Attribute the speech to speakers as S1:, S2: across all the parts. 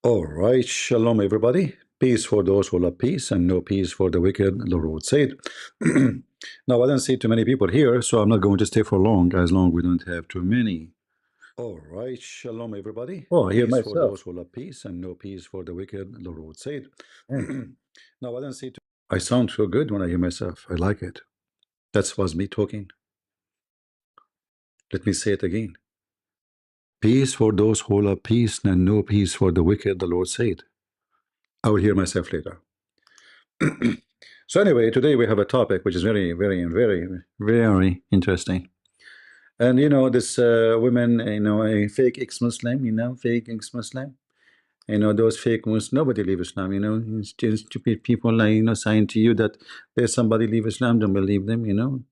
S1: All right, shalom everybody. Peace for those who love peace and no peace for the wicked, the Lord said. Now, I don't see too many people here, so I'm not going to stay for long, as long we don't have too many. All right, shalom everybody.
S2: Oh, I hear
S1: Peace for
S2: myself.
S1: those who love peace and no peace for the wicked, the Lord said.
S2: Menk.
S1: Now, I don't see too I sound so good when I hear myself. I like it. That was me talking. Let me say it again. Peace for those who love peace and no peace for the wicked, the Lord said. I will hear myself later. So anyway, today we have a topic which is very interesting. And you know, this women, you know, a fake ex-Muslim, you know, fake ex-Muslim, you know, those fake Muslims, nobody leave Islam, you know, it's just stupid people like, you know, saying to you that there's somebody leave Islam, don't believe them, you know.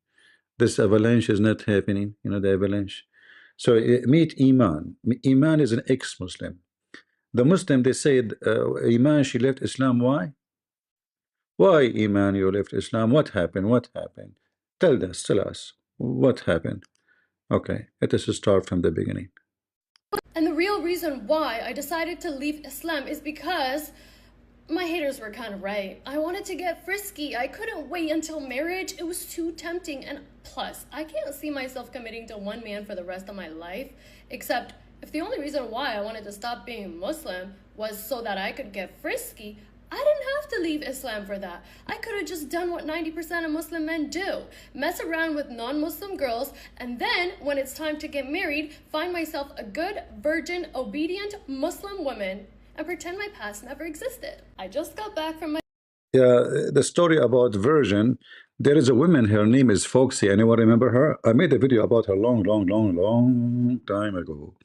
S1: This avalanche is not happening, you know, the avalanche. So meet Eman. Eman is an ex-Muslim. The Muslim, they said, Eman, she left Islam. Why? Why, Eman, you left Islam? What happened? What happened? Tell us. What happened? Okay, let us start from the beginning.
S3: And the real reason why I decided to leave Islam is because my haters were kind of right. I wanted to get frisky. I couldn't wait until marriage. It was too tempting. And plus, I can't see myself committing to one man for the rest of my life, except if the only reason why I wanted to stop being Muslim was so that I could get frisky, I didn't have to leave Islam for that. I could have just done what 90% of Muslim men do. Mess around with non-Muslim girls, and then, when it's time to get married, find myself a good, virgin, obedient Muslim woman and pretend my past never existed. I just got back from my...
S1: Yeah, the story about virgin, there is a woman, her name is Foxy. Anyone remember her? I made a video about her long time ago.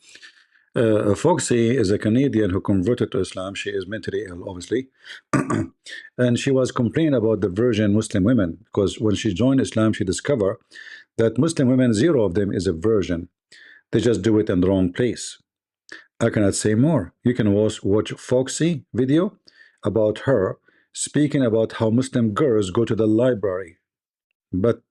S1: Foxy is a Canadian who converted to Islam. She is mentally ill, obviously. And she was complaining about the virgin Muslim women because when she joined Islam, she discovered that Muslim women, zero of them is a virgin. They just do it in the wrong place. I cannot say more. You can watch Foxy video about her speaking about how Muslim girls go to the library, but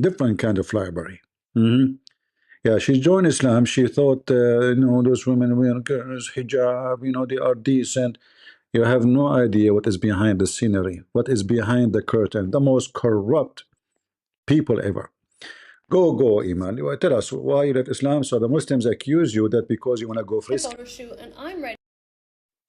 S1: different kind of library. Yeah, she joined Islam. She thought, you know, those women wear girls, hijab, you know, they are decent. You have no idea what is behind the scenery, what is behind the curtain, the most corrupt people ever. Go, Iman. You tell us why you left Islam. So the Muslims accuse you that because you want to go frisky.
S3: Photo shoot, and I'm ready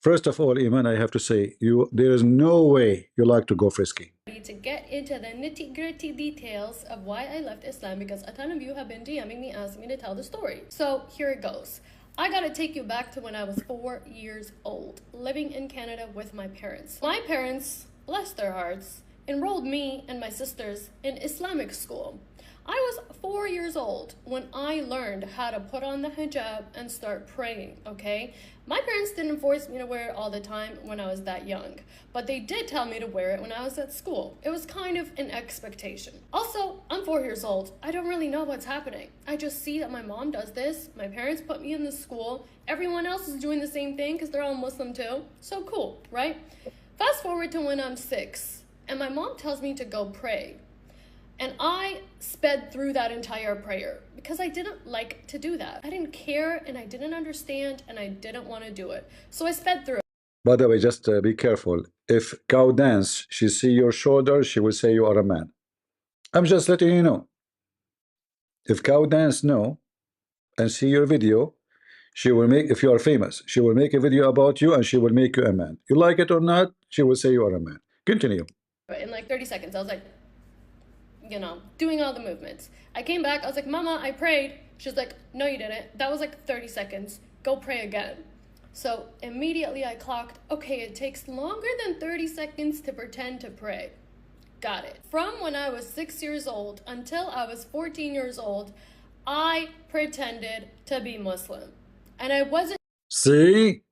S1: First of all, Iman, I have to say, there is no way you like to go frisky.
S3: to get into the nitty-gritty details of why I left Islam, because a ton of you have been DMing me asking me to tell the story. So here it goes. I gotta take you back to when I was 4 years old, living in Canada with my parents. My parents, bless their hearts, enrolled me and my sisters in Islamic school. I was 4 years old when I learned how to put on the hijab and start praying, okay? My parents didn't force me to wear it all the time when I was that young, but they did tell me to wear it when I was at school. It was kind of an expectation. Also, I'm 4 years old. I don't really know what's happening. I just see that my mom does this, my parents put me in this school, everyone else is doing the same thing because they're all Muslim too. So cool, right? Fast forward to when I'm 6, and my mom tells me to go pray. And I sped through that entire prayer because I didn't like to do that. I didn't care, and I didn't understand, and I didn't want to do it. So I sped through.
S1: By the way, just be careful. If cow dance, she see your shoulder, she will say you are a man. I'm just letting you know. If cow dance no, and see your video, she will make, if you are famous, she will make a video about you and she will make you a man. You like it or not, she will say you are a man. Continue.
S3: In like 30 seconds, I was like, you know, doing all the movements. I came back, I was like, Mama, I prayed. She's like, no, you didn't. That was like 30 seconds. Go pray again. So immediately I clocked, okay, it takes longer than 30 seconds to pretend to pray. Got it. From when I was 6 years old until I was 14 years old, I pretended to be Muslim. And I wasn't.
S1: See,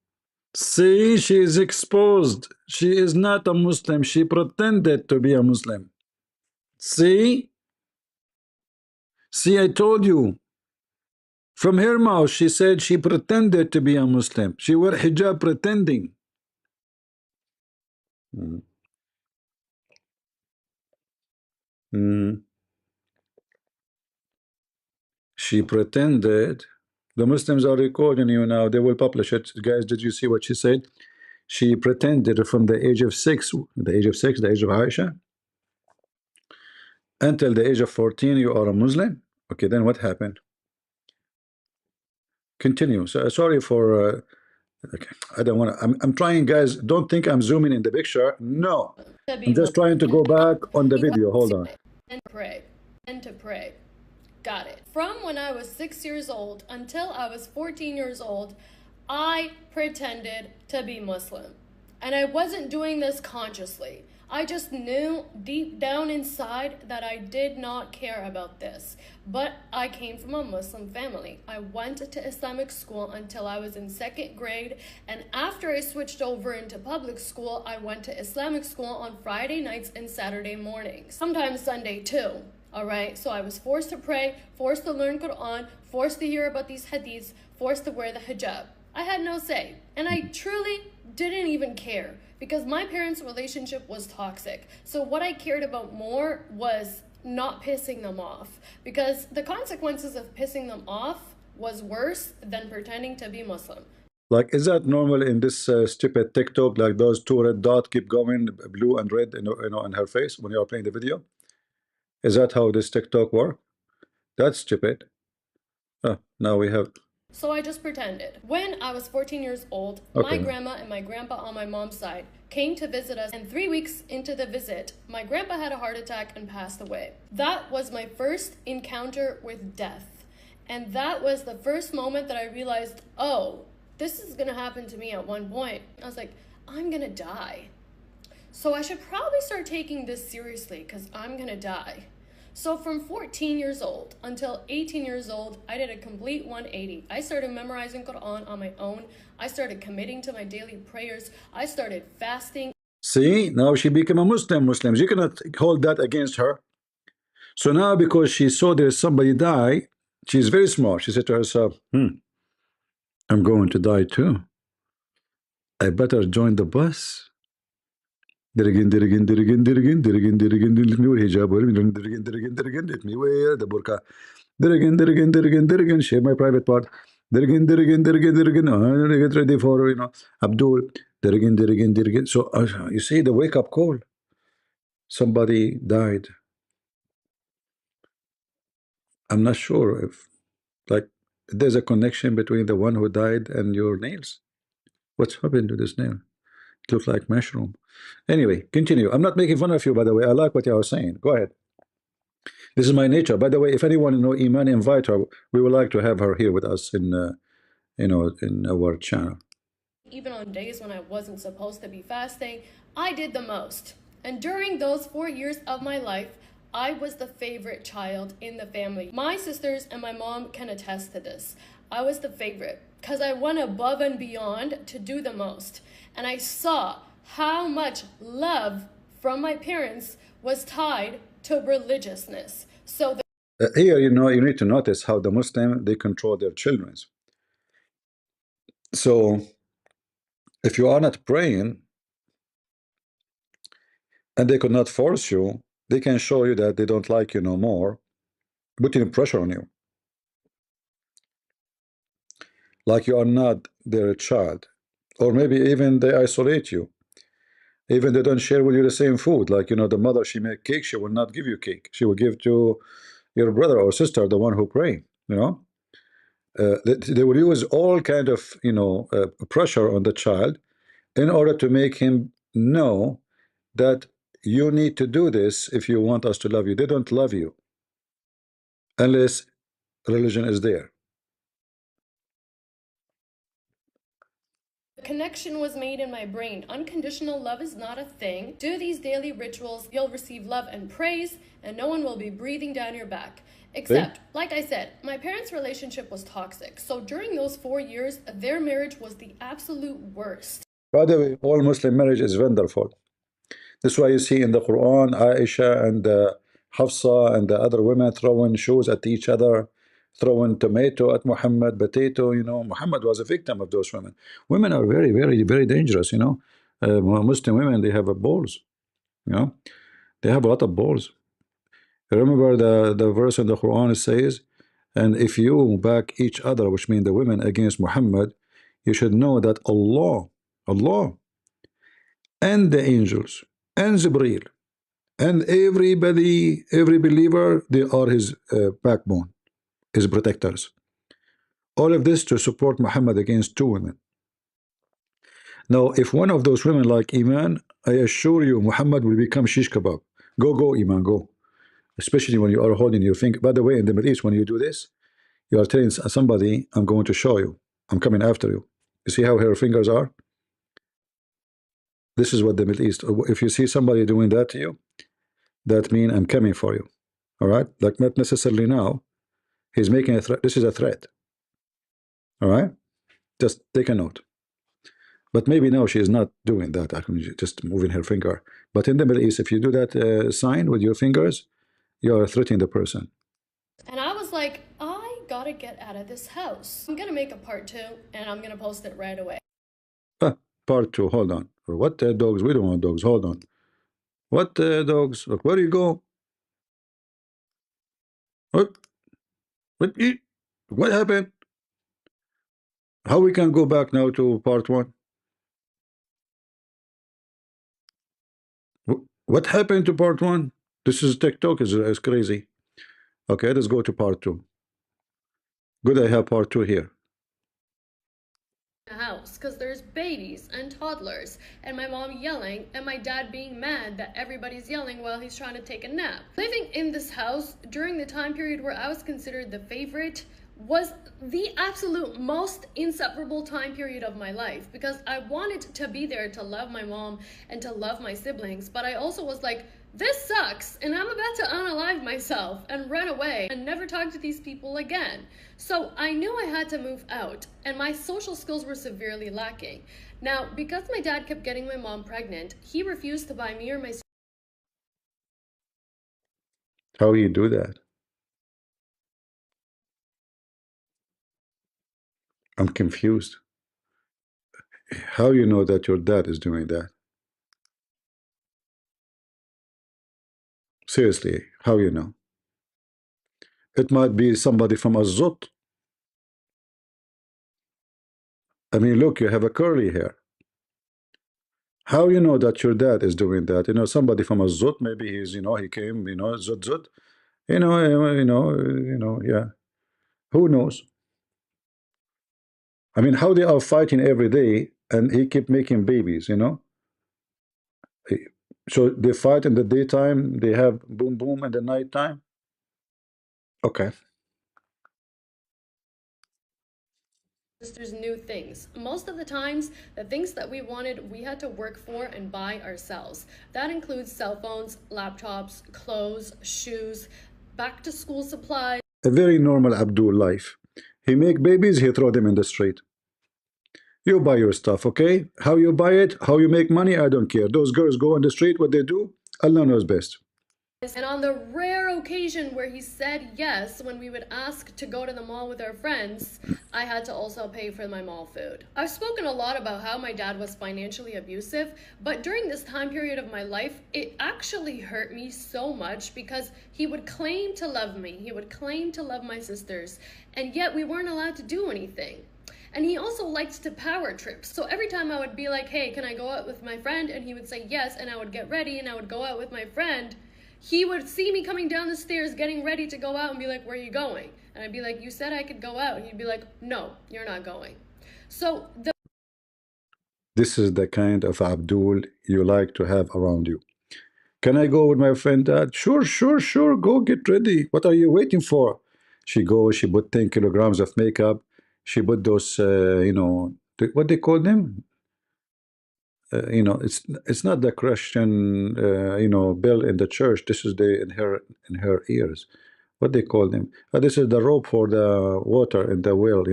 S1: she is exposed. She is not a Muslim. She pretended to be a Muslim. See, I told you. From her mouth, she said she pretended to be a Muslim. She wore hijab pretending. Mm. Mm. She pretended The Muslims are recording you now. They will publish it. Guys, did you see what she said? She pretended from the age of 6, the age of Aisha, until the age of 14, you are a Muslim. Okay, then what happened? Continue. So sorry for okay. I don't want to. I'm trying, guys. Don't think I'm zooming in the picture. No,
S3: To be
S1: I'm just
S3: Muslim.
S1: trying to go back on the video. Hold on.
S3: And pray. And to pray. Got it. From when I was 6 years old until I was 14 years old, I pretended to be Muslim. And I wasn't doing this consciously. I just knew deep down inside that I did not care about this. But I came from a Muslim family. I went to Islamic school until I was in 2nd grade. And after I switched over into public school, I went to Islamic school on Friday nights and Saturday mornings. Sometimes Sunday too. Alright, so I was forced to pray, forced to learn Quran, forced to hear about these hadiths, forced to wear the hijab. I had no say. And I truly didn't even care because my parents' relationship was toxic. So what I cared about more was not pissing them off, because the consequences of pissing them off was worse than pretending to be Muslim.
S1: Like, is that normal in this stupid TikTok? Like those 2 red dots keep going, blue and red, in her face when you are playing the video. Is that how this TikTok work? That's stupid. Now we have.
S3: So I just pretended. When I was 14 years old,
S1: Okay.
S3: my grandma and my grandpa on my mom's side came to visit us, and 3 weeks into the visit, my grandpa had a heart attack and passed away. That was my first encounter with death. And that was the first moment that I realized, oh, this is gonna happen to me at one point. I was like, I'm gonna die. So I should probably start taking this seriously because I'm gonna die. So from 14 years old until 18 years old, I did a complete 180. I started memorizing Quran on my own. I started committing to my daily prayers. I started fasting.
S1: See, now she became a Muslim. You cannot hold that against her. So now, because she saw there's somebody die, she's very smart. She said to herself, I'm going to die too. I better join the bus. Let me wear hijab, let me wear the burqa, share my private part, get ready for, Abdul. So you see the wake-up call. Somebody died. I'm not sure if, like, there's a connection between the one who died and your nails. What's happened to this nail? It looks like mushroom. Anyway, continue. I'm not making fun of you, by the way. I like what you are saying. Go ahead. This is my nature. By the way, if anyone know Eman, invite her. We would like to have her here with us in in our channel.
S3: Even on days when I wasn't supposed to be fasting, I did the most. And during those 4 years of my life, I was the favorite child in the family. My sisters and my mom can attest to this. I was the favorite because I went above and beyond to do the most. And I saw how much love from my parents was tied to religiousness. So
S1: here, you need to notice how the Muslim, they control their children. So if you are not praying and they could not force you, they can show you that they don't like you no more, putting pressure on you. Like you are not their child. Or maybe even they isolate you. Even they don't share with you the same food. Like, the mother, she make cake, she will not give you cake. She will give to your brother or sister, the one who pray, they will use all kind of, pressure on the child in order to make him know that you need to do this if you want us to love you. They don't love you unless religion is there.
S3: the connection was made in my brain. Unconditional love is not a thing. Do these daily rituals, you'll receive love and praise, and no one will be breathing down your back. Except, like I said, my parents' relationship was toxic. So during those 4 years, their marriage was the absolute worst.
S1: By the way, all Muslim marriage is wonderful. That's why you see in the Quran, Aisha and Hafsa and the other women throwing shoes at each other, throwing tomato at Muhammad, potato. Muhammad was a victim of those women. Women are very, very, very dangerous. Muslim women, they have balls. They have a lot of balls. Remember the verse in the Quran says, And if you back each other, which means the women against Muhammad, you should know that Allah and the angels and Jibreel and everybody, every believer, they are his backbone, his protectors. All of this to support Muhammad against two women. Now, if one of those women like Eman, I assure you, Muhammad will become shish kebab. Go, Eman, go. Especially when you are holding your finger. By the way, in the Middle East, when you do this, you are telling somebody, I'm going to show you. I'm coming after you. You see how her fingers are? This is what the Middle East. If you see somebody doing that to you, that means I'm coming for you. All right? Like not necessarily now. He's making a threat. This is a threat. All right? Just take a note. But maybe now she is not doing that. Actually, just moving her finger. But in the Middle East, if you do that sign with your fingers, you are threatening the person.
S3: And I was like, I gotta get out of this house. I'm gonna make a part 2 and I'm gonna post it right away.
S1: Part 2, hold on. What dogs? We don't want dogs. Hold on. What dogs? Look, where do you go? What? What happened? How we can go back now to part 1? What happened to part 1? This is TikTok is crazy. Okay, let's go to part 2. Good, I have part 2 here.
S3: House because there's babies and toddlers and my mom yelling and my dad being mad that everybody's yelling while he's trying to take a nap. Living in this house during the time period where I was considered the favorite was the absolute most inseparable time period of my life because I wanted to be there to love my mom and to love my siblings, but I also was like, this sucks and I'm about to unalive myself and run away and never talk to these people again. So I knew I had to move out and my social skills were severely lacking. Now, because my dad kept getting my mom pregnant, he refused to buy me or my sister.
S1: How you do that? I'm confused. How you know that your dad is doing that? Seriously, how you know? It might be somebody from Azhar. I mean, look, you have a curly hair. How you know that your dad is doing that? You know, somebody from Azhar, maybe he's, he came, Zut. Yeah. Who knows? I mean, how they are fighting every day and he keep making babies. So they fight in the daytime, they have boom boom in the nighttime. Okay.
S3: Sisters new things. Most of the times, the things that we wanted, we had to work for and buy ourselves. That includes cell phones, laptops, clothes, shoes, back to school supplies.
S1: A very normal Abdul life. He make babies, he throw them in the street. You buy your stuff, okay? How you buy it, how you make money, I don't care. Those girls go on the street, what they do, Allah knows best.
S3: And on the rare occasion where he said yes when we would ask to go to the mall with our friends, I had to also pay for my mall food. I've spoken a lot about how my dad was financially abusive, but during this time period of my life, it actually hurt me so much because he would claim to love me, he would claim to love my sisters, and yet we weren't allowed to do anything. And he also liked to power trip. So every time I would be like, hey, can I go out with my friend? And he would say yes, and I would get ready and I would go out with my friend. He would see me coming down the stairs getting ready to go out and be like, where are you going? And I'd be like, you said I could go out. And he'd be like, no, you're not going. So
S1: this is the kind of Abdul you like to have around you. Can I go with my friend Dad? Sure, go get ready. What are you waiting for? She goes, she put 10 kilograms of makeup. She put those, what they call them? It's not the Christian, bell in the church. This is the in her ears. What they call them? This is the rope for the water in the well.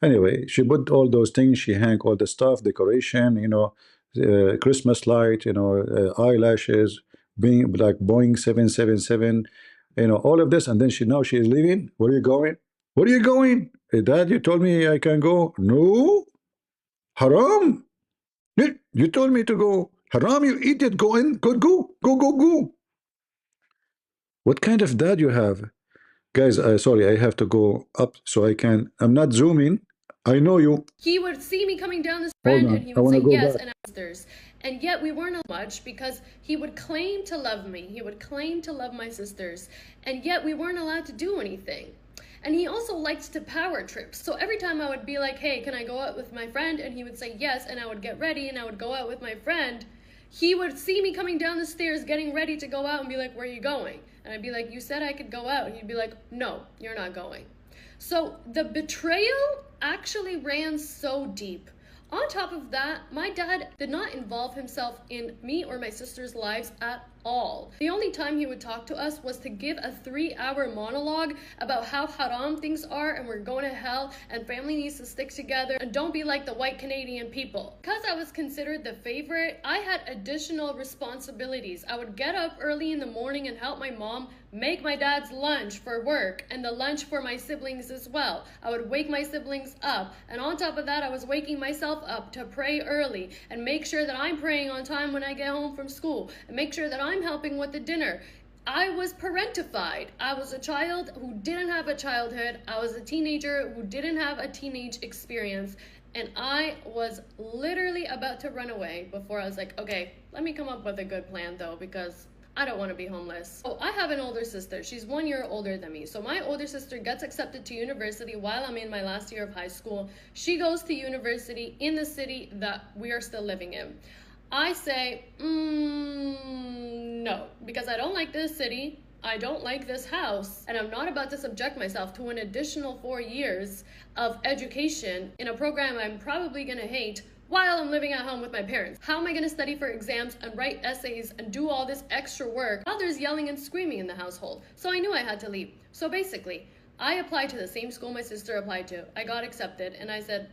S1: Anyway, she put all those things. She hang all the stuff, decoration. Christmas light. Eyelashes, being like Boeing 777. All of this, and then now she is leaving. Where are you going? Where are you going? Hey, Dad, you told me I can go. No, haram. You told me to go. Haram, you idiot. Go in. Go. What kind of dad you have? Guys, sorry, I have to go up so I can. I'm not zooming. I know you.
S3: He would see me coming down this
S1: Hold
S3: friend and
S1: on.
S3: he
S1: I
S3: would
S1: want
S3: say
S1: to go
S3: yes
S1: back.
S3: and sisters. And yet we weren't much because he would claim to love me. He would claim to love my sisters. And yet we weren't allowed to do anything. And he also liked to power trip. So every time I would be like, hey, can I go out with my friend? And he would say yes, and I would get ready and I would go out with my friend. He would see me coming down the stairs getting ready to go out and be like, where are you going? And I'd be like, you said I could go out. And he'd be like, no, you're not going. So the betrayal actually ran so deep. On top of that, my dad did not involve himself in me or my sister's lives at all. The only time he would talk to us was to give a 3-hour monologue about how haram things are and we're going to hell and family needs to stick together and don't be like the white Canadian people. Because I was considered the favorite, I had additional responsibilities. I would get up early in the morning and help my mom make my dad's lunch for work and the lunch for my siblings as well. I would wake my siblings up, and on top of that I was waking myself up to pray early and make sure that I'm praying on time when I get home from school and make sure that I'm helping with the dinner. I was parentified. I was a child who didn't have a childhood. I was a teenager who didn't have a teenage experience. And I was literally about to run away before I was like, okay, let me come up with a good plan though, because I don't want to be homeless. Oh, I have an older sister. She's 1 year older than me. So my older sister gets accepted to university while I'm in my last year of high school. She goes to university in the city that we are still living in. I say, no, because I don't like this city. I don't like this house, and I'm not about to subject myself to an additional 4 years of education in a program I'm probably gonna hate while I'm living at home with my parents. How am I gonna study for exams and write essays and do all this extra work while there's yelling and screaming in the household? So I knew I had to leave. So basically, I applied to the same school my sister applied to. I got accepted, and I said,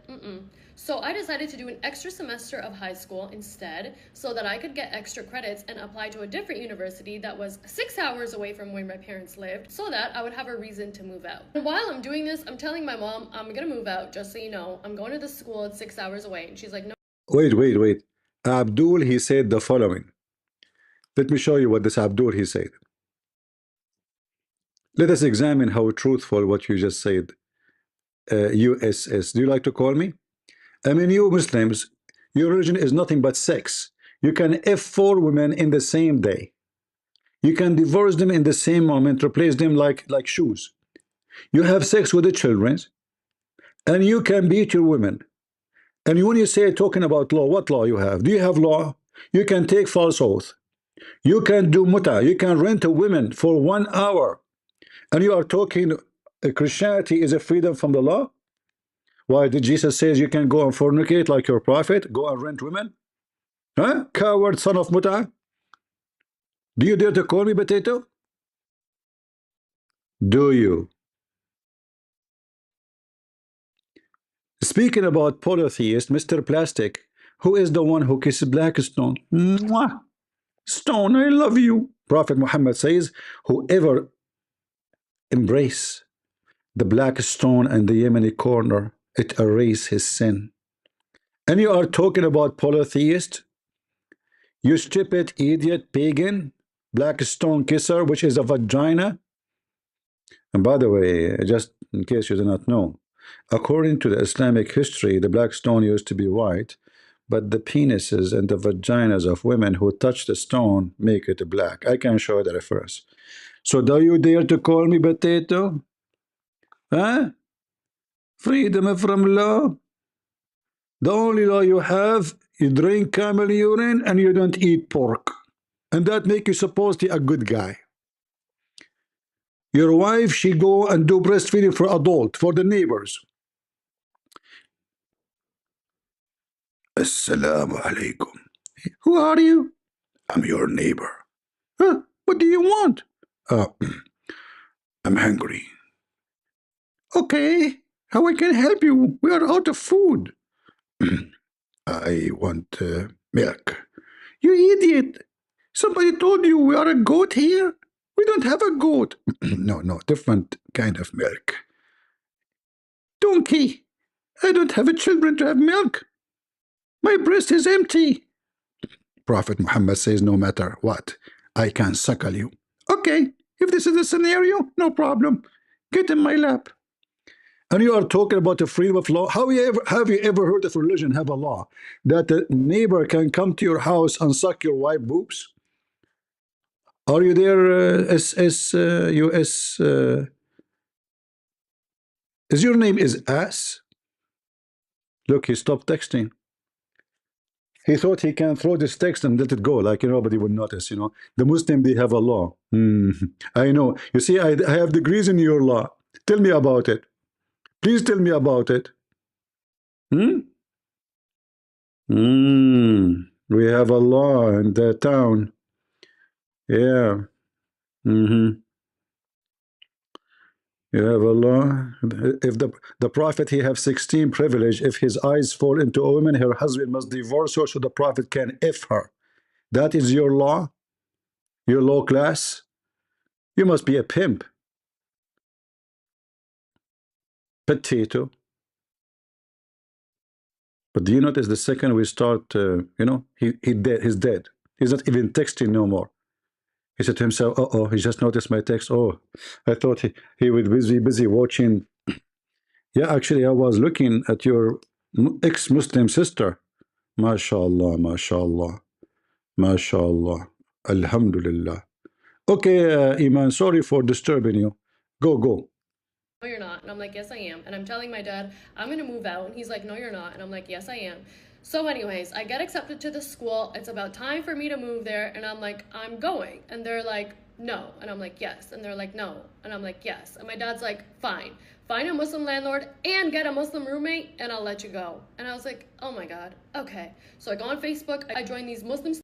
S3: So I decided to do an extra semester of high school instead so that I could get extra credits and apply to a different university that was 6 hours away from where my parents lived so that I would have a reason to move out. And while I'm doing this, I'm telling my mom, I'm gonna move out, just so you know. I'm going to the school, it's 6 hours away. And she's like, no.
S1: Wait. Abdul, he said the following. Let me show you what this Abdul, he said. Let us examine how truthful what you just said. USS, do you like to call me? I mean, you Muslims, your religion is nothing but sex. You can F4 women in the same day. You can divorce them in the same moment, replace them like shoes. You have sex with the children, and you can beat your women. And when you say talking about law, what law you have? Do you have law? You can take false oath. You can do muta. You can rent a woman for 1 hour. And you are talking Christianity is a freedom from the law? Why did Jesus says you can go and fornicate like your prophet? Go and rent women? Huh? Coward son of muta. Do you dare to call me potato? Do you? Speaking about polytheist, Mr. Plastic, who is the one who kisses black stone? Mwah! Stone, I love you. Prophet Muhammad says, whoever embrace the black stone and the Yemeni corner, it erases his sin. And you are talking about polytheist? You stupid idiot pagan, black stone kisser, which is a vagina. And by the way, just in case you do not know, according to the Islamic history, the black stone used to be white, but the penises and the vaginas of women who touch the stone make it black. I can show the reference. So do you dare to call me potato? Huh? Freedom from law? The only law you have, you drink camel urine and you don't eat pork. And that make you supposed to be a good guy. Your wife, she go and do breastfeeding for adult, for the neighbors. Assalamu alaikum. Who are you? I'm your neighbor. Huh? What do you want? I'm hungry. Okay, how I can help you? We are out of food. I want milk. You idiot. Somebody told you we are a goat here? We don't have a goat. No, different kind of milk. Donkey. I don't have a children to have milk. My breast is empty. Prophet Muhammad says no matter what, I can suckle you. Okay, if this is the scenario, no problem. Get in my lap. And you are talking about the freedom of law. Have you ever heard of religion have a law that a neighbor can come to your house and suck your wife boobs? Are you there, US? Is your name is ass? Look, he stopped texting. He thought he can throw this text and let it go, like nobody would notice. The Muslim, they have a law. I know. You see, I have degrees in your law. Tell me about it. Please tell me about it. Hmm? We have a law in the town. Yeah. You have a law. If the prophet, he have 16 privilege. If his eyes fall into a woman, her husband must divorce her so the prophet can F her. That is your law? Your law class? You must be a pimp. Potato. But do you notice the second we start, he's dead. He's not even texting no more. He said to himself, uh-oh, he just noticed my text. Oh, I thought he was busy watching. Yeah, actually, I was looking at your ex-Muslim sister. MashaAllah, MashaAllah, MashaAllah. Alhamdulillah. Okay, Eman, sorry for disturbing you. Go.
S3: No, you're not. And I'm like, yes, I am. And I'm telling my dad, I'm going to move out. And he's like, no, you're not. And I'm like, yes, I am. So anyways, I get accepted to the school. It's about time for me to move there. And I'm like, I'm going. And they're like, no. And I'm like, yes. And they're like, no. And I'm like, yes. And my dad's like, fine. Find a Muslim landlord and get a Muslim roommate and I'll let you go. And I was like, oh my God. Okay. So I go on Facebook. I join these Muslims.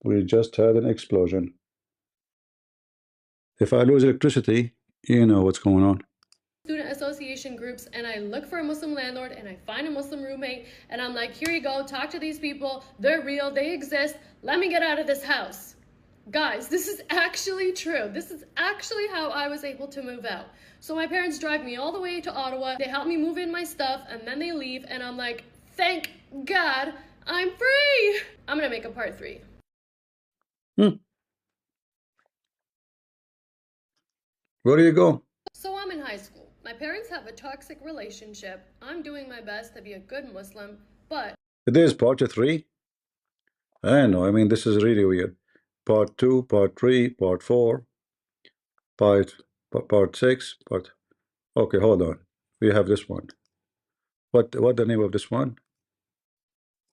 S1: We just had an explosion. If I lose electricity, you know what's going on.
S3: Student association groups, and I look for a Muslim landlord and I find a Muslim roommate and I'm like, here you go, talk to these people, they're real, they exist, let me get out of this house. Guys, this is actually true. This is actually how I was able to move out. So my parents drive me all the way to Ottawa, they help me move in my stuff, and then they leave, and I'm like, thank God, I'm free. I'm gonna make a part 3.
S1: Where do you go?
S3: So I'm in high school. My parents have a toxic relationship. I'm doing my best to be a good Muslim, but...
S1: It is part 3? I know, I mean, this is really weird. Part 2, part 3, part 4, part 6, part... Okay, hold on. We have this one. What the name of this one?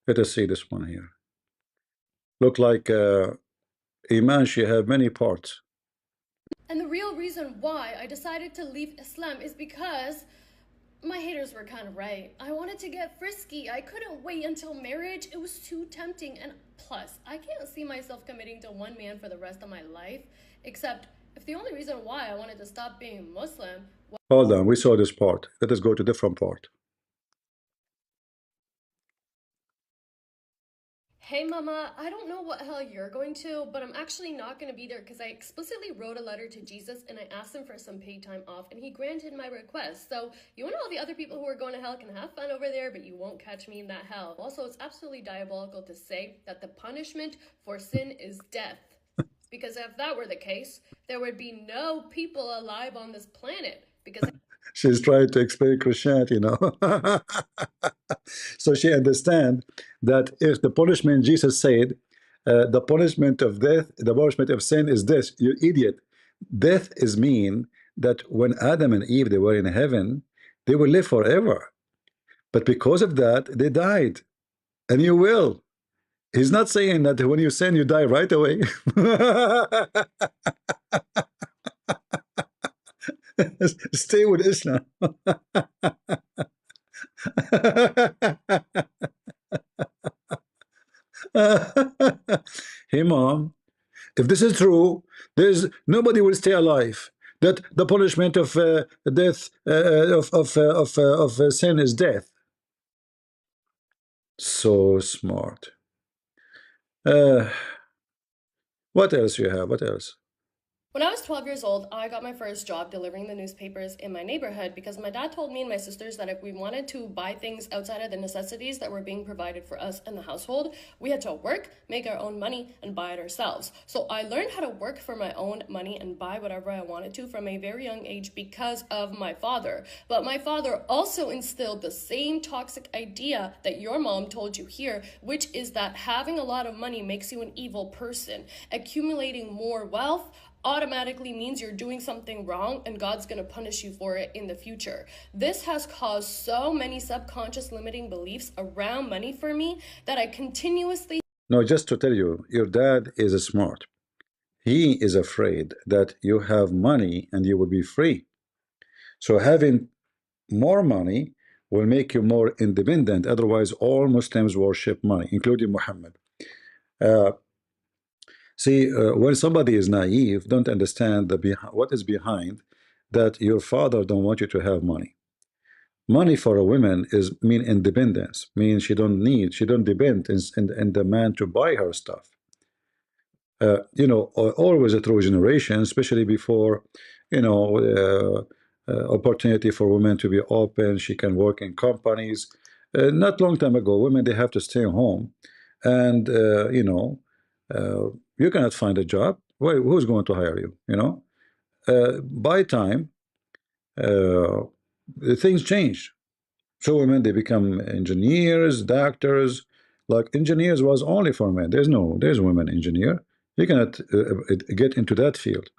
S1: Let us see this one here. Look like Iman, she have many parts.
S3: And the real reason why I decided to leave Islam is because my haters were kind of right. I wanted to get frisky. I couldn't wait until marriage. It was too tempting. And plus, I can't see myself committing to one man for the rest of my life. Except if the only reason why I wanted to stop being Muslim...
S1: Hold on, we saw this part. Let us go to different part.
S3: Hey mama, I don't know what hell you're going to, but I'm actually not going to be there because I explicitly wrote a letter to Jesus and I asked him for some paid time off and he granted my request. So you and all the other people who are going to hell can have fun over there, but you won't catch me in that hell. Also, it's absolutely diabolical to say that the punishment for sin is death. Because if that were the case, there would be no people alive on this planet. Because
S1: she's trying to explain Christianity now. So she understands that if the punishment, Jesus said, the punishment of death, the punishment of sin is death. You idiot. Death is mean that when Adam and Eve, they were in heaven, they will live forever. But because of that, they died. And you will. He's not saying that when you sin, you die right away. Stay with Islam. Hey mom, if this is true, there's nobody will stay alive. That the punishment of death of sin is death. So smart. What else you have? What else?
S3: When I was 12 years old, I got my first job delivering the newspapers in my neighborhood because my dad told me and my sisters that if we wanted to buy things outside of the necessities that were being provided for us in the household, we had to work, make our own money, and buy it ourselves. So I learned how to work for my own money and buy whatever I wanted to from a very young age because of my father. But my father also instilled the same toxic idea that your mom told you here, which is that having a lot of money makes you an evil person. Accumulating more wealth automatically means you're doing something wrong and God's going to punish you for it in the future. This has caused so many subconscious limiting beliefs around money for me that I continuously.
S1: No, just to tell you, your dad is smart. He is afraid that you have money and you will be free. So having more money will make you more independent. Otherwise, all Muslims worship money, including Muhammad. Uh, See, when somebody is naive, don't understand what is behind that your father don't want you to have money. Money for a woman is mean independence, means she don't depend in the man to buy her stuff. Always through generation, especially before, opportunity for women to be open. She can work in companies. Not long time ago, women they have to stay home, and you cannot find a job. Well, who's going to hire you? By time, uh, things change. So women they become engineers, doctors. Like engineers was only for men. There's women engineer. You cannot get into that field.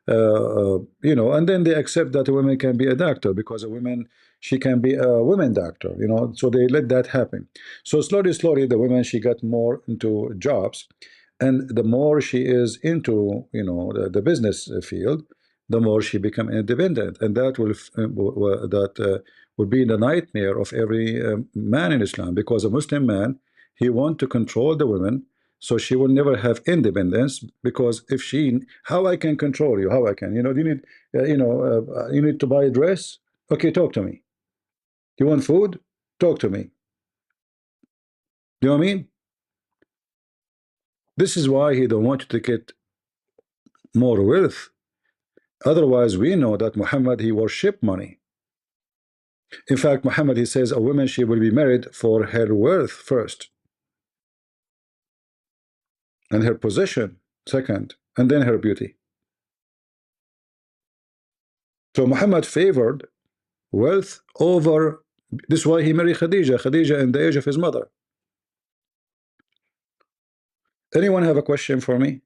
S1: And then they accept that a woman can be a doctor because a woman she can be a women doctor. So they let that happen. So slowly, the woman she got more into jobs, and the more she is into the business field, the more she become independent, and that will be the nightmare of every man in Islam, because a Muslim man he want to control the women, so she will never have independence. Because if she, how I can control you, how I can, you need you need to buy a dress, okay, talk to me. You want food, talk to me. You know what I mean? This is why he don't want you to get more wealth. Otherwise we know that Muhammad he worship money. In fact, Muhammad he says a woman she will be married for her worth first, and her position second, and then her beauty. So Muhammad favored wealth over. This is why he married Khadija in the age of his mother. Anyone have a question for me?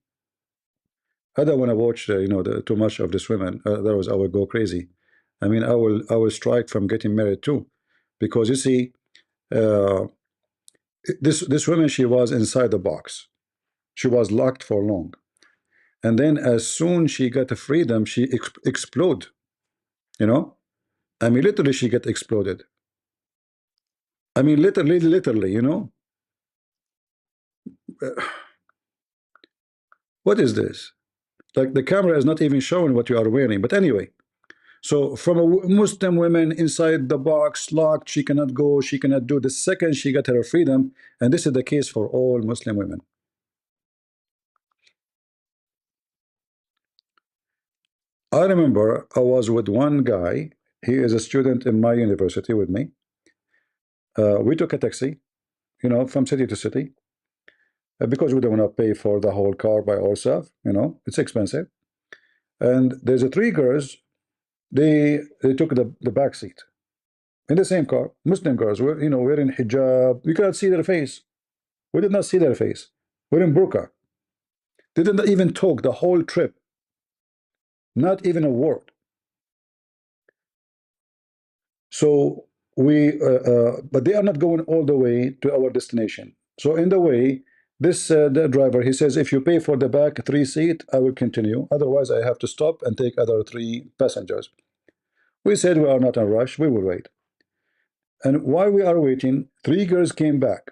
S1: I don't want to watch too much of this women. Otherwise I will go crazy. I mean, I will strike from getting married too, because you see, uh, this woman she was inside the box. She was locked for long, and then as soon she got the freedom, she explode. You know, I mean, literally she get exploded. I mean, literally. What is this? Like the camera is not even showing what you are wearing. But anyway, so from a Muslim woman inside the box, locked, she cannot go, she cannot do. The second she got her freedom, and this is the case for all Muslim women. I remember I was with one guy. He is a student in my university with me. We took a taxi, from city to city, because we don't want to pay for the whole car by ourselves. It's expensive. And there's three girls. They took the back seat in the same car. Muslim girls were wearing hijab. You cannot see their face. We did not see their face. Wearing burqa. They didn't even talk the whole trip. Not even a word. So but they are not going all the way to our destination. So in the way, the driver he says, if you pay for the back three seat, I will continue. Otherwise, I have to stop and take other three passengers. We said we are not in a rush. We will wait. And while we are waiting, three girls came back,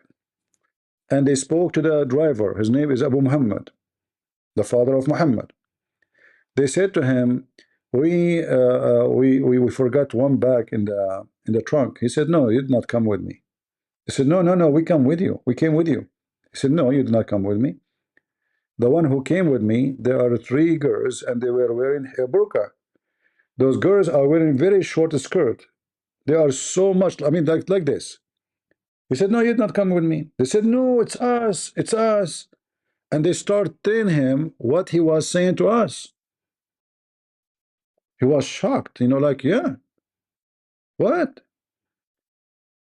S1: and they spoke to the driver. His name is Abu Muhammad, the father of Muhammad. They said to him, we forgot one bag in the trunk. He said, no, you did not come with me. He said, no, we come with you. We came with you. He said, no, you did not come with me. The one who came with me, there are three girls, and they were wearing a burqa. Those girls are wearing very short skirt. They are so much, I mean, like this. He said, no, you're not coming with me. They said, no, it's us, it's us. And they start telling him what he was saying to us. He was shocked, like, yeah, what?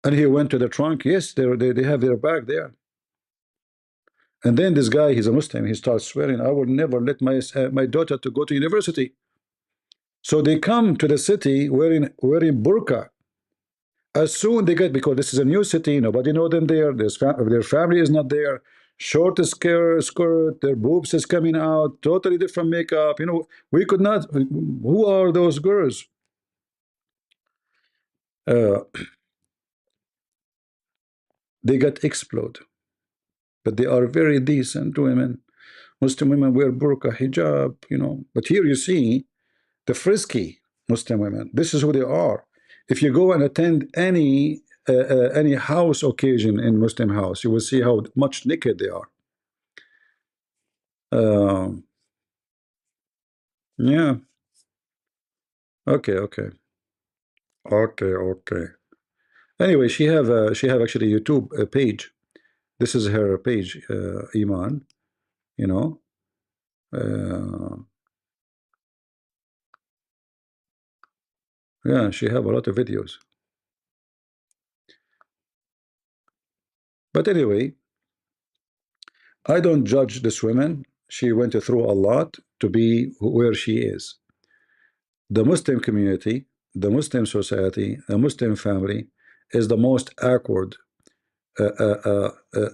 S1: And he went to the trunk. Yes, they have their bag there. And then this guy, he's a Muslim. He starts swearing, I will never let my daughter to go to university. So they come to the city wearing burqa. As soon they get, because this is a new city, nobody know them there. Their family is not there. Short skirt, their boobs is coming out, totally different makeup. We could not. Who are those girls? Uh, they got explode, but they are very decent women. Muslim women wear burqa, hijab, But here you see the frisky Muslim women. This is who they are. If you go and attend any house occasion in Muslim house, you will see how much naked they are. Yeah. Okay. Okay. Okay. Okay. Anyway, she have actually a YouTube page. This is her page, Iman. You know. Uh, yeah, she have a lot of videos. But anyway, I don't judge this woman. She went through a lot to be where she is. The Muslim community, the Muslim society, the Muslim family is the most awkward,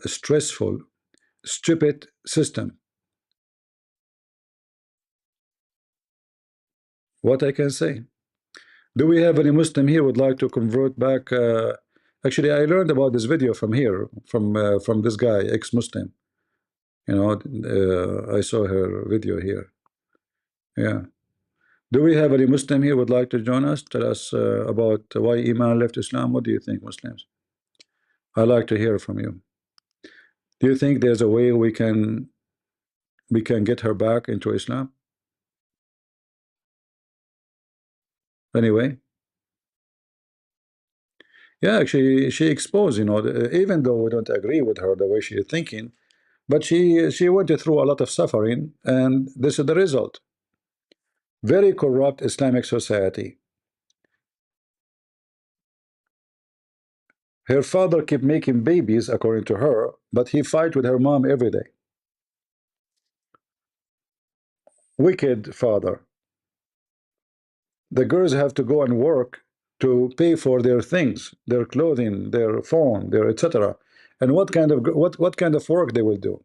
S1: stressful, stupid system. What I can say. Do we have any Muslim here would like to convert back? Actually, I learned about this video from here, from this guy, ex-Muslim. I saw her video here. Yeah. Do we have any Muslim here would like to join us? Tell us about why Iman left Islam. What do you think, Muslims? I like to hear from you. Do you think there's a way we can get her back into Islam? Anyway, yeah, actually, she exposed, even though we don't agree with her the way she's thinking, but she went through a lot of suffering, and this is the result. Very corrupt Islamic society. Her father kept making babies, according to her, but he fight with her mom every day. Wicked father. The girls have to go and work to pay for their things, their clothing, their phone, their etc. And what kind of work they will do?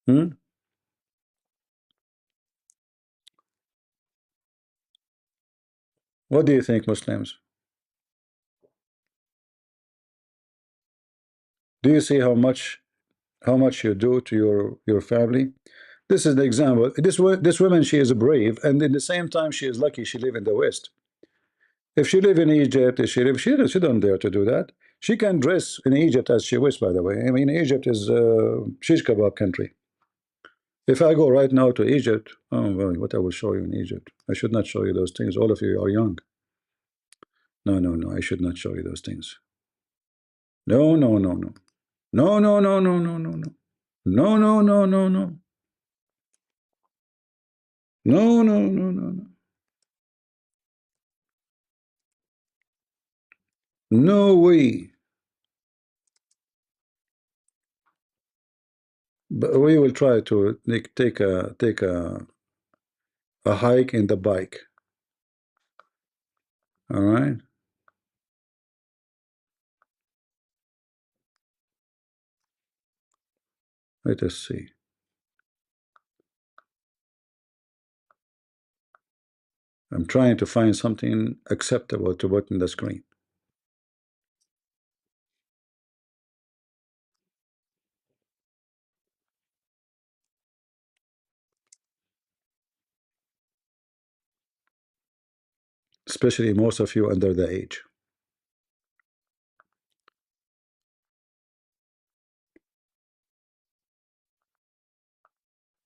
S1: Hmm? What do you think, Muslims? Do you see how much you do to your family? This is the example. This woman, she is brave, and in the same time, she is lucky she live in the West. If she live in Egypt, if she don't dare to do that. She can dress in Egypt as she wish. By the way, I mean Egypt is shish kebab country. If I go right now to Egypt, oh well, what I will show you in Egypt? I should not show you those things. All of you are young. No, no, no. I should not show you those things. No, no, no, no. No, no, no, no, no, no, no. No, no, no, no, no. No, no, no, no, no. No way. But we will try to take a hike in the bike. All right. Let us see. I'm trying to find something acceptable to put in the screen. Especially most of you under the age.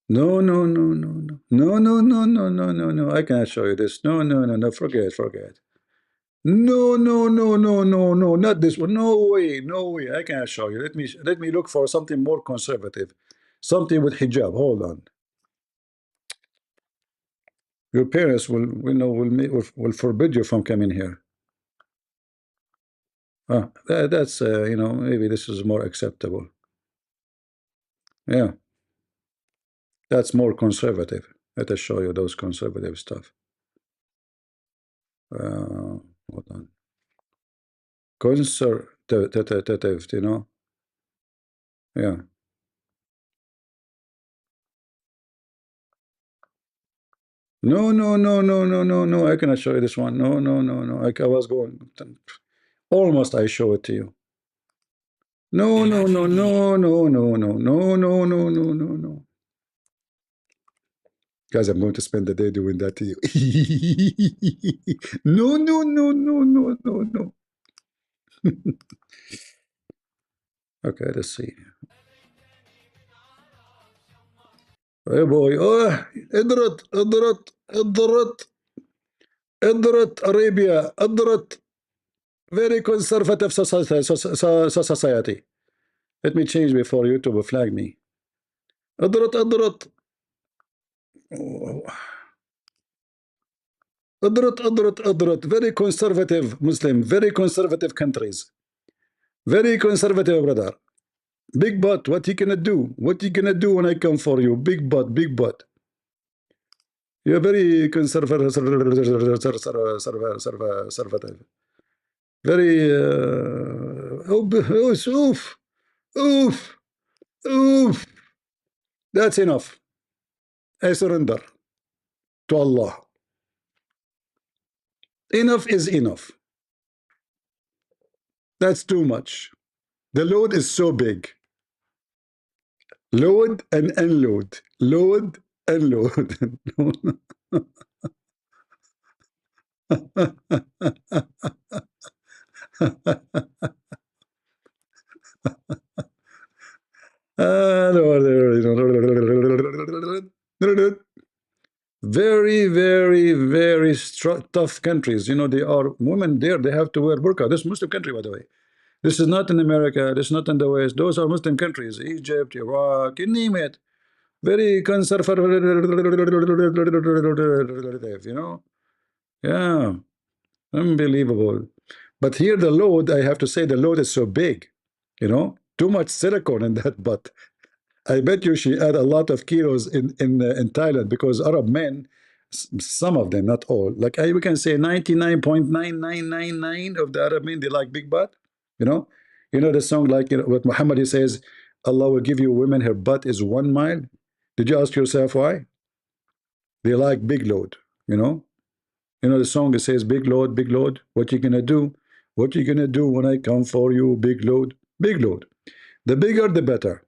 S1: No, no, no, no, no. No, no, no, no, no, no, no. I cannot show you this. No, no, no, no. Forget, forget. No, no, no, no, no, no, not this one. No way, no way. I cannot show you. Let me look for something more conservative. Something with hijab. Hold on. Your parents will know will forbid you from coming here. That's maybe this is more acceptable. Yeah, that's more conservative. Let us show you those conservative stuff. Hold on. Conservative, Yeah. No, no, no, no, no, no, no. I cannot show you this one. No, no, no, no. I was going almost. I show it to you. No, no, no, no, no, no, no, no, no, no, no, no, no. Guys, I'm going to spend the day doing that to you. No, no, no, no, no, no, no. Okay, let's see. Hey boy, ادرت Arabia, ادرت very conservative society. Let me change before YouTube will flag me. ادرت ادرت very conservative Muslim, very conservative countries, very conservative brother. Big butt, what you gonna do? What you gonna do when I come for you? Big butt, big butt. You're very conservative. Very oof, oof, oof. That's enough. I surrender to Allah. Enough is enough. That's too much. The load is so big. Load and unload. Load and load. Very, very, very tough countries. They are women there. They have to wear burqa. This Muslim country, by the way. This is not in America. This is not in the West. Those are Muslim countries. Egypt, Iraq, you name it. Very conservative, Yeah, unbelievable. But here the load, I have to say, the load is so big. Too much silicone in that butt. I bet you she had a lot of kilos in Thailand, because Arab men, some of them, not all, like we can say 99.9999 of the Arab men, they like big butt. You know, the song, like, what Muhammad, he says, Allah will give you women, her butt is 1 mile. Did you ask yourself why? They like big load. The song, it says, big load, big load. What you gonna do? What you gonna do when I come for you? Big load, big load. The bigger, the better.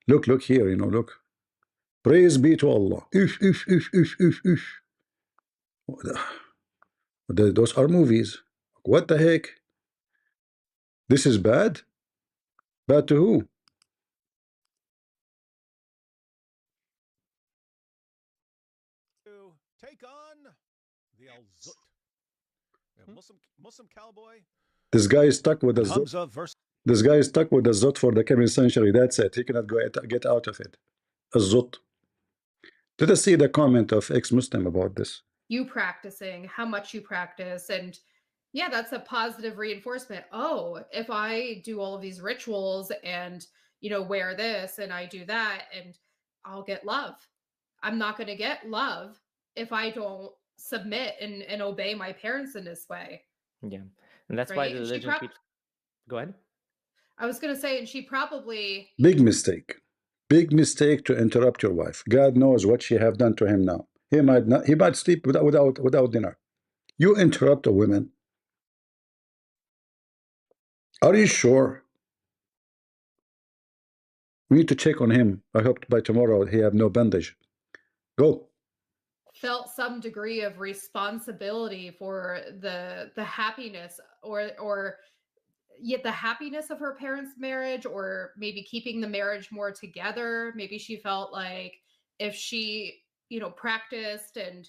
S1: Look here, look. Praise be to Allah. Those are movies. What the heck? This is bad? Bad to who?
S2: To take on the Al-Zut. Muslim cowboy.
S1: This guy is stuck with the Zut. This guy is stuck with the Zut for the coming century. That's it. He cannot get out of it. A Zut. Let us see the comment of ex-Muslim about this.
S4: You practicing, how much you practice, and yeah, that's a positive reinforcement. Oh, if I do all of these rituals and wear this and I do that, and I'll get love. I'm not going to get love if I don't submit and obey my parents in this way.
S5: Yeah, and that's why the religion keeps. Go ahead.
S4: I was going to say, and she probably
S1: big mistake to interrupt your wife. God knows what she have done to him now. He might sleep without dinner. You interrupt a woman. Are you sure? We need to check on him. I hope by tomorrow he have no bandage. Go.
S4: Felt some degree of responsibility for the happiness or yet the happiness of her parents' marriage, or maybe keeping the marriage more together. Maybe she felt like if she, practiced and,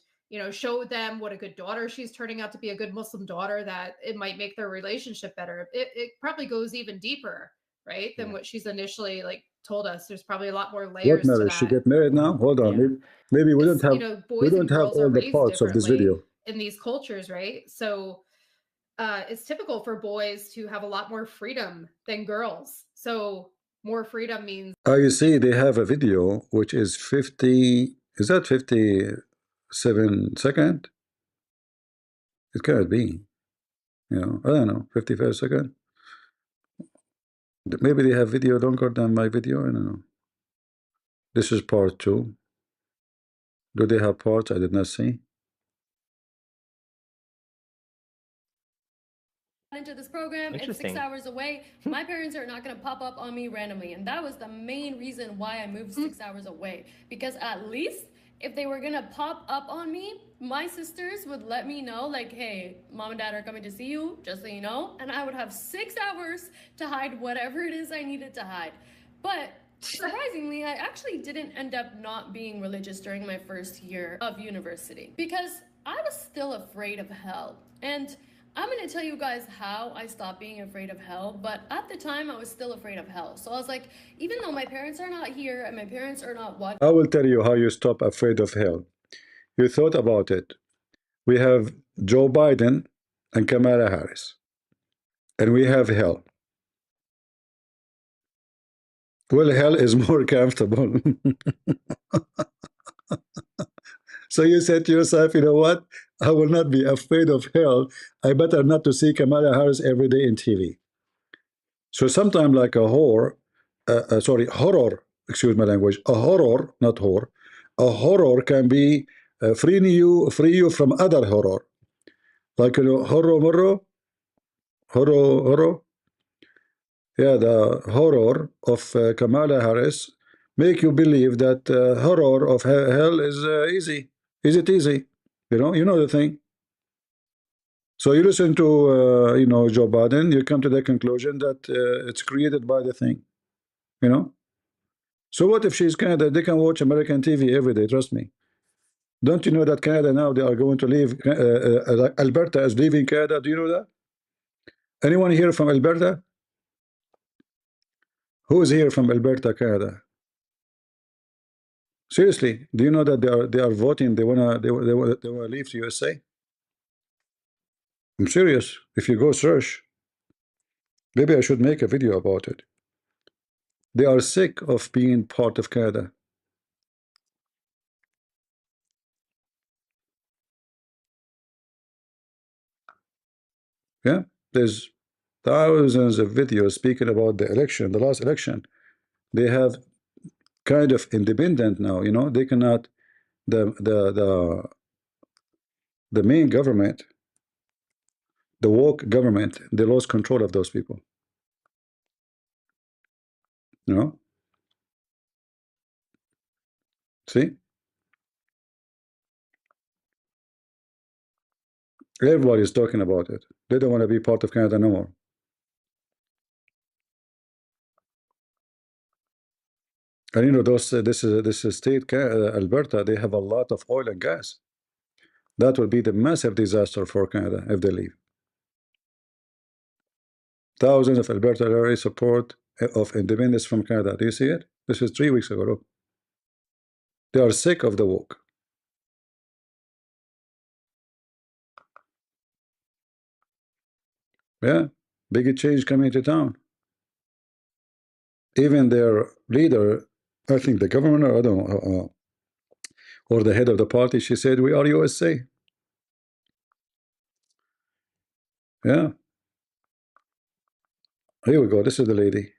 S4: showed them what a good daughter she's turning out to be, a good Muslim daughter, that it might make their relationship better. It probably goes even deeper, right, than what she's initially told us. There's probably a lot more layers to that.
S1: She get married now? Hold on. Maybe we don't have
S4: boys and girls
S1: all
S4: are
S1: the
S4: raised
S1: parts of this video
S4: in these cultures, right? So it's typical for boys to have a lot more freedom than girls. So more freedom means.
S1: You see, they have a video which is 50. Is that 57 second? It cannot be. I don't know. 55 second. Maybe they have video longer than my video. I don't know. This is part 2. Do they have parts I did not see?
S3: Into this program, it's 6 hours away. My parents are not going to pop up on me randomly, and that was the main reason why I moved 6 hours away, because at least if they were going to pop up on me, my sisters would let me know, like, hey, mom and dad are coming to see you, just so you know, and I would have 6 hours to hide whatever it is I needed to hide. But surprisingly, I actually didn't end up not being religious during my first year of university, because I was still afraid of hell. And I'm going to tell you guys how I stopped being afraid of hell, but at the time I was still afraid of hell. So I was like, even though my parents are not here and my parents are not watching.
S1: I will tell you how you stop afraid of hell. You thought about it. We have Joe Biden and Kamala Harris, and we have hell. Well, hell is more comfortable. So you said to yourself, you know what? I will not be afraid of hell. I better not to see Kamala Harris every day in TV. So sometimes like a horror, excuse my language, a horror, not horror, a horror can be free you from other horror. Like, horror. Yeah, the horror of Kamala Harris make you believe that horror of hell is easy. Is it easy? You know the thing. So you listen to Joe Biden, you come to the conclusion that it's created by the thing. So what if she's Canada? They can watch American TV every day. Trust me. Don't you know that Canada now they are going to leave? Alberta is leaving Canada. Do you know that? Anyone here from Alberta? Who is here from Alberta, Canada? Seriously, do you know that they are voting? They wanna leave to USA. I'm serious. If you go search, maybe I should make a video about it. They are sick of being part of Canada. Yeah, there's thousands of videos speaking about the election, the last election. They have kind of independent now. They cannot. The main government, the woke government, they lost control of those people. See, everybody is talking about it. They don't want to be part of Canada no more. And this is state Alberta. They have a lot of oil and gas. That will be the massive disaster for Canada if they leave. Thousands of Alberta already support of independence from Canada. Do you see it? This is 3 weeks ago. They are sick of the woke. Yeah, big change coming to town. Even their leader, I think the governor, I don't know, or the head of the party, she said, "We are USA." Yeah. Here we go. This is the lady.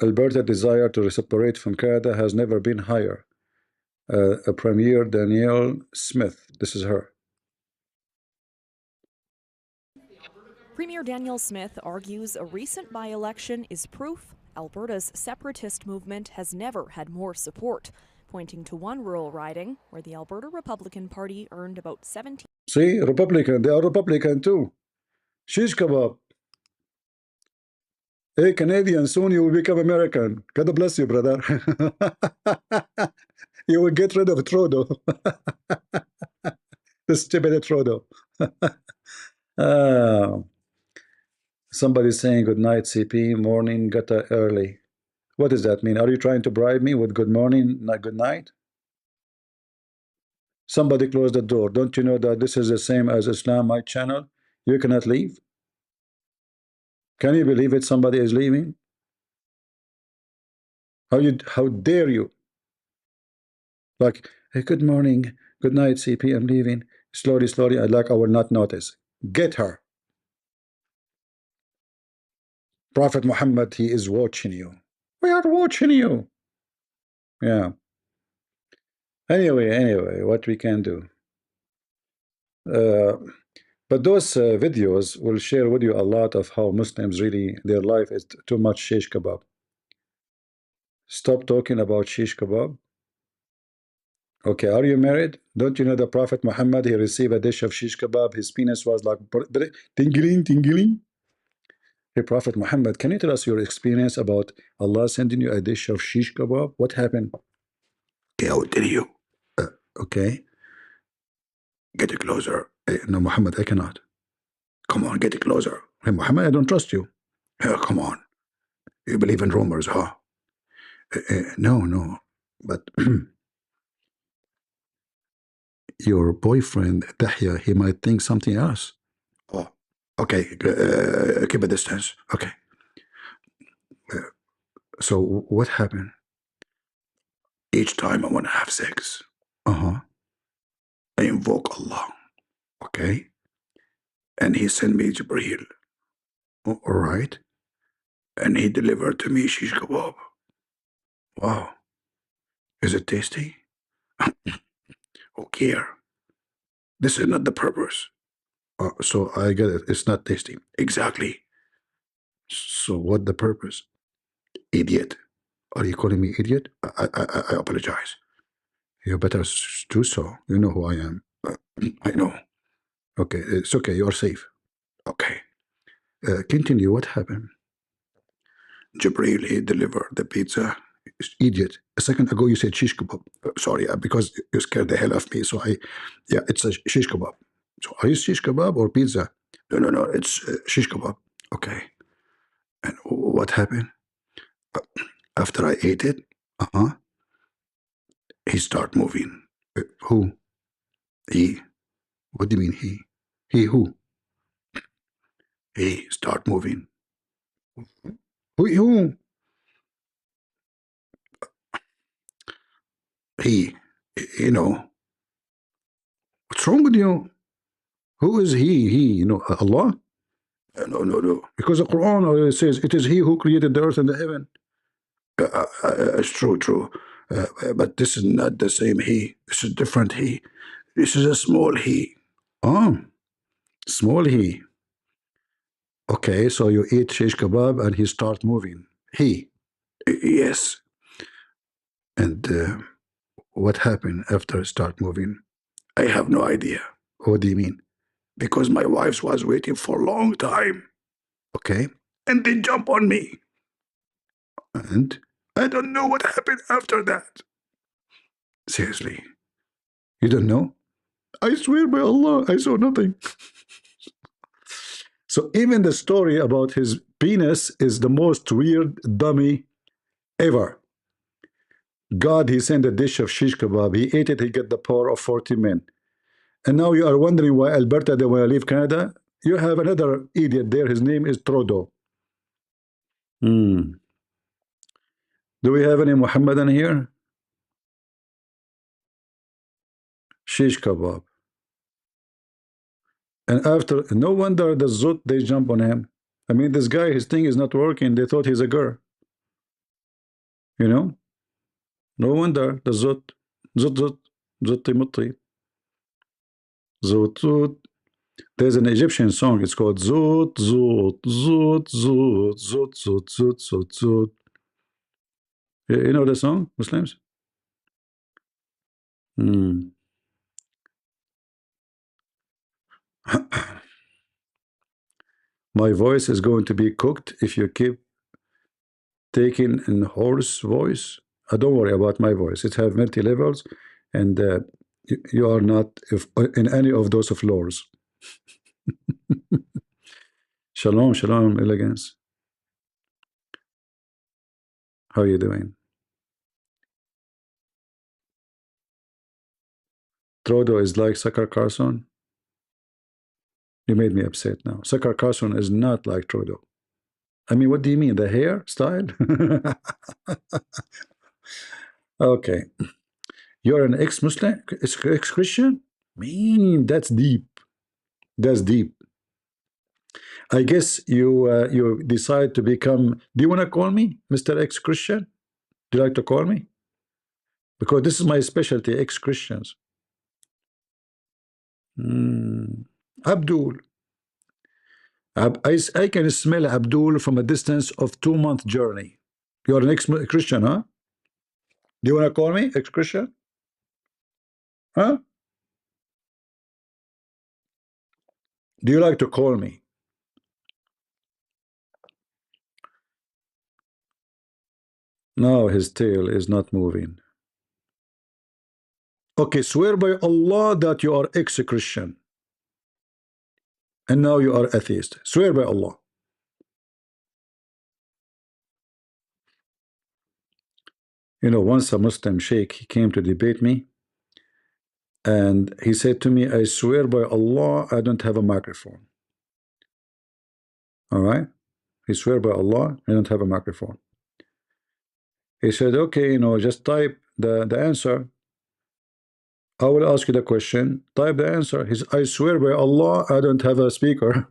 S1: Alberta's desire to separate from Canada has never been higher. Premier Danielle Smith. This is her.
S6: Premier Danielle Smith argues a recent by-election is proof Alberta's separatist movement has never had more support, pointing to one rural riding where the Alberta Republican Party earned about 17.
S1: See, Republican. They are Republican too. Shish kebab. Hey, Canadian, soon you will become American. God bless you, brother. You will get rid of Trudeau. The stupid Trudeau. uh, Somebody saying good night, CP. Morning, gata early. What does that mean? Are you trying to bribe me with good morning, not good night? Somebody close the door. Don't you know that this is the same as Islam, my channel? You cannot leave. Can you believe it? Somebody is leaving. How dare you? Like, hey, good morning, good night, CP. I'm leaving. Slowly, slowly. I will not notice. Get her. Prophet Muhammad, he is watching you. We are watching you. Yeah. Anyway, what we can do. Uh, but those videos will share with you a lot of how Muslims really, their life is too much shish kebab. Stop talking about shish kebab. Okay, are you married? Don't you know the Prophet Muhammad, he received a dish of shish kebab, his penis was like tingling, tingling. Hey, Prophet Muhammad, can you tell us your experience about Allah sending you a dish of shish kebab? What happened? Okay, I will tell you. Okay, get it closer. No, Muhammad, I cannot. Come on, get it closer. Hey, Muhammad, I don't trust you. Come on. You believe in rumors, huh? No. But your boyfriend, Dahya, he might think something else. Oh, okay. Keep a distance. Okay. So what happened? Each time I want to have sex, I invoke Allah. Okay. And he sent me Jibreel. All right. And he delivered to me shish kebab. Wow. Is it tasty? Who care? This is not the purpose. So I get it. It's not tasty. Exactly. So what the purpose? Idiot. Are you calling me idiot? I apologize. You better do so. You know who I am. I know. Okay, it's okay. You're safe. Okay. Continue. What happened? Jibreel, he delivered the pizza. Idiot. A second ago you said shish kebab. Sorry, because you scared the hell of me. So yeah, it's a shish kebab. So are you shish kebab or pizza? No, it's shish kebab. Okay. And what happened? After I ate it, he start moving. Who? He. What do you mean he? He who? He start moving. Who? He. You know. What's wrong with you? Who is he? He, Allah? No. Because the Quran says it is He who created the earth and the heaven. It's true. But this is not the same He. This is different He. This is a small He. Oh, small He. Okay, so you eat shish kebab and he start moving. He. Yes. And what happened after start moving? I have no idea. What do you mean? Because my wife was waiting for a long time. Okay. And they jump on me. And I don't know what happened after that. Seriously. You don't know? I swear by Allah, I saw nothing. So even the story about his penis is the most weird dummy ever. God, he sent a dish of shish kebab. He ate it, he got the power of 40 men. And now you are wondering why Alberta, they want to leave Canada? You have another idiot there. His name is Trudeau. Do we have any Mohammedan here? Shish kebab. And after, no wonder the Zut, they jump on him. I mean, this guy, his thing is not working. They thought he's a girl. You know? No wonder the Zut. Zutti mutti. Zut. There's an Egyptian song. It's called Zut. You know the song, Muslims? My voice is going to be cooked if you keep taken in hoarse voice. Don't worry about my voice. It have multi levels, and you are not in any of those floors. Shalom, shalom, elegance. How are you doing? Trodo is like Sucker Carson. You made me upset now. Sucker Carson is not like Trodo. I mean, what do you mean? The hair style? Okay. You're an ex-Muslim? Ex-Christian? Man, that's deep. That's deep. I guess you decide to become... Do you want to call me Mr. Ex-Christian? Do you like to call me? Because this is my specialty, ex-Christians. Abdul. I can smell Abdul from a distance of 2-month journey. You're an ex-Christian, huh? Do you want to call me ex-Christian? Huh? Do you like to call me? No, his tail is not moving. Okay, swear by Allah that you are ex-Christian. And now you are atheist. Swear by Allah. You know, once a Muslim sheikh, he came to debate me, and he said to me, I swear by Allah, I don't have a microphone. All right? He swear by Allah, I don't have a microphone. He said, okay, you know, just type the answer. I will ask you the question. Type the answer. He said, I swear by Allah, I don't have a speaker.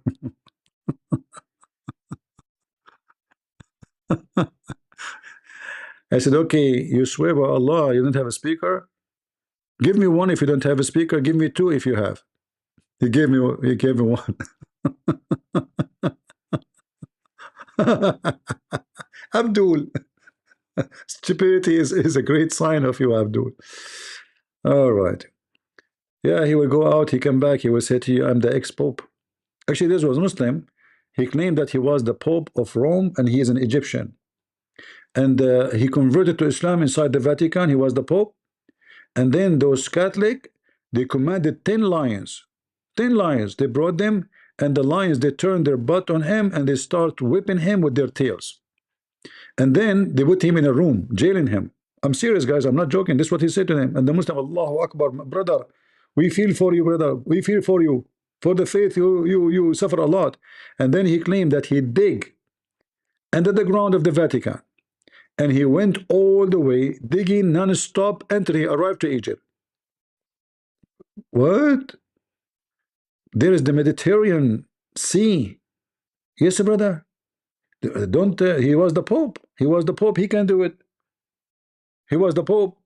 S1: I said, okay, you swear by Allah, you don't have a speaker? Give me one if you don't have a speaker. Give me two if you have. He gave me one. Abdul. Stupidity is a great sign of you, Abdul. All right. Yeah, he will go out, he come back, he will say to you, I'm the ex-pope. Actually, this was Muslim. He claimed that he was the Pope of Rome and he is an Egyptian. And he converted to Islam inside the Vatican. He was the Pope. And then those Catholic, they commanded 10 lions. 10 lions, they brought them, and the lions, they turned their butt on him and they start whipping him with their tails. And then they put him in a room, jailing him. I'm serious, guys, I'm not joking. This is what he said to them. And the Muslim, Allahu Akbar, brother, we feel for you, brother. We feel for you. For the faith, you suffer a lot. And then he claimed that he dig under the ground of the Vatican. And he went all the way, digging non-stop until he arrived to Egypt. What? There is the Mediterranean Sea. Yes, brother. Don't. He was the Pope. He was the Pope. He can do it. He was the Pope.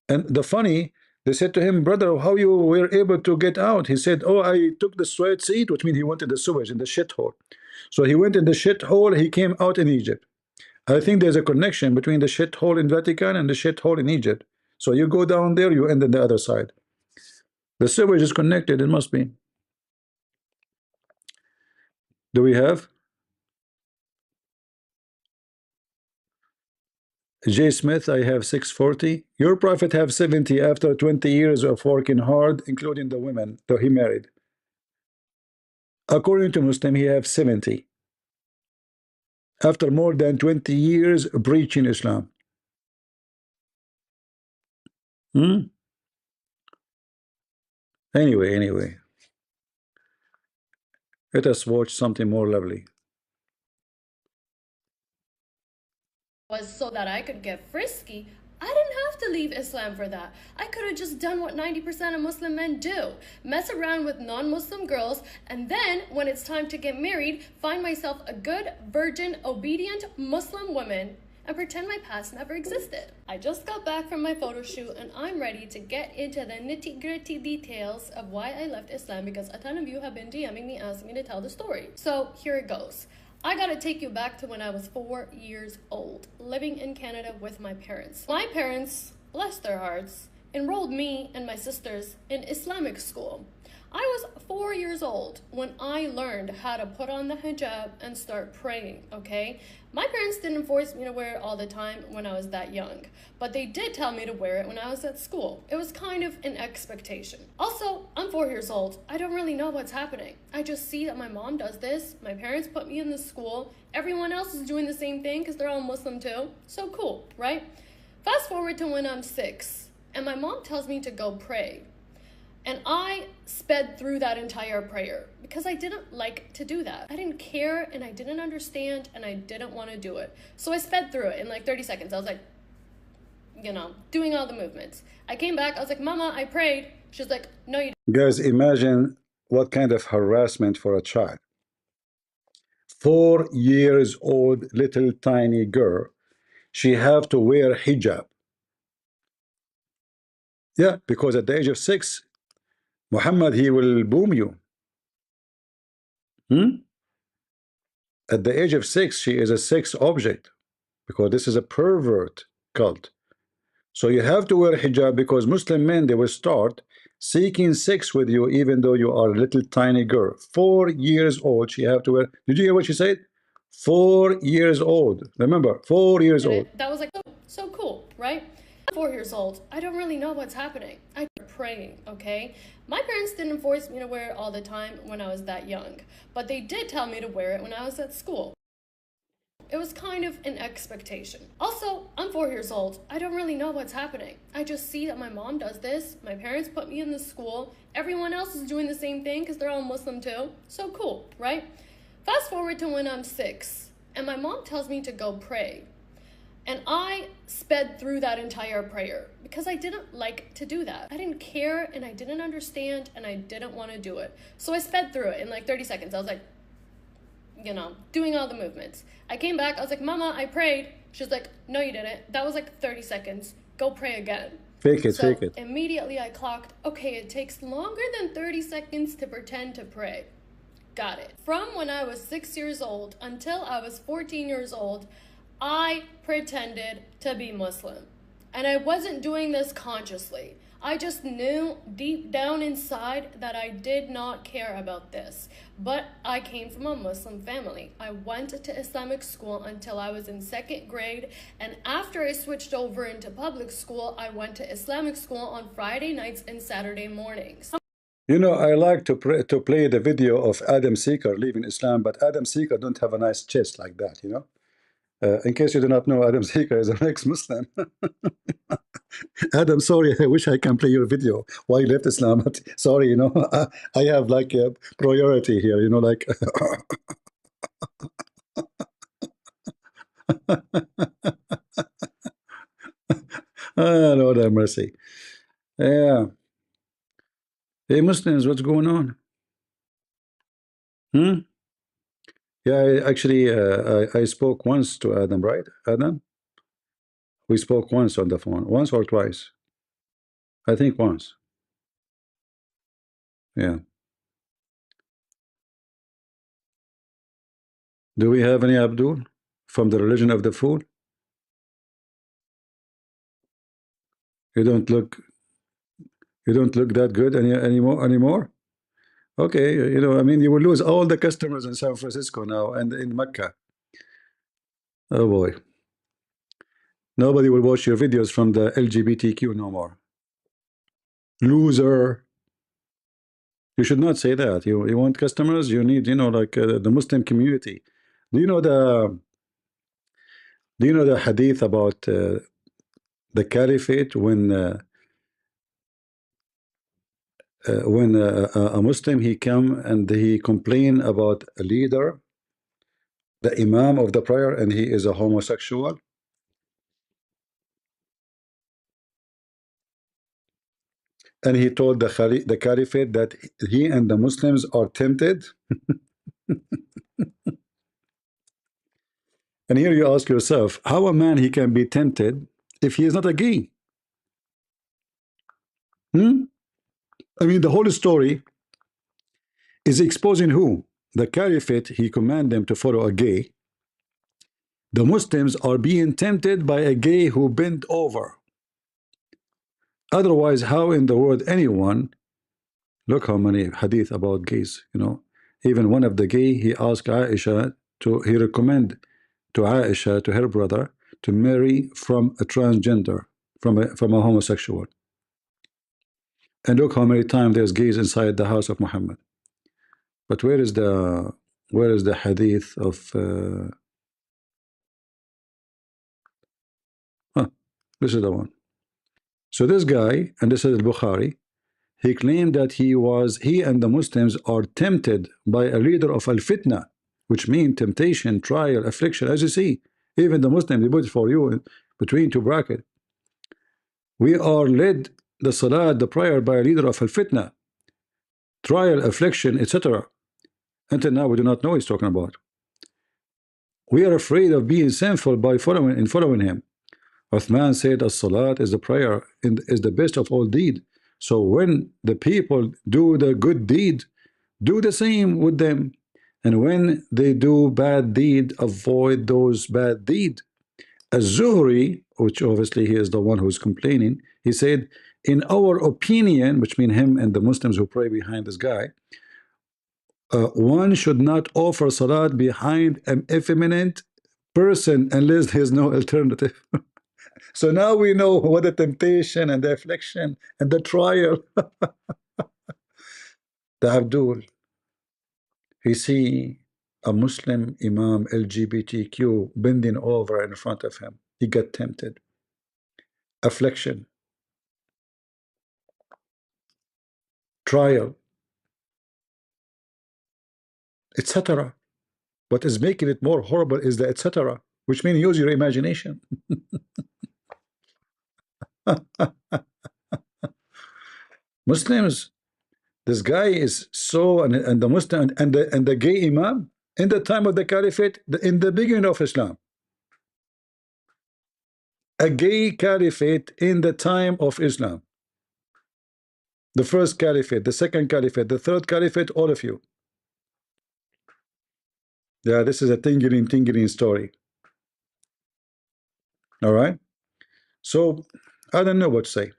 S1: And the funny, they said to him, brother, how you were able to get out? He said, oh, I took the sweat seat, which means he went in the sewage, in the shithole. So he went in the shithole, he came out in Egypt. I think there's a connection between the shithole in Vatican and the shithole in Egypt. So you go down there, you end on the other side. The sewage is connected, it must be. Do we have? J. Smith, I have 640. Your prophet have 70 after 20 years of working hard, including the women that he married. According to Muslim, he have 70. After more than 20 years preaching Islam. Anyway. Let us watch something more lovely.
S3: Was so that I could get frisky. I didn't have to leave Islam for that. I could have just done what 90% of Muslim men do. Mess around with non-Muslim girls, and then, when it's time to get married, find myself a good, virgin, obedient Muslim woman and pretend my past never existed. I just got back from my photo shoot and I'm ready to get into the nitty-gritty details of why I left Islam, because a ton of you have been DMing me asking me to tell the story. So here it goes. I gotta take you back to when I was 4 years old, living in Canada with my parents. My parents, bless their hearts, enrolled me and my sisters in Islamic school. I was 4 years old when I learned how to put on the hijab and start praying, okay? My parents didn't force me to wear it all the time when I was that young, but they did tell me to wear it when I was at school. It was kind of an expectation. Also, I'm 4 years old. I don't really know what's happening. I just see that my mom does this. My parents put me in this school. Everyone else is doing the same thing because they're all Muslim too. So cool, right? Fast forward to when I'm 6, and my mom tells me to go pray. And I sped through that entire prayer because I didn't like to do that. I didn't care and I didn't understand and I didn't want to do it. So I sped through it in like 30 seconds. I was like, you know, doing all the movements. I came back. I was like, Mama, I prayed. She's like, no, you didn't.
S1: Guys, imagine what kind of harassment for a child. 4 years old little tiny girl. She have to wear hijab. Yeah, because at the age of 6, Mohammed, he will boom you. At the age of 6, she is a sex object because this is a pervert cult. So you have to wear hijab because Muslim men, they will start seeking sex with you even though you are a little tiny girl. 4 years old, she have to wear. Did you hear what she said? 4 years old. Remember, 4 years old.
S3: That was like so cool, right? 4 years old. I don't really know what's happening. I'm praying, okay? My parents didn't force me to wear it all the time when I was that young, but they did tell me to wear it when I was at school. It was kind of an expectation. Also, I'm 4 years old. I don't really know what's happening. I just see that my mom does this. My parents put me in this school. Everyone else is doing the same thing because they're all Muslim too. So cool, right? Fast forward to when I'm 6, and my mom tells me to go pray. And I sped through that entire prayer because I didn't like to do that. I didn't care and I didn't understand and I didn't want to do it. So I sped through it in like 30 seconds. I was like, you know, doing all the movements. I came back. I was like, Mama, I prayed. She's like, no, you didn't. That was like 30 seconds. Go pray again.
S1: Fake it,
S3: so
S1: fake it.
S3: Immediately I clocked, okay, it takes longer than 30 seconds to pretend to pray. Got it. From when I was 6 years old until I was 14 years old, I pretended to be Muslim. And I wasn't doing this consciously. I just knew deep down inside that I did not care about this. But I came from a Muslim family. I went to Islamic school until I was in 2nd grade. And after I switched over into public school, I went to Islamic school on Friday nights and Saturday mornings.
S1: You know, I like to play the video of Adam Seeker leaving Islam, but Adam Seeker don't have a nice chest like that, you know. In case you do not know, Adam Seeker is an ex-Muslim. Adam, sorry, I wish I can play your video why you left Islam. But sorry, you know, I have like a priority here, you know, like. Lord have mercy. Yeah. Hey, Muslims, what's going on? Yeah, actually, I spoke once to Adam, right? Adam? We spoke once on the phone. Once or twice? I think once. Yeah. Do we have any Abdul from the religion of the fool? You don't look that good anymore? Okay, you know, I mean, you will lose all the customers in San Francisco now and in Mecca. Oh boy. Nobody will watch your videos from the LGBTQ no more. Loser. You should not say that. You want customers, you need, you know, like the Muslim community. Do you know the hadith about the caliphate when a Muslim he come and he complain about a leader, the imam of the prayer, and he is a homosexual? And he told the caliphate that he and the Muslims are tempted. And here you ask yourself, how a man he can be tempted if he is not a gay? I mean, the whole story is exposing who? The caliphate, he command them to follow a gay. The Muslims are being tempted by a gay who bent over. Otherwise, how in the world anyone Look how many hadith about gays, you know. Even one of the gay, he asked Aisha he recommend to Aisha, to her brother, to marry from a transgender, from a homosexual. And look how many times there's gays inside the house of Muhammad. But where is the hadith of this is the one. So this guy, and this is Bukhari, he claimed that he and the Muslims are tempted by a leader of al-fitna, which means temptation, trial, affliction. As you see, even the Muslim, they put it for you between two brackets. We are led the salat, the prayer, by a leader of al-fitna, trial, affliction, etc. Until now, we do not know what he's talking about. We are afraid of being sinful by following him. Uthman said, as-salat is the prayer, is the best of all deed. So when the people do the good deed, do the same with them. And when they do bad deed, avoid those bad deed. Az-Zuhri, which obviously he is the one who's complaining, he said, in our opinion, which means him and the Muslims who pray behind this guy, one should not offer salat behind an effeminate person unless there's no alternative. So now we know what the temptation and the affliction and the trial. The Abdul, he see a Muslim Imam LGBTQ bending over in front of him. He got tempted. Affliction, trial, etc. What is making it more horrible is the etc., which means use your imagination. Muslims, this guy is so, and the Muslim and the gay Imam in the time of the Caliphate, in the beginning of Islam, a gay caliphate in the time of Islam, the first caliphate, the second caliphate, the third caliphate, all of you. Yeah, this is a tingling story. All right. So I don't know what to say.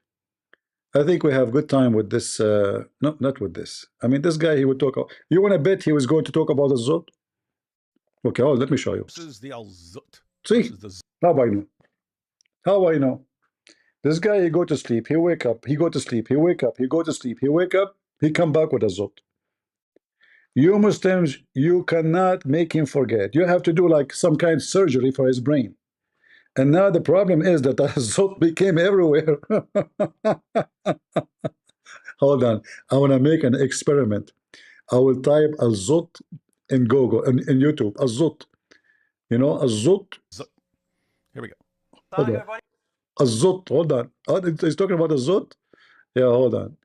S1: I think we have good time with this. No, not with this. I mean, this guy, he would talk. You want to bet he was going to talk about the Zot? Okay, oh, let me show you.
S2: This is the al-Zut.
S1: See, how I know? How I know? This guy, he go to sleep, he wake up, he go to sleep, he wake up, he go to sleep, he wake up, he come back with a Zot. You Muslims, you cannot make him forget. You have to do like some kind of surgery for his brain. And now the problem is that the Zot became everywhere. Hold on, I want to make an experiment. I will type al-Zut in Google, in YouTube, al-Zut. You know, al-Zut.
S2: Here we go.
S1: Al-Zut, hold on. Oh, he's talking about al-Zut? Yeah, hold on.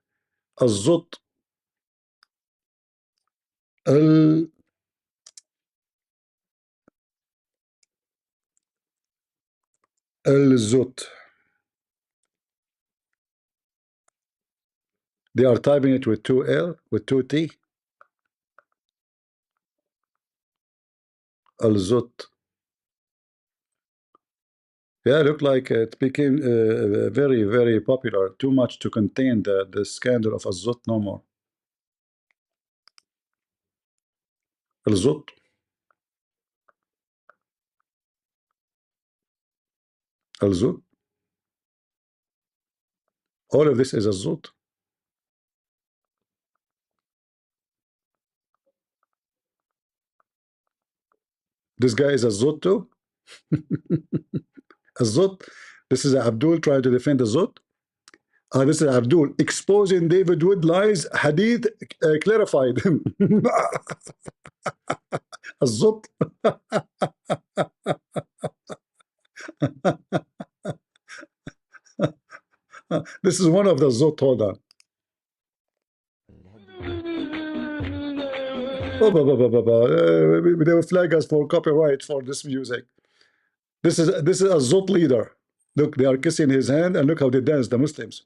S1: Al-Zut. Al-Zut. They are typing it with 2 L, with 2 T. Al-Zut. Yeah, it looked like it became very, very popular. Too much to contain the scandal of Al-Zut no more. Al-Zut. Al-Zut. All of this is Al-Zut. This guy is Al-Zut too? Al-Zut. This is Abdul trying to defend Al-Zut. This is Abdul exposing David Wood lies. Hadith clarified. Al-Zut. This is one of the Zut. Hold on. They will flag us for copyright for this music. This is a Zut leader. Look, they are kissing his hand, and look how they dance, the Muslims.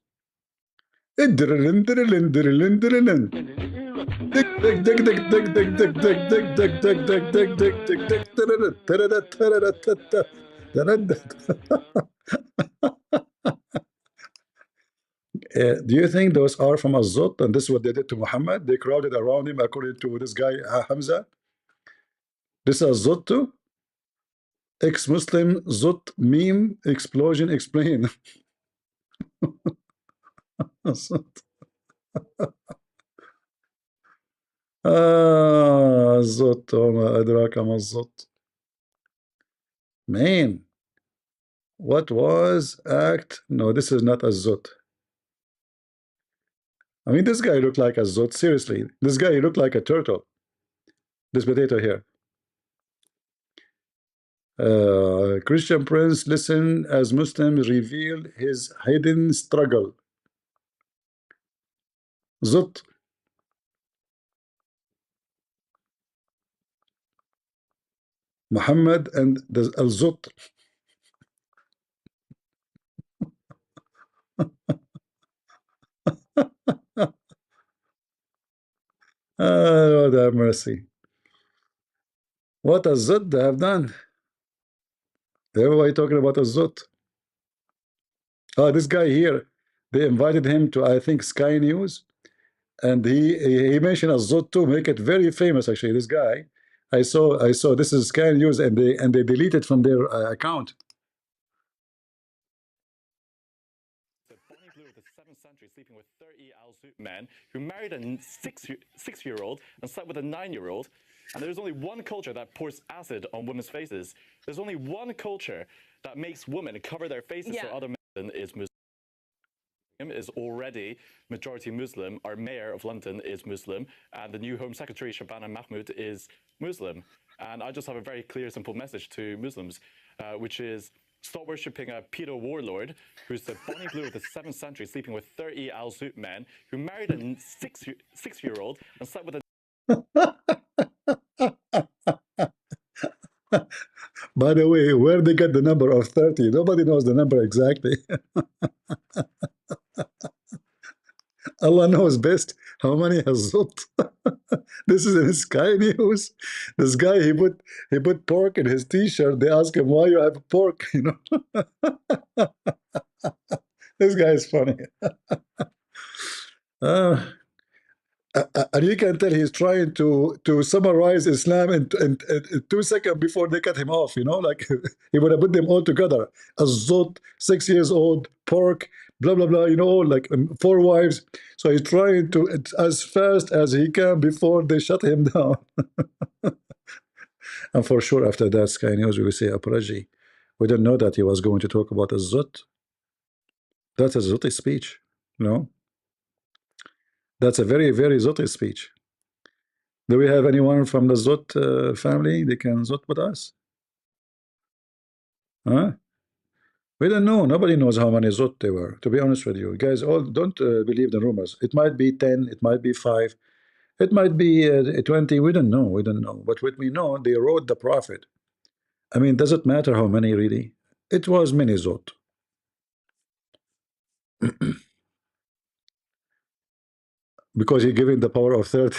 S1: Do you think those are from Azot and this is what they did to Muhammad? They crowded around him according to this guy Hamza. This is Azot too? Ex-Muslim Zot meme explosion explain. الزوت وما أدراك ما الزوت. Man, what was act? No, this is not a zot. I mean, this guy looked like a zot. Seriously, this guy looked like a turtle. This potato here. Christian Prince, listen as Muslims reveal his hidden struggle. Zot. Muhammad and the al-Zot. Lord have mercy. What a Zot they have done. Everybody talking about a Zot. Oh, this guy here, they invited him to, I think, Sky News, and he mentioned a Zot too, make it very famous. Actually, this guy, I saw this is Sky News, and they deleted from their account.
S2: The 7th century, sleeping with 30 Al-Zut men who married a six-year-old and slept with a 9-year-old. And there's only one culture that pours acid on women's faces. There's only one culture that makes women cover their faces so other men is Muslim. Is already majority Muslim. Our mayor of London is Muslim, and the new Home Secretary Shabana Mahmood is Muslim. And I just have a very clear, simple message to Muslims, which is stop worshipping a pedo warlord who's the Bonnie Blue of the 7th century, sleeping with 30 Al-Zut men who married a six-year-old and slept with a.
S1: By the way, where they get the number of 30? Nobody knows the number exactly. Allah knows best how many has Zot. This is in Sky News. This guy, he put pork in his t-shirt. They ask him why you have pork, you know. This guy is funny. And you can tell he's trying to summarize Islam in 2 seconds before they cut him off, you know, like he would have put them all together. Azot, 6 years old, pork, blah, blah, blah, you know, like 4 wives. So he's trying to, as fast as he can before they shut him down. And for sure, after that, Sky News, we will say apology. We didn't know that he was going to talk about Azot. That's a Zoti speech, you know. That's a very, very Zot speech. Do we have anyone from the Zot family? They can Zot with us? Huh? We don't know. Nobody knows how many Zot they were, to be honest with you. Guys, all don't believe the rumors. It might be 10, it might be 5, it might be 20. We don't know. We don't know. But what we know, they wrote the Prophet. I mean, does it matter how many really? It was many Zot. Because he giving the power of 30.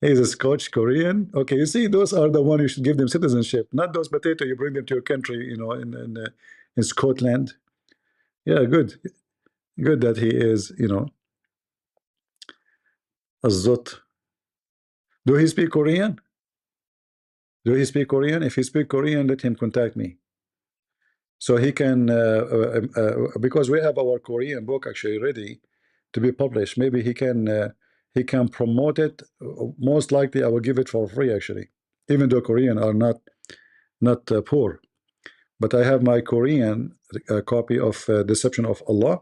S1: He's a Scotch Korean. Okay, you see, those are the ones you should give them citizenship, not those potato you bring them to your country, you know, in Scotland. Yeah, good that he is, you know, a Zot. Do he speak Korean? Do he speak Korean? If he speak Korean, let him contact me. So he can, because we have our Korean book actually ready to be published. Maybe he can promote it. Most likely, I will give it for free actually, even though Korean are not poor. But I have my Korean copy of Deception of Allah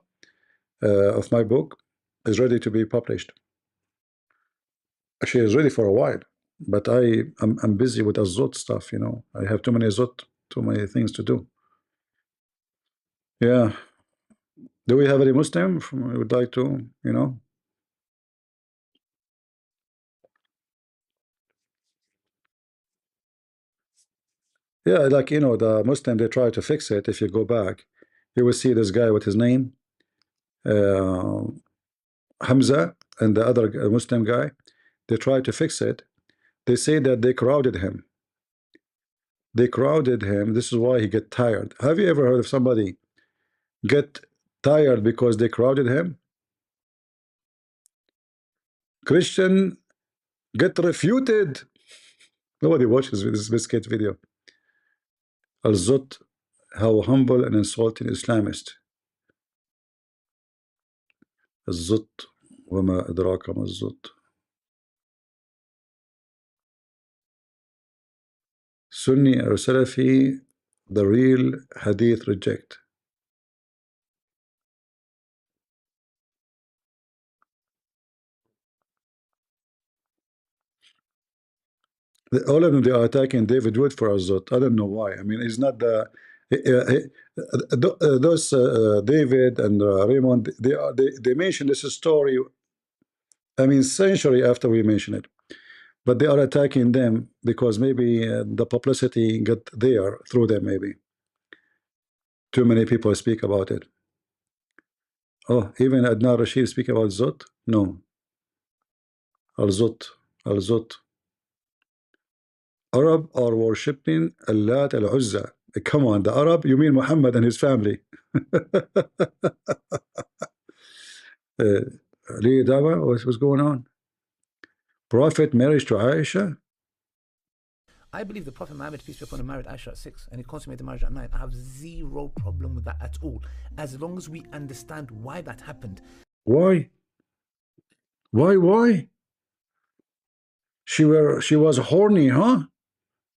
S1: of my book is ready to be published. Actually, it's ready for a while, but I'm busy with Azot stuff. You know, I have too many Azot, too many things to do. Yeah. Do we have any Muslim who would like to, you know? Yeah, like, you know, the Muslim, they try to fix it. If you go back, you will see this guy with his name, Hamza, and the other Muslim guy. They try to fix it. They say that they crowded him. They crowded him. This is why he get tired. Have you ever heard of somebody get tired because they crowded him. Christian get refuted. Nobody watches this biscuit video. Al-Zut, how humble and insulting Islamist. Al-Zut, وما أدراك ما الزط. Sunni or Salafi, the real hadith reject. All of them, they are attacking David Wood for Azot. I don't know why. I mean, he's not the those David and Raymond. They mentioned this story. I mean, century after we mentioned it, but they are attacking them because maybe the publicity got there through them. Maybe too many people speak about it. Oh, even Adnan Rashid speak about Zot? No. Al-Zut. Al-Zut. Arab are worshipping Allat al-Uzza. Come on, the Arab, you mean Muhammad and his family. Dawah, what's going on? Prophet marriage to Aisha?
S7: I believe the Prophet Muhammad, peace be upon him, married Aisha at 6 and he consummated the marriage at 9. I have zero problem with that at all, as long as we understand why that happened.
S1: Why? Why? She was horny, huh?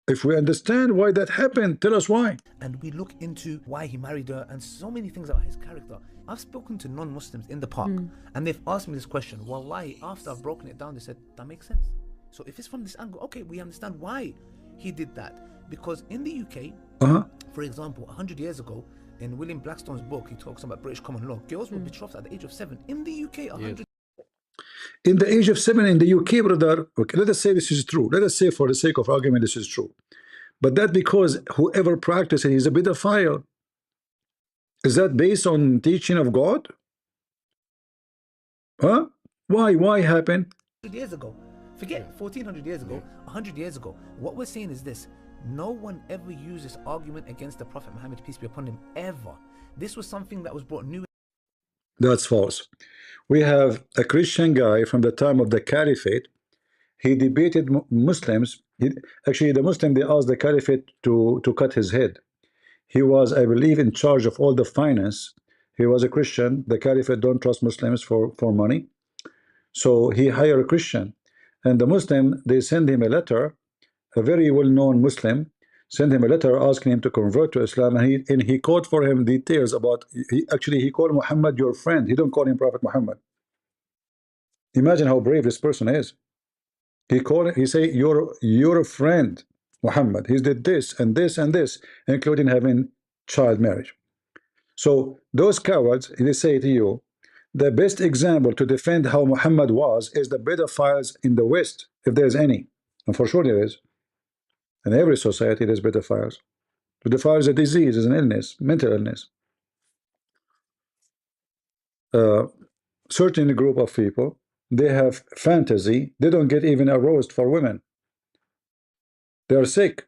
S1: If we understand why that happened, tell us why.
S7: And we look into why he married her and so many things about his character. I've spoken to non-Muslims in the park and they've asked me this question. Wallahi, after I've broken it down, they said, that makes sense. So if it's from this angle, okay, we understand why he did that. Because in the UK, for example, 100 years ago, in William Blackstone's book, he talks about British common law. Girls were betrothed at the age of 7. In the UK, 100
S1: in the age of 7 in the UK, brother, okay, let us say this is true. Let us say for the sake of argument this is true. But that because whoever practices it is a pedophile. Is that based on teaching of God? Huh? Why happen?
S7: 100 years ago. Forget 1400 years ago, 100 years ago. What we're saying is this. No one ever used this argument against the Prophet Muhammad, peace be upon him, ever. This was something that was brought new.
S1: That's false. We have a Christian guy from the time of the Caliphate. He debated Muslims. Actually, the Muslim, they asked the Caliphate to cut his head. He was, I believe, in charge of all the finance. He was a Christian. The Caliphate don't trust Muslims for money. So he hired a Christian. And the Muslim, they send him a letter, a very well-known Muslim, sent him a letter asking him to convert to Islam, and he quote for him details about, he called Muhammad your friend. He don't call him Prophet Muhammad. Imagine how brave this person is. He say you're a friend, Muhammad. He did this and this and this, including having child marriage. So those cowards, they say to you, the best example to defend how Muhammad was is the pedophiles in the West, if there's any. And for sure there is. In every society there's pedophiles. Pedophiles is a disease, is an illness, mental illness. Certain group of people, they have fantasy. They don't get even aroused for women. They are sick.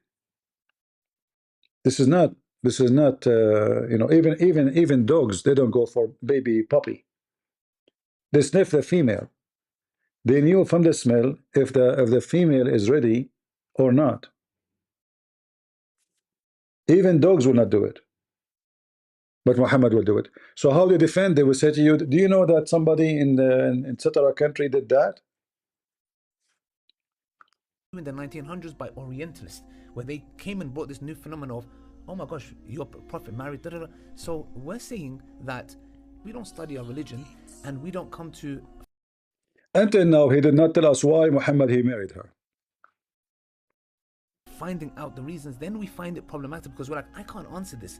S1: This is not you know, even dogs, they don't go for baby puppy. They sniff the female. They knew from the smell if the female is ready or not. Even dogs will not do it, but Muhammad will do it. So how they defend? They will say to you, do you know that somebody in etc. country did that?
S7: In the 1900s by Orientalists, where they came and brought this new phenomenon of, oh my gosh, your Prophet married, da, da, da. So we're saying that we don't study our religion and we don't come to...
S1: Until now, he did not tell us why Muhammad he married her.
S7: Finding out the reasons, then we find it problematic because we're like, I can't answer this.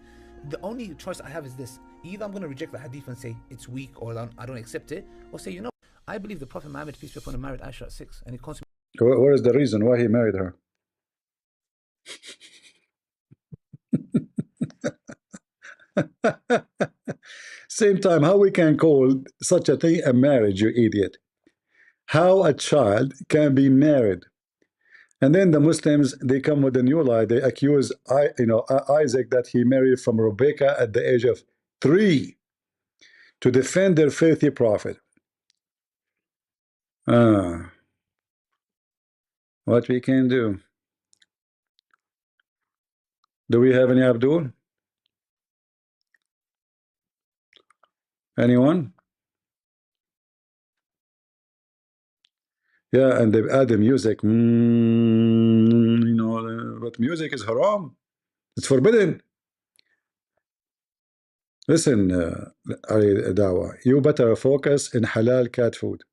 S7: The only choice I have is this. Either I'm going to reject the hadith and say it's weak or I don't accept it, or say, you know, I believe the Prophet Muhammad, peace be upon him, married Aisha at 6 and he consummated...
S1: What is the reason why he married her? Same time, how we can call such a thing a marriage, you idiot? How a child can be married? And then the Muslims, they come with a new lie. They accuse Isaac that he married from Rebecca at the age of 3, to defend their faithy prophet. What we can do? Do we have any Abdul? Anyone? Yeah, and they add the music. You know, but music is haram. It's forbidden. Listen, Dawah, you better focus in halal cat food.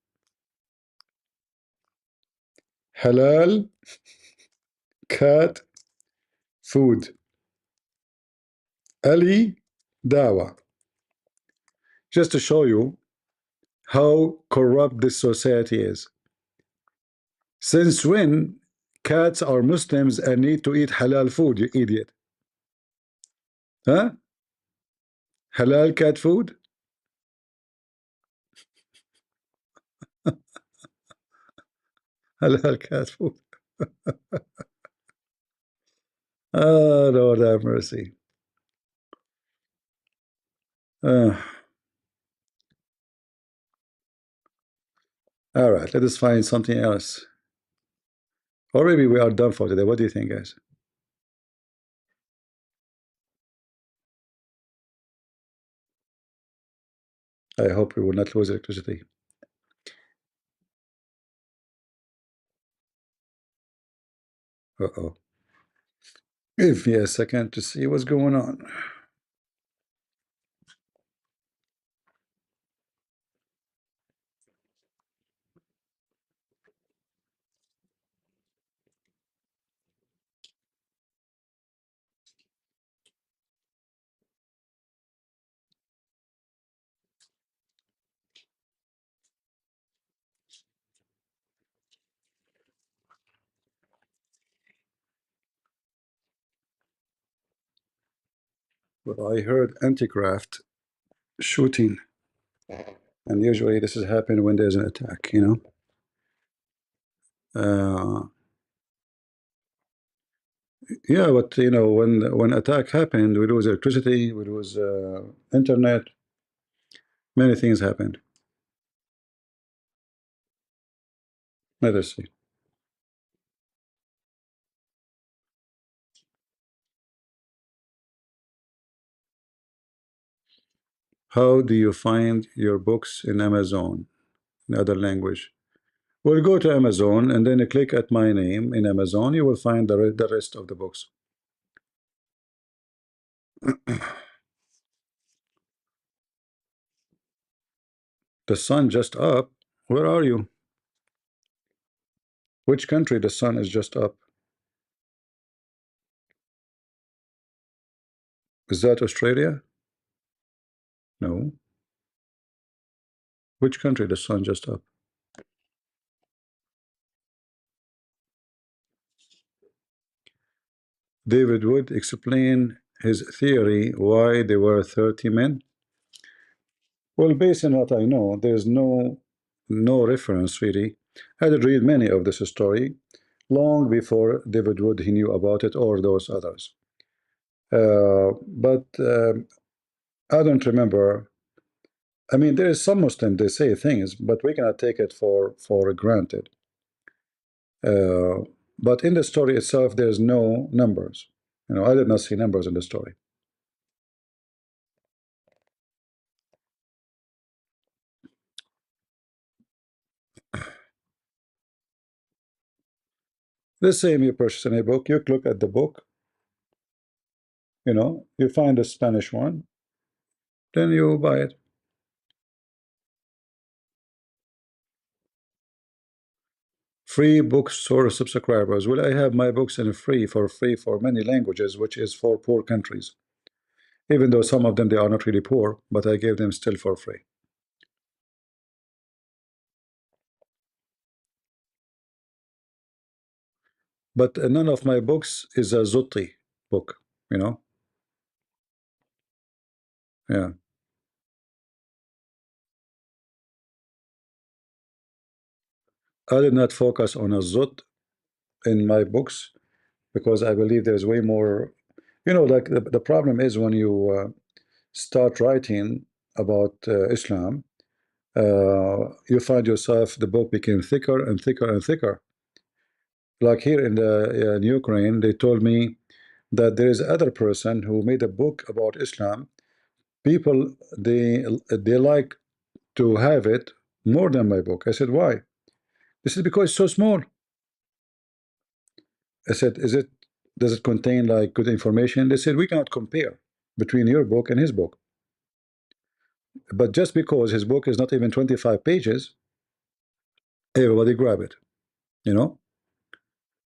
S1: Halal cat food. Ali Dawah. Just to show you how corrupt this society is. Since when cats are Muslims and need to eat halal food, you idiot? Huh? Halal cat food? Halal cat food. Oh, Lord have mercy. All right, let us find something else. Or maybe we are done for today. What do you think, guys? I hope we will not lose electricity. Uh-oh. Give me a second to see what's going on. Well, I heard anti-craft shooting, and usually this has happened when there's an attack, you know. Yeah, but you know, when attack happened, we lose electricity, we lose internet, many things happened. Let us see. How do you find your books in Amazon in other language? Well, go to Amazon and then click at my name in Amazon. You will find the rest of the books. The sun just up. Where are you? Which country the sun is just up? Is that Australia? No. Which country the sun just up? David Wood explain his theory why there were 30 men. Well, based on what I know, there's no reference really. I did read many of this story long before David Wood he knew about it or those others. But I don't remember. I mean, there is some Muslim they say things, but we cannot take it for granted. But in the story itself, there's no numbers. You know, I did not see numbers in the story. The same, you purchase any book, you look at the book, you know, you find a Spanish one, then you buy it. Free bookstore subscribers. Well, I have my books in free for many languages, which is for poor countries. Even though some of them they are not really poor, but I gave them still for free. But none of my books is a Zutti book, you know. Yeah. I did not focus on a Zut in my books because I believe there's way more, you know, like the problem is when you start writing about Islam, you find yourself, the book became thicker and thicker and thicker. Like here in Ukraine, they told me that there is other person who made a book about Islam. People, they like to have it more than my book. I said, why? This is because it's so small. I said, does it contain like good information? They said, we cannot compare between your book and his book. But just because his book is not even 25 pages, everybody grab it. You know,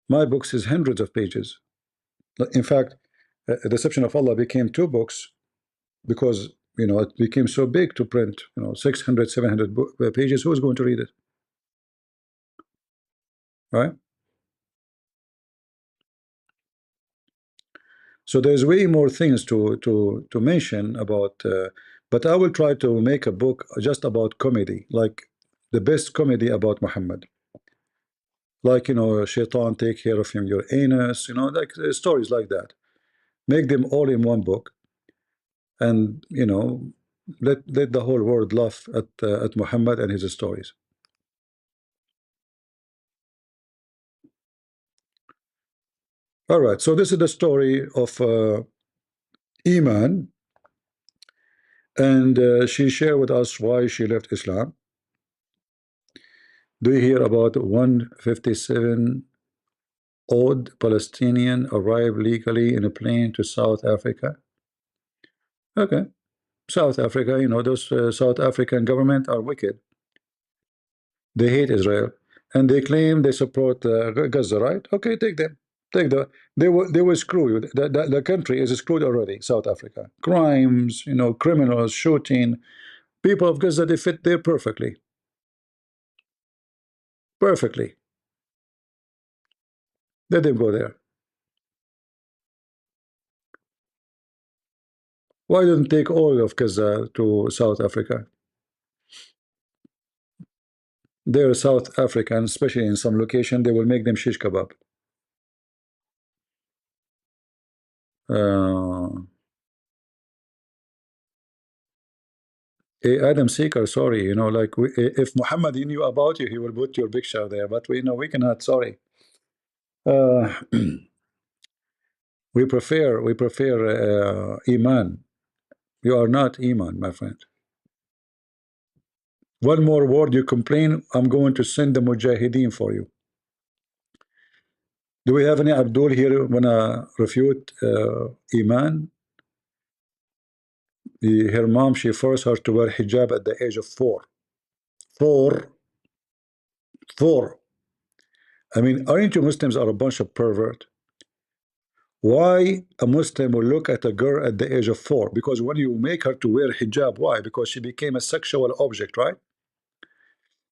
S1: my books is hundreds of pages. In fact, Deception of Allah became 2 books because, you know, it became so big to print, you know, 600, 700 pages. Who is going to read it? Right? So there's way more things to mention about, but I will try to make a book just about comedy, like the best comedy about Muhammad. Like, you know, Shaitan take care of him, your anus, you know, like stories like that. Make them all in one book, and you know, let the whole world laugh at Muhammad and his stories. All right, so this is the story of Eman, and she shared with us why she left Islam. Do you hear about 157 odd Palestinian arrived legally in a plane to South Africa? Okay, South Africa, you know, those South African government are wicked. They hate Israel, and they claim they support Gaza, right? Okay, take them. They will screw you. The country is screwed already. South Africa, crimes, you know, criminals, shooting. People of Gaza, they fit there perfectly. Perfectly. Let them go there. Why don't take all of Gaza to South Africa? They're South African, especially in some location, they will make them shish kebab. Adam Seeker, sorry, you know, like if Muhammad knew about you, he will put your picture there, but we know we cannot. Sorry. We prefer Iman. You are not Iman, my friend. One more word you complain, I'm going to send the Mujahideen for you. Do we have any Abdul here wanna refute Iman? Her mom, she forced her to wear hijab at the age of 4. 4. I mean, aren't you Muslims are a bunch of pervert? Why a Muslim will look at a girl at the age of 4? Because when you make her to wear hijab, why? Because she became a sexual object, right?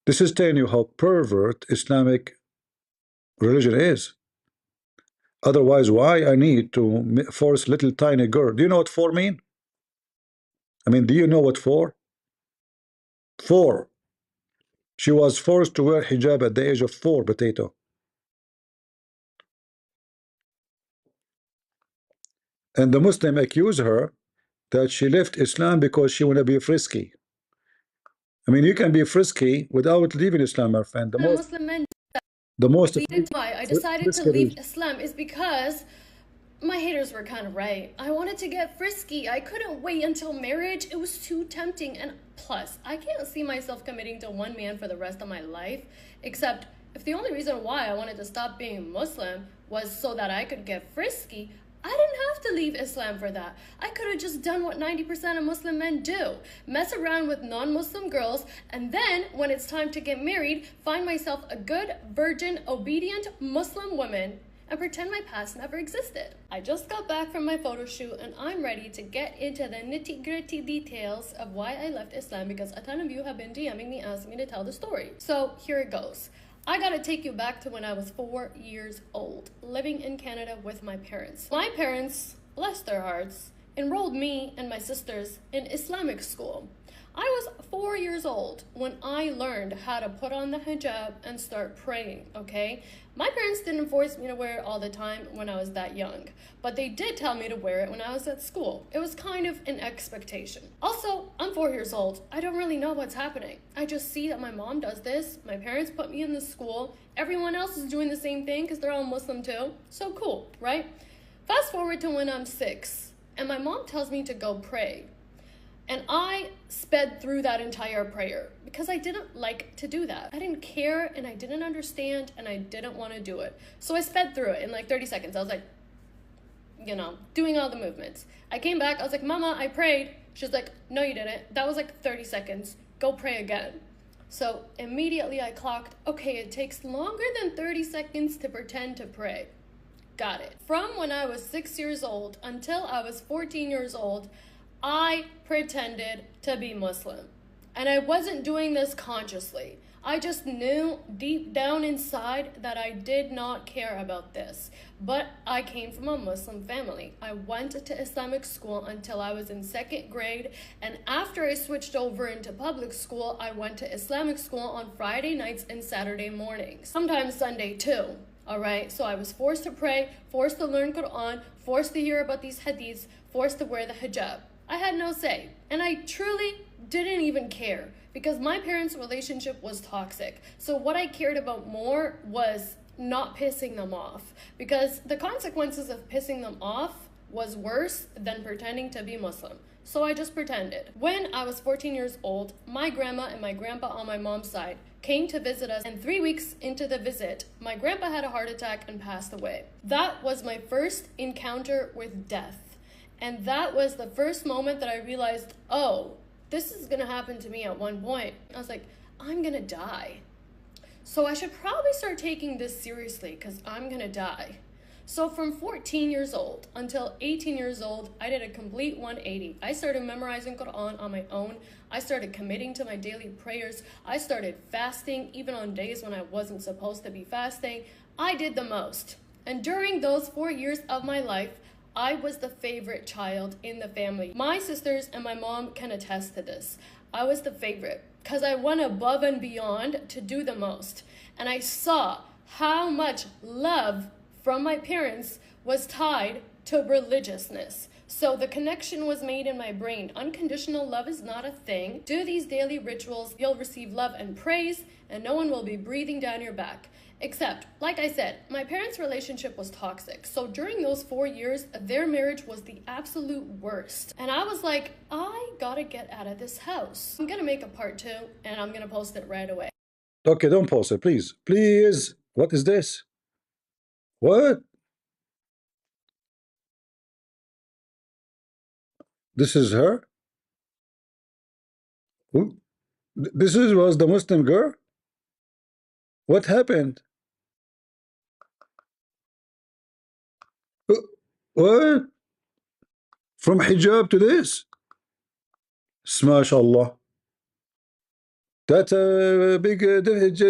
S1: This is telling you how pervert Islamic religion is. Otherwise, why I need to force little tiny girl? Do you know what 4 mean? I mean, do you know what 4? 4. She was forced to wear hijab at the age of 4, potato. And the Muslim accused her that she left Islam because she want to be frisky. I mean, you can be frisky without leaving Islam, my friend. The most
S3: why I decided to leave Islam is because my haters were kind of right. I wanted to get frisky. I couldn't wait until marriage. It was too tempting. And plus, I can't see myself committing to one man for the rest of my life. Except if the only reason why I wanted to stop being Muslim was so that I could get frisky, I didn't have to leave Islam for that. I could have just done what 90% of Muslim men do. Mess around with non-Muslim girls, and then, when it's time to get married, find myself a good, virgin, obedient Muslim woman and pretend my past never existed. I just got back from my photo shoot and I'm ready to get into the nitty-gritty details of why I left Islam because a ton of you have been DMing me asking me to tell the story. So here it goes. I gotta take you back to when I was 4 years old, living in Canada with my parents. My parents, bless their hearts, enrolled me and my sisters in Islamic school. I was 4 years old when I learned how to put on the hijab and start praying, okay? My parents didn't force me to wear it all the time when I was that young, but they did tell me to wear it when I was at school. It was kind of an expectation. Also, I'm 4 years old. I don't really know what's happening. I just see that my mom does this, my parents put me in this school, everyone else is doing the same thing because they're all Muslim too. So cool, right? Fast forward to when I'm 6, and my mom tells me to go pray. And I sped through that entire prayer because I didn't like to do that. I didn't care and I didn't understand and I didn't want to do it. So I sped through it in like 30 seconds. I was like, you know, doing all the movements. I came back, I was like, Mama, I prayed. She's like, no, you didn't. That was like 30 seconds. Go pray again. So immediately I clocked, okay, it takes longer than 30 seconds to pretend to pray. Got it. From when I was 6 years old until I was 14 years old, I pretended to be Muslim. And I wasn't doing this consciously. I just knew deep down inside that I did not care about this. But I came from a Muslim family. I went to Islamic school until I was in 2nd grade. And after I switched over into public school, I went to Islamic school on Friday nights and Saturday mornings. Sometimes Sunday too. Alright, so I was forced to pray, forced to learn Quran, forced to hear about these hadiths, forced to wear the hijab. I had no say, and I truly didn't even care because my parents' relationship was toxic. So what I cared about more was not pissing them off because the consequences of pissing them off was worse than pretending to be Muslim. So I just pretended. When I was 14 years old, my grandma and my grandpa on my mom's side came to visit us, and 3 weeks into the visit, my grandpa had a heart attack and passed away. That was my first encounter with death. And that was the first moment that I realized, oh, this is gonna happen to me at one point. I was like, I'm gonna die. So I should probably start taking this seriously because I'm gonna die. So from 14 years old until 18 years old, I did a complete 180. I started memorizing Quran on my own. I started committing to my daily prayers. I started fasting even on days when I wasn't supposed to be fasting. I did the most. And during those 4 years of my life, I was the favorite child in the family. My sisters and my mom can attest to this. I was the favorite because I went above and beyond to do the most. And I saw how much love from my parents was tied to religiousness. So the connection was made in my brain. Unconditional love is not a thing. Do these daily rituals, you'll receive love and praise, and no one will be breathing down your back. Except, like I said, my parents' relationship was toxic. So during those 4 years, their marriage was the absolute worst. And I was like, I gotta get out of this house. I'm gonna make a part 2, and I'm gonna post it right away.
S1: Okay, don't post it, please. Please. What is this? What? This is her? Who? This was the Muslim girl? What happened? What? From hijab to this? MashaAllah. That's a big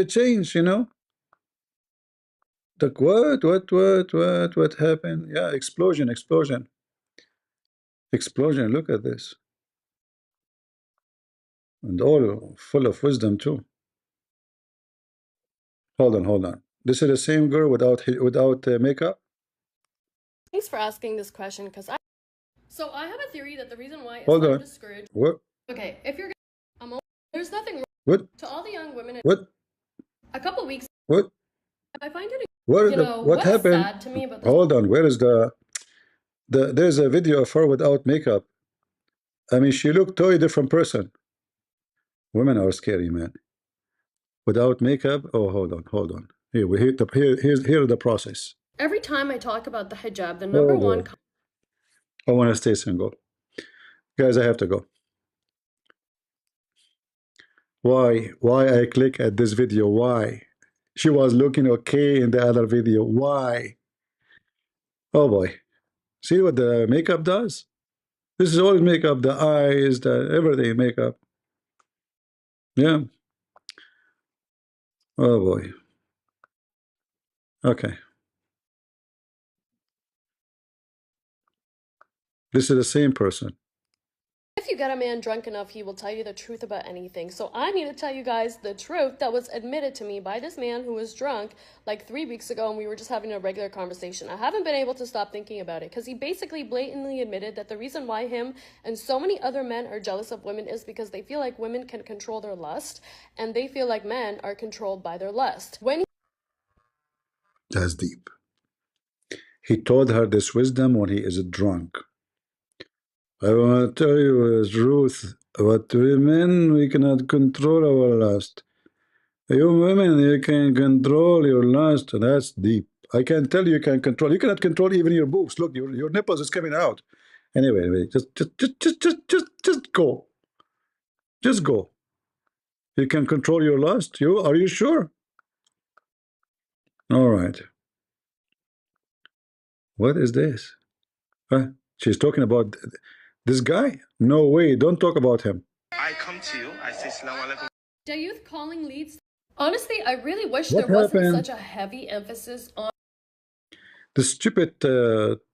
S1: change, you know? Like what happened? Yeah, explosion. Look at this. And all full of wisdom too. Hold on. This is the same girl without makeup?
S3: Thanks for asking this question because So I have a theory that the reason why
S1: Hold
S3: Islam
S1: on.
S3: discouraged.
S1: What?
S3: Okay, if you're there's nothing wrong.
S1: What?
S3: To all the young women.
S1: What?
S3: A couple weeks.
S1: What?
S3: I find it.
S1: What happened?
S3: Sad to me about this.
S1: Hold on. Where is there's a video of her without makeup. I mean, she looked totally different person. Women are scary, man. Without makeup. Oh, hold on. Here the process.
S3: Every time I talk about the hijab, the number one.
S1: I want to stay single. Guys, I have to go. Why I click at this video? Why? She was looking okay in the other video. Why? Oh boy. See what the makeup does? This is all makeup, the eyes, the everything makeup. Yeah. Oh boy. Okay. This is the same person.
S3: If you get a man drunk enough, he will tell you the truth about anything. So I need to tell you guys the truth that was admitted to me by this man who was drunk like 3 weeks ago, and we were just having a regular conversation. I haven't been able to stop thinking about it because he basically blatantly admitted that the reason why him and so many other men are jealous of women is because they feel like women can control their lust, and they feel like men are controlled by their lust.
S1: That's deep. He told her this wisdom when he is drunk. I want to tell you the truth. But women, we cannot control our lust. You women, you can control your lust. That's deep. I can tell you can control. You cannot control even your boobs. Look, your nipples is coming out. Anyway, just go. Just go. You can control your lust. Are you sure? All right. What is this? Huh? She's talking about this guy? No way. Don't talk about him.
S8: I come to you. I say Salaam alaikum.
S3: Youth calling leads. Honestly, I really wish there wasn't such a heavy emphasis on
S1: the stupid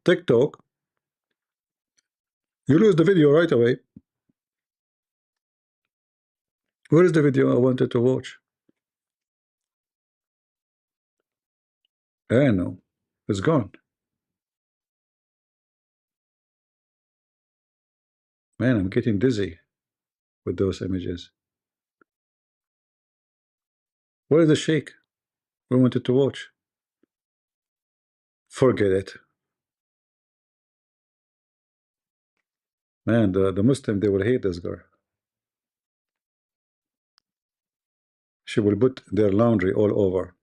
S1: TikTok. You lose the video right away. Where is the video I wanted to watch? I know. It's gone. Man, I'm getting dizzy with those images. Where is the sheikh we wanted to watch? Forget it. Man, the Muslim, they will hate this girl. She will put their laundry all over.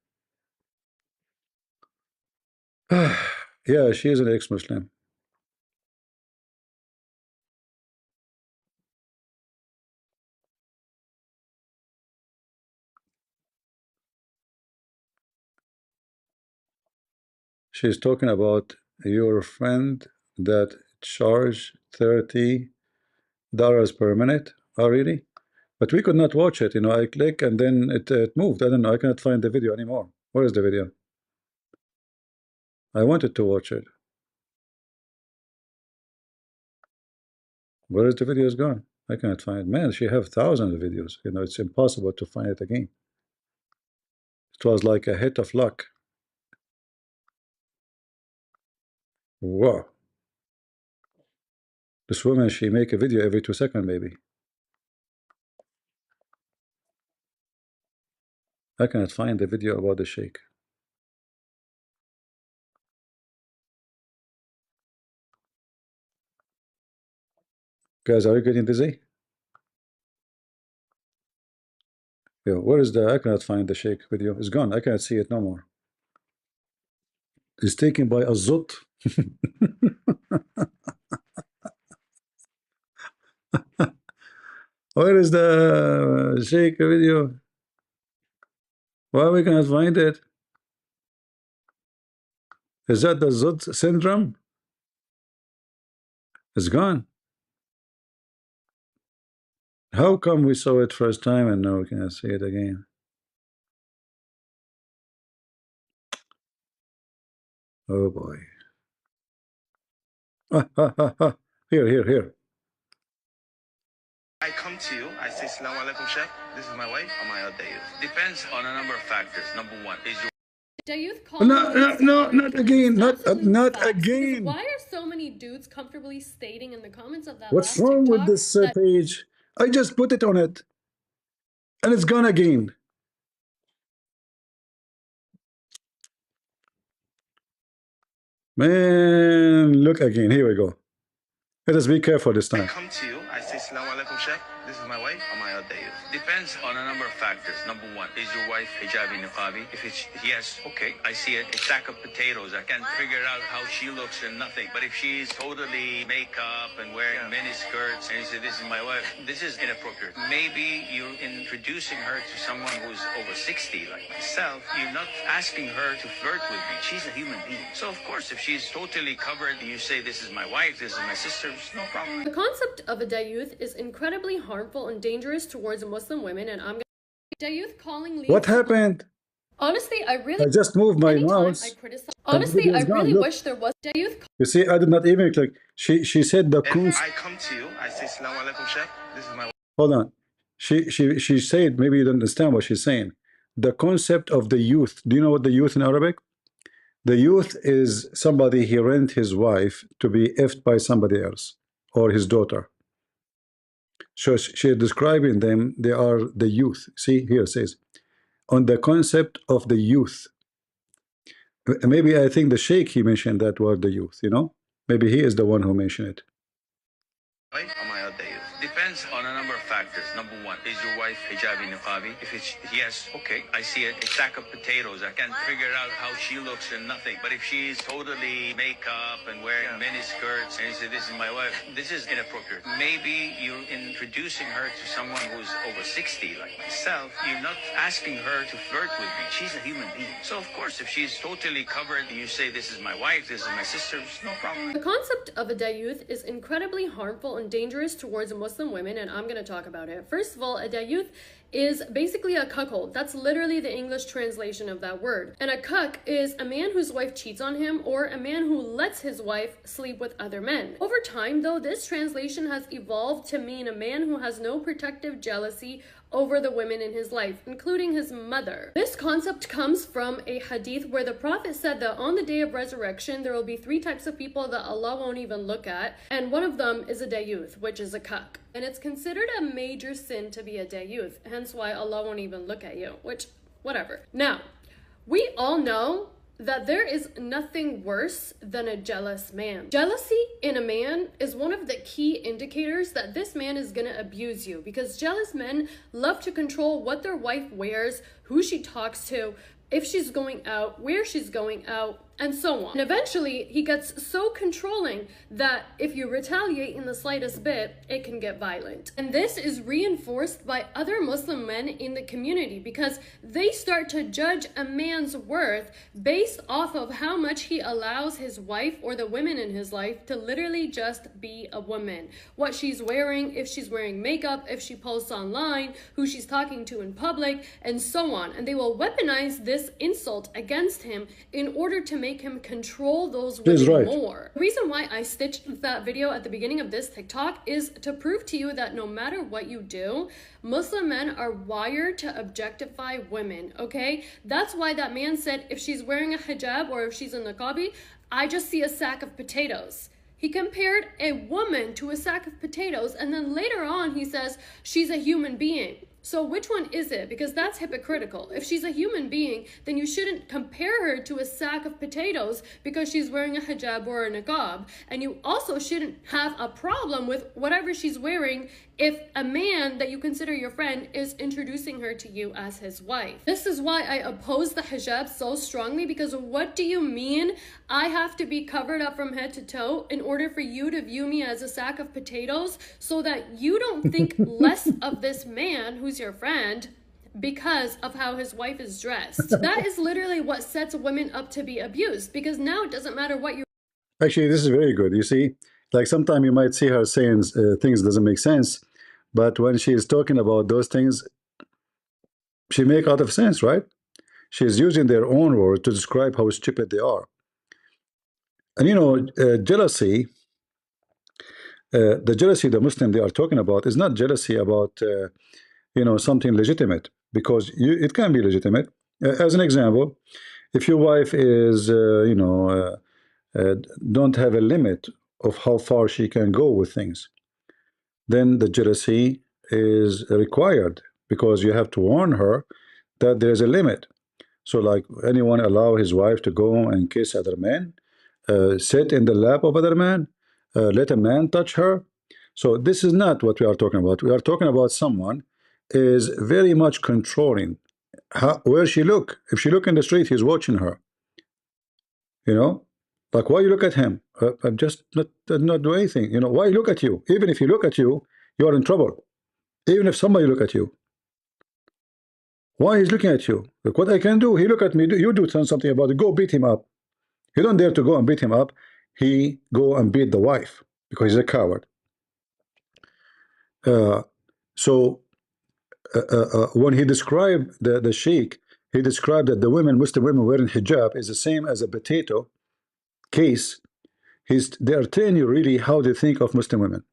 S1: Yeah, she is an ex-Muslim. She's talking about your friend that charged $30 per minute. Oh, really? But we could not watch it. You know, I click and then it moved. I don't know. I cannot find the video anymore. Where is the video? I wanted to watch it. Where is the video? Is gone. I cannot find it. Man, she have thousands of videos. You know, it's impossible to find it again. It was like a hit of luck. Wow. This woman, she make a video every 2 seconds, maybe. I cannot find the video about the sheikh. Guys, are you getting dizzy? Yeah, where is the? I cannot find the sheikh video. It's gone. I cannot see it no more. It's taken by a zut. Where is the sheikh video? Why we cannot find it? Is that the zut syndrome? It's gone. How come we saw it first time and now we cannot see it again? Oh boy. Here.
S8: I come to you. I say Salaam alaikum, Sheikh. This is my wife. Am I out there? Depends on a number of factors. Number one is your.
S1: No, not again. Not again.
S3: Why are so many dudes comfortably stating in the comments of that?
S1: What's wrong with this page? I just put it on it, and it's gone again. Man, look again. Here we go. Let us be careful this time.
S8: I come to you. I say Salaam alaikum, Sheikh. This is my wife. Am I out there? Depends on a number of factors. Number one, is your wife hijabi niqabi? If it's yes, okay, I see it. A sack of potatoes. I can't figure out how she looks and nothing. But if she's totally makeup and wearing mini skirts and you say this is my wife, this is inappropriate. Maybe you're introducing her to someone who's over 60 like myself. You're not asking her to flirt with me. She's a human being. So of course, if she's totally covered, you say this is my wife, this is my sister, no problem.
S3: The concept of a dayuth is incredibly harmful and dangerous towards Muslim women, and I'm dayuth calling.
S1: What happened?
S3: Honestly, I
S1: just moved my mouse.
S3: Honestly, I really wish there was a youth.
S1: You see, I did not even click. She said the
S8: If I come to you, I say, Assalamu alaikum, Sheikh. This is my.
S1: Hold on. She said, maybe you don't understand what she's saying. The concept of the youth. Do you know what the youth in Arabic? The youth is somebody he rent his wife to be effed by somebody else or his daughter. So she's describing them. They are the youth. See here it says on the concept of the youth. Maybe I think the Sheikh he mentioned that word the youth. You know, maybe he is the one who mentioned it.
S8: Depends on a number of factors. Number one, is your wife hijabi niqabi? If it's yes, okay, I see it. A sack of potatoes. I can't figure out how she looks and nothing. But if she's totally makeup and wearing mini skirts and you say, this is my wife, this is inappropriate. Maybe you're introducing her to someone who's over 60, like myself. You're not asking her to flirt with me. She's a human being. So of course, if she's totally covered and you say, this is my wife, this is my sister, no problem.
S3: The concept of a dayuth is incredibly harmful and dangerous towards Muslim women, and I'm going to talk about it. First of all, a dayuth is basically a cuckold. That's literally the English translation of that word. And a cuck is a man whose wife cheats on him or a man who lets his wife sleep with other men. Over time, though, this translation has evolved to mean a man who has no protective jealousy over the women in his life, including his mother. This concept comes from a hadith where the Prophet said that on the day of resurrection, there will be 3 types of people that Allah won't even look at, and one of them is a dayuth, which is a cuck. And it's considered a major sin to be a dayuth, hence why Allah won't even look at you, which, whatever. Now, we all know that there is nothing worse than a jealous man. Jealousy in a man is one of the key indicators that this man is gonna abuse you, because jealous men love to control what their wife wears, who she talks to, if she's going out, where she's going out, and so on. And eventually, he gets so controlling that if you retaliate in the slightest bit, it can get violent. And this is reinforced by other Muslim men in the community because they start to judge a man's worth based off of how much he allows his wife or the women in his life to literally just be a woman. What she's wearing, if she's wearing makeup, if she posts online, who she's talking to in public, and so on. And they will weaponize this insult against him in order to make him control those women more. The reason why I stitched that video at the beginning of this TikTok is to prove to you that no matter what you do, Muslim men are wired to objectify women, okay? That's why that man said if she's wearing a hijab or if she's a niqabi, I just see a sack of potatoes. He compared a woman to a sack of potatoes, and then later on he says she's a human being. So which one is it? Because that's hypocritical. If she's a human being, then you shouldn't compare her to a sack of potatoes because she's wearing a hijab or a niqab. And you also shouldn't have a problem with whatever she's wearing if a man that you consider your friend is introducing her to you as his wife. This is why I oppose the hijab so strongly, because what do you mean I have to be covered up from head to toe in order for you to view me as a sack of potatoes so that you don't think less of this man who's your friend because of how his wife is dressed? That is literally what sets women up to be abused, because now it doesn't matter what you...
S1: Actually, this is very good. You see, like sometimes you might see her saying things doesn't make sense, but when she is talking about those things, she make out of sense, right? She's using their own words to describe how stupid they are. And you know, jealousy, the jealousy the Muslim they are talking about is not jealousy about you know, something legitimate, because it can be legitimate. As an example, if your wife is you know, don't have a limit of how far she can go with things, then the jealousy is required, because you have to warn her that there's a limit. So like anyone allow his wife to go and kiss other men, sit in the lap of other man, let a man touch her. So this is not what we are talking about. We are talking about someone is very much controlling where she look. If she look in the street, he's watching her. You know, like, why you look at him? I'm just not do anything. You know, why look at you? Even if he look at you, you are in trouble. Even if somebody look at you, why he's looking at you? Look what I can do. He look at me. You do something about it. Go beat him up. He don't dare to go and beat him up. He go and beat the wife because he's a coward. So when he described the sheikh, he described that the women, Muslim women wearing hijab is the same as a potato case. They are telling you really how they think of Muslim women.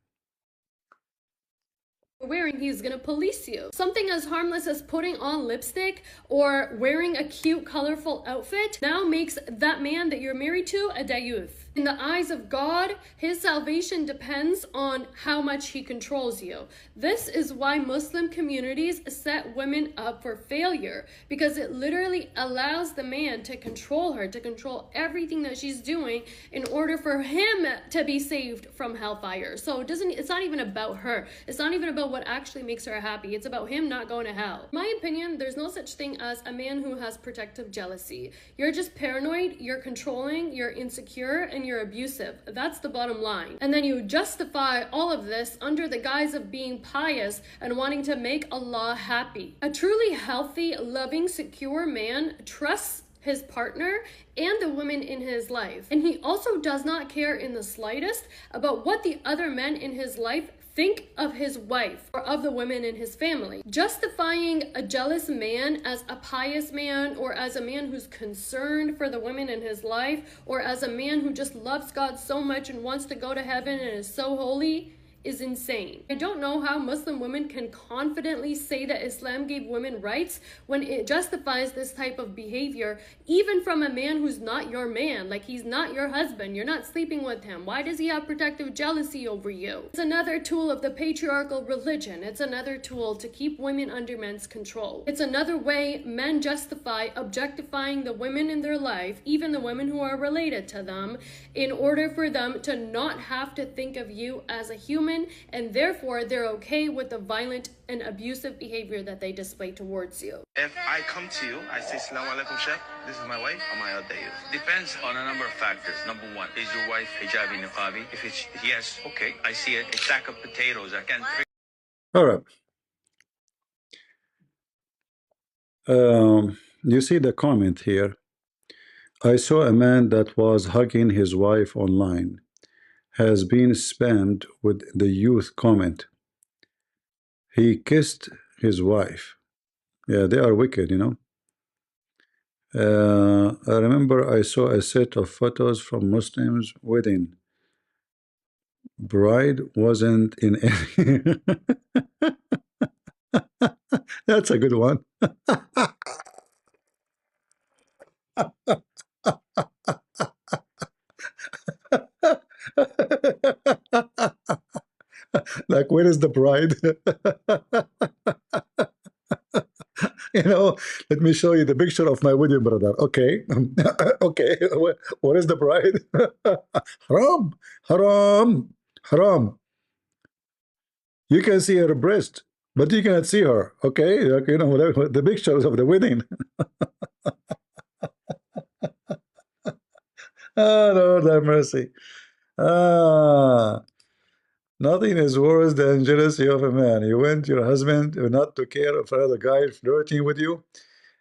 S3: Wearing, he's gonna police you. Something as harmless as putting on lipstick or wearing a cute, colorful outfit now makes that man that you're married to a dayuth. In the eyes of God, his salvation depends on how much he controls you. This is why Muslim communities set women up for failure, because it literally allows the man to control her, to control everything that she's doing in order for him to be saved from hellfire. So it's not even about her. It's not even about what actually makes her happy. It's about him not going to hell. In my opinion, there's no such thing as a man who has protective jealousy. You're just paranoid, you're controlling, you're insecure, and you're abusive. That's the bottom line. And then you justify all of this under the guise of being pious and wanting to make Allah happy. A truly healthy, loving, secure man trusts his partner and the women in his life. And he also does not care in the slightest about what the other men in his life think of his wife or of the women in his family. Justifying a jealous man as a pious man, or as a man who's concerned for the women in his life, or as a man who just loves God so much and wants to go to heaven and is so holy, is insane. I don't know how Muslim women can confidently say that Islam gave women rights when it justifies this type of behavior, even from a man who's not your man. Like, he's not your husband. You're not sleeping with him. Why does he have protective jealousy over you? It's another tool of the patriarchal religion. It's another tool to keep women under men's control. It's another way men justify objectifying the women in their life, even the women who are related to them, in order for them to not have to think of you as a human, and therefore they're okay with the violent and abusive behavior that they display towards you.
S8: If I come to you, I say, Assalamu alaikum, Sheikh, this is my wife, am I a dayuth? Depends on a number of factors. Number one, is your wife hijabi niqabi? If it's yes, okay, I see it. A sack of potatoes, I can't.
S1: All right. You see the comment here. I saw a man that was hugging his wife online. Has been spammed with the youth comment. He kissed his wife. Yeah, they are wicked, you know. I remember I saw a set of photos from Muslims' wedding. Bride wasn't in any. That's a good one. Like, where is the bride? You know, let me show you the picture of my wedding, brother. Okay. Okay, what is the bride? Haram, haram, haram. You can see her breast, but you cannot see her. Okay, like, you know, whatever, the pictures of the wedding. Oh, Lord have mercy. Nothing is worse than jealousy of a man. You want your husband not to care for another guy flirting with you.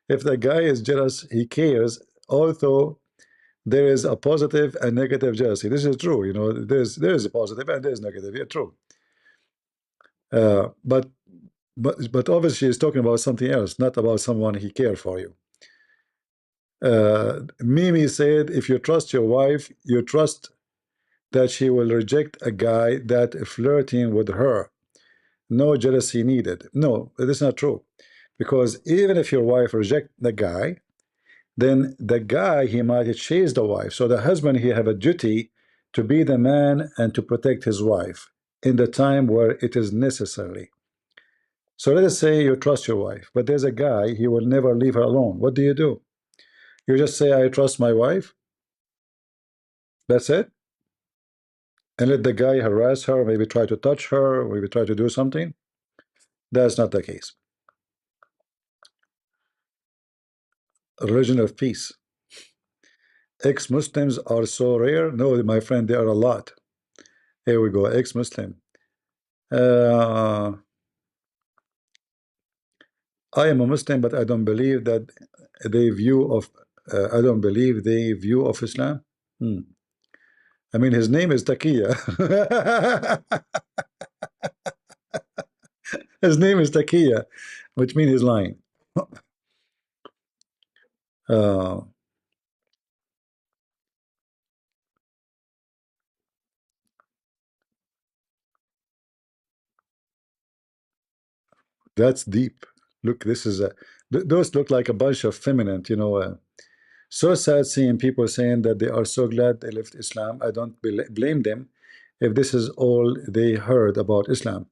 S1: If the guy is jealous, he cares, although there is a positive and negative jealousy. This is true, you know, there is a positive and there is negative. Yeah, true. But obviously he's talking about something else, not about someone he cares for you. Mimi said, if you trust your wife, you trust that she will reject a guy that flirting with her. No jealousy needed. No, that's not true. Because even if your wife reject the guy, then the guy, he might chase the wife. So the husband, he have a duty to be the man and to protect his wife in the time where it is necessary. So let us say you trust your wife, but there's a guy, he will never leave her alone. What do? You just say, I trust my wife. That's it. And let the guy harass her, maybe try to touch her, maybe try to do something. That's not the case. A religion of peace. Ex-Muslims are so rare. No, my friend, there are a lot. Here we go, ex-Muslim. I am a Muslim, but I don't believe that they view of I don't believe they view of Islam. I mean, his name is Taqiya. His name is Taqiya, which means he's lying. Uh, that's deep. Look, this is a those look like a bunch of feminine, you know. So sad seeing people saying that they are so glad they left Islam. I don't blame them if this is all they heard about Islam.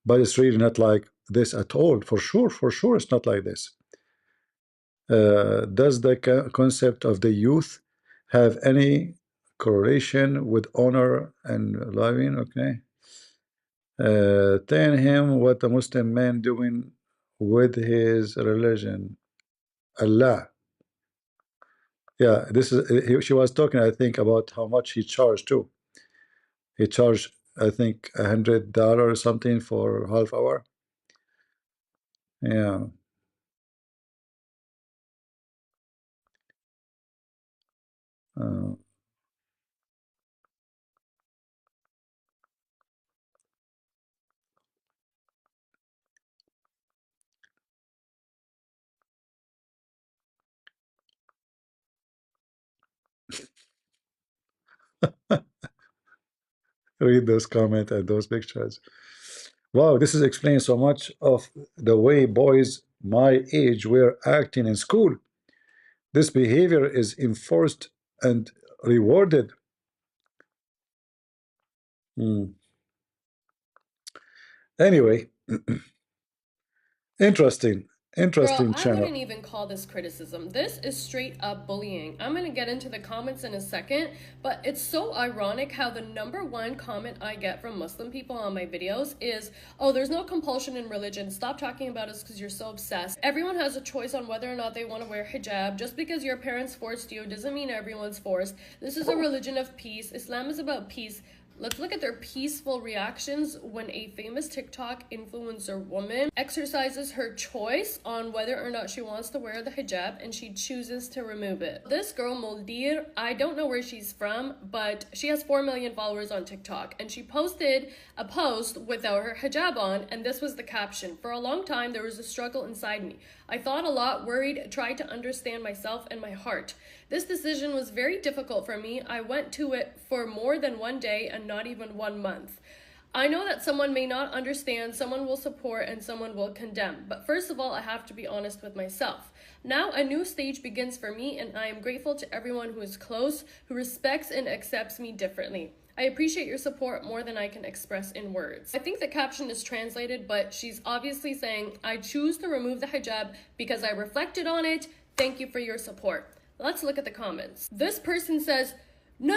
S1: But it's really not like this at all. For sure, it's not like this. Does the concept of the youth have any correlation with honor and loving? Okay. Tell him what the Muslim man doing with his religion. Allah. Yeah, this is she was talking, I think, about how much he charged too. He charged, I think, $100 or something for half hour. Yeah. Uh, read those comments and those pictures. Wow, this is explaining so much of the way boys my age were acting in school. This behavior is enforced and rewarded. Hmm. Anyway, interesting,
S3: Girl,
S1: interesting
S3: I wouldn't
S1: channel.
S3: even call this criticism. This is straight up bullying. I'm gonna get into the comments in a second, but it's so ironic how the #1 comment I get from Muslim people on my videos is, oh, there's no compulsion in religion. Stop talking about us because you're so obsessed. Everyone has a choice on whether or not they want to wear hijab. Just because your parents forced you doesn't mean everyone's forced. This is a religion of peace. Islam is about peace. Let's look at their peaceful reactions when a famous TikTok influencer woman exercises her choice on whether or not she wants to wear the hijab and she chooses to remove it. This girl, Moldir, I don't know where she's from, but she has 4 million followers on TikTok, and she posted a post without her hijab on, and this was the caption. For a long time, there was a struggle inside me. I thought a lot, worried, tried to understand myself and my heart. This decision was very difficult for me. I went to it for more than 1 day and not even 1 month. I know that someone may not understand, someone will support, and someone will condemn. But first of all, I have to be honest with myself. Now a new stage begins for me, and I am grateful to everyone who is close, who respects and accepts me differently. I appreciate your support more than I can express in words. I think the caption is translated, but she's obviously saying, I choose to remove the hijab because I reflected on it. Thank you for your support. Let's look at the comments. This person says, no,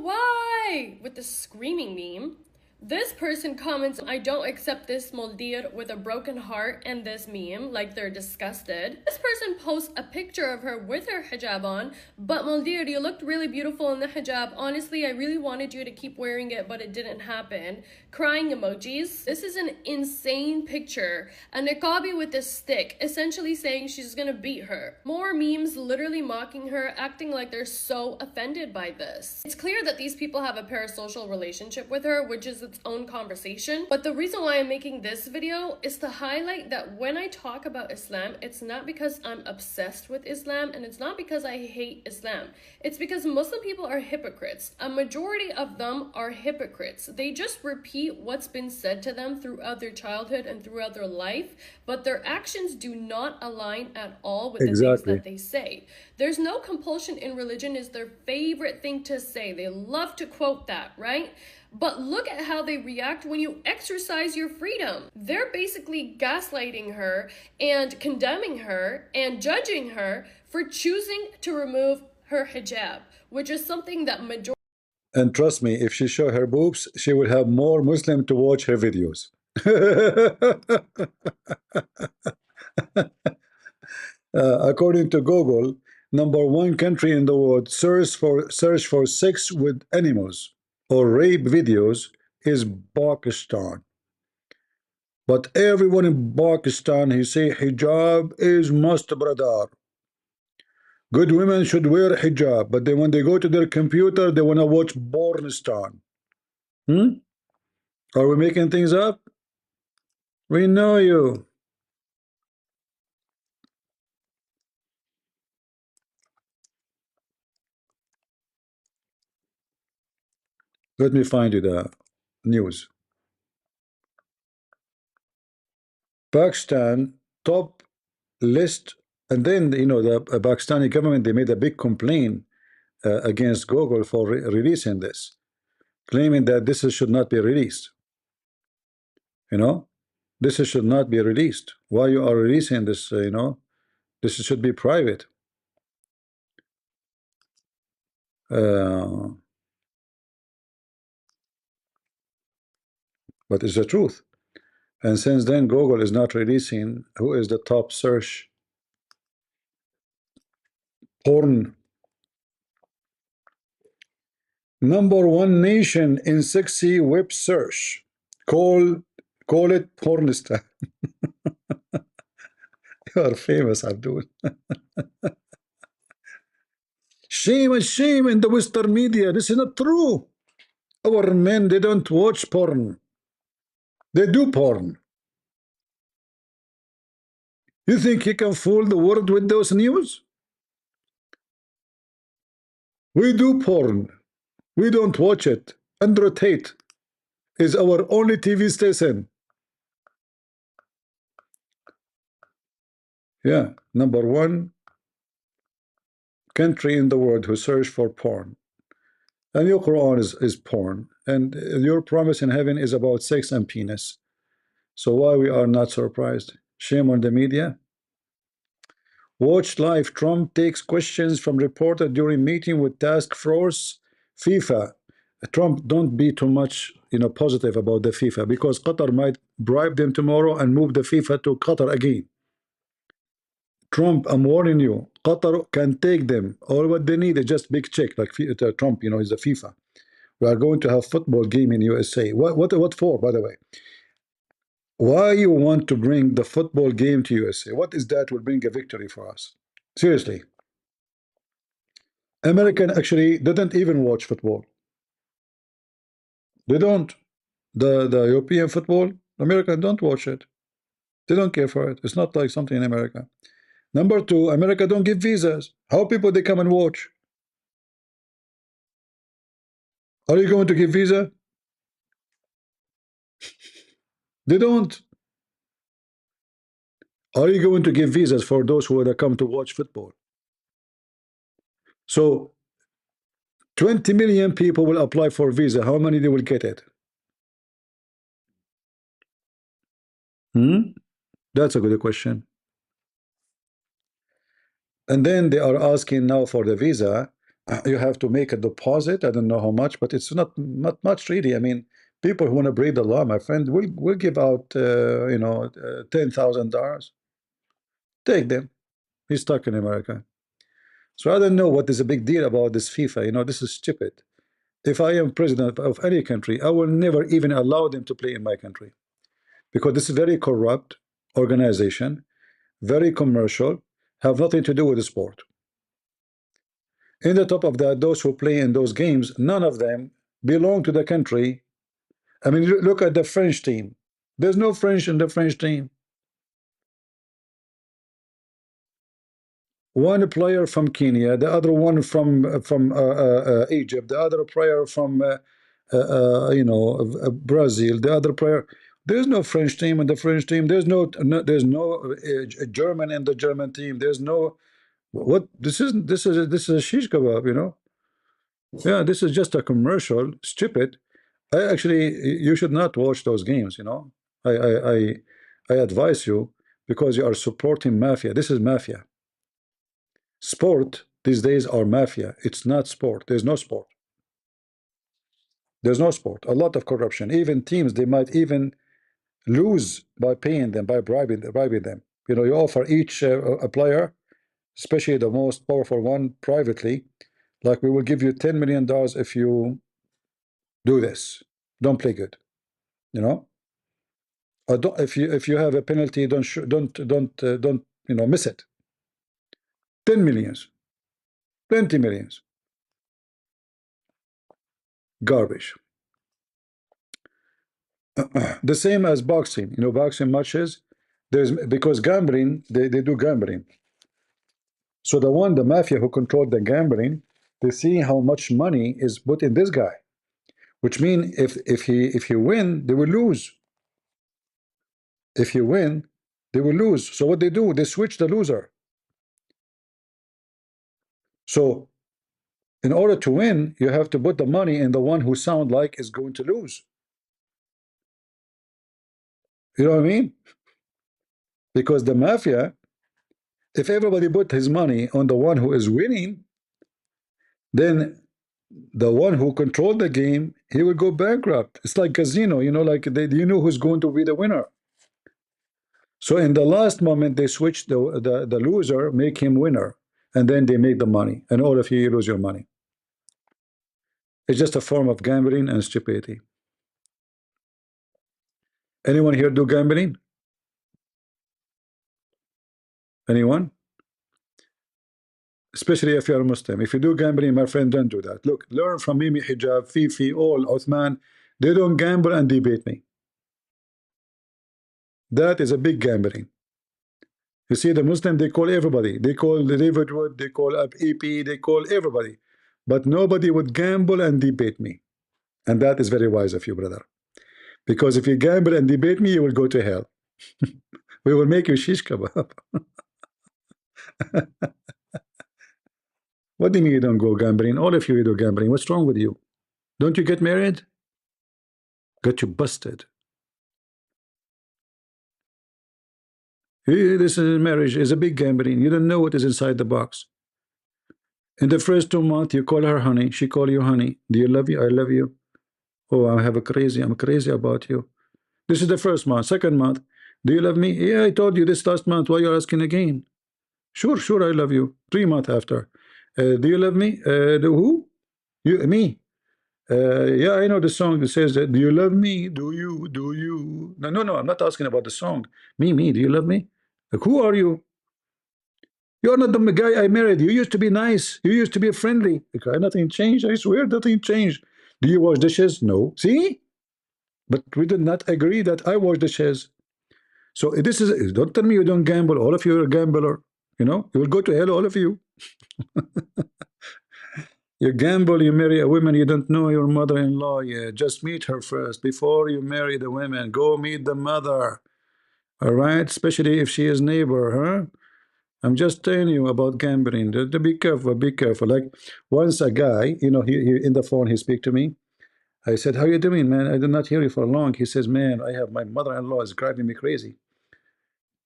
S3: why? With the screaming meme. This person comments, I don't accept this Moldir with a broken heart and this meme, like they're disgusted. This person posts a picture of her with her hijab on, but Moldir, you looked really beautiful in the hijab. Honestly, I really wanted you to keep wearing it, but it didn't happen. Crying emojis. This is an insane picture. A niqabi with a stick, essentially saying she's gonna beat her. More memes literally mocking her, acting like they're so offended by this. It's clear that these people have a parasocial relationship with her, which is its own conversation. But the reason why I'm making this video is to highlight that when I talk about Islam, it's not because I'm obsessed with Islam, and it's not because I hate Islam. It's because Muslim people are hypocrites. A majority of them are hypocrites. They just repeat what's been said to them throughout their childhood and throughout their life, but their actions do not align at all with the things that they say. There's no compulsion in religion is their favorite thing to say. They love to quote that, right? But look at how they react when you exercise your freedom. They're basically gaslighting her and condemning her and judging her for choosing to remove her hijab, which is something that majority.
S1: And trust me, if she show her boobs, she will have more Muslim to watch her videos. According to Google, #1 country in the world search for sex with animals or rape videos is Pakistan. But everyone in Pakistan, he say hijab is must, brother. Good women should wear hijab, but then when they go to their computer, they want to watch porn star. Are we making things up? We know you. Let me find you the news. Pakistan top list, and then the Pakistani government, they made a big complaint against Google for releasing this, claiming that this should not be released. This should not be released. Why you are releasing this? This should be private. But it's the truth. And since then, Google is not releasing who is the top search porn. #1 nation in sexy web search. Call it pornstar. You are famous, Abdul. Shame and shame in the Western media. This is not true. Our men, they don't watch porn. They do porn. You think he can fool the world with those news? We do porn. We don't watch it. Andrew Tate is our only TV station. Yeah, #1 country in the world who search for porn. And your Quran is porn. And your promise in heaven is about sex and penis. So why we are not surprised? Shame on the media. Watch live. Trump takes questions from reporter during meeting with task force FIFA. Trump, don't be too much positive about the FIFA, because Qatar might bribe them tomorrow and move the FIFA to Qatar again. Trump, I'm warning you, Qatar can take them. All what they need is just big check, like Trump, is the FIFA. We are going to have football game in USA. What for, by the way? Why you want to bring the football game to USA? What is that will bring a victory for us? Seriously. American actually didn't even watch football. They don't. The European football, Americans don't watch it. They don't care for it. It's not like something in America. #2, America don't give visas. How people they come and watch? Are you going to give visa? They don't. Are you going to give visas for those who want to come to watch football? So 20 million people will apply for visa. How many they will get it? That's a good question. And then they are asking now for the visa. You have to make a deposit. I don't know how much, but it's not much really. I mean, people who want to break the law, my friend, will give out $10,000. Take them. He's stuck in America. So I don't know what is a big deal about this FIFA. This is stupid. If I am president of any country, I will never even allow them to play in my country, because this is very corrupt organization, very commercial, have nothing to do with the sport. In the top of that, those who play in those games, none of them belong to the country. I mean, look at the French team. There's no French in the French team. One player from Kenya, the other one from Egypt, the other player from Brazil, the other player. There's no French team in the French team. There's no German in the German team. There's no what. This is a shish kebab. Yeah, this is just a commercial. Stupid. You should not watch those games. I advise you, because you are supporting mafia. This is mafia. Sport these days are mafia. It's not sport. There's no sport. There's no sport. A lot of corruption. Even teams, they might even lose by paying them, by bribing them. You offer each a player, especially the most powerful one, privately, like, we will give you $10 million if you do this. Don't play good. If you have a penalty, don't miss it. 10 millions, 20 millions. Garbage. The same as boxing. Boxing matches, because gambling, they do gambling. So the mafia who controlled the gambling, they see how much money is put in this guy. which means if he win, they will lose. If you win, they will lose. So what they do, they switch the loser. So in order to win, you have to put the money in the one who sound like is going to lose. You know what I mean? Because the mafia, if everybody put his money on the one who is winning, then the one who controlled the game, he will go bankrupt. It's like casino, you know, like you know who's going to be the winner. So in the last moment, they switch the loser, make him winner, and then they make the money, and all of you lose your money. It's just a form of gambling and stupidity. Anyone here do gambling? Anyone? Especially if you're a Muslim. If you do gambling, my friend, don't do that. Look, learn from Mimi, Hijab, Fifi, all, Uthman. They don't gamble and debate me. That is a big gambling. You see, the Muslim, they call everybody. They call David Wood, they call up EP, they call everybody. But nobody would gamble and debate me. And that is very wise of you, brother. Because if you gamble and debate me, you will go to hell. We will make you shish kebab. What do you mean you don't go gambling? All of you do gambling. What's wrong with you? Don't you get married? Got you busted. This is marriage is a big gambling. You don't know what is inside the box. In the first 2 months, you call her honey. She call you honey. Do you love you? I love you. Oh, I'm crazy about you. This is the first month. Second month, do you love me? Yeah, I told you this last month. Why you're asking again? Sure, I love you. 3 months after. Do you love me? Who? You, me. Yeah, I know the song that says that. Do you love me? Do you? No, I'm not asking about the song. Me, do you love me? Like, who are you? You're not the guy I married. You used to be nice. You used to be friendly. Okay, nothing changed. I swear, nothing changed. Do you wash dishes? No. See? But we did not agree that I wash dishes. So this is, don't tell me you don't gamble. All of you are a gambler. You know, you will go to hell, all of you. You gamble, you marry a woman, you don't know your mother-in-law yet. Just meet her first before you marry the women. Go meet the mother. All right? Especially if she is neighbor, huh? I'm just telling you about gambling. Be careful, be careful. Like once a guy, you know, he in the phone, he speak to me. I said, how you doing, man? I did not hear you for long. He says, man, I have my mother-in-law is driving me crazy.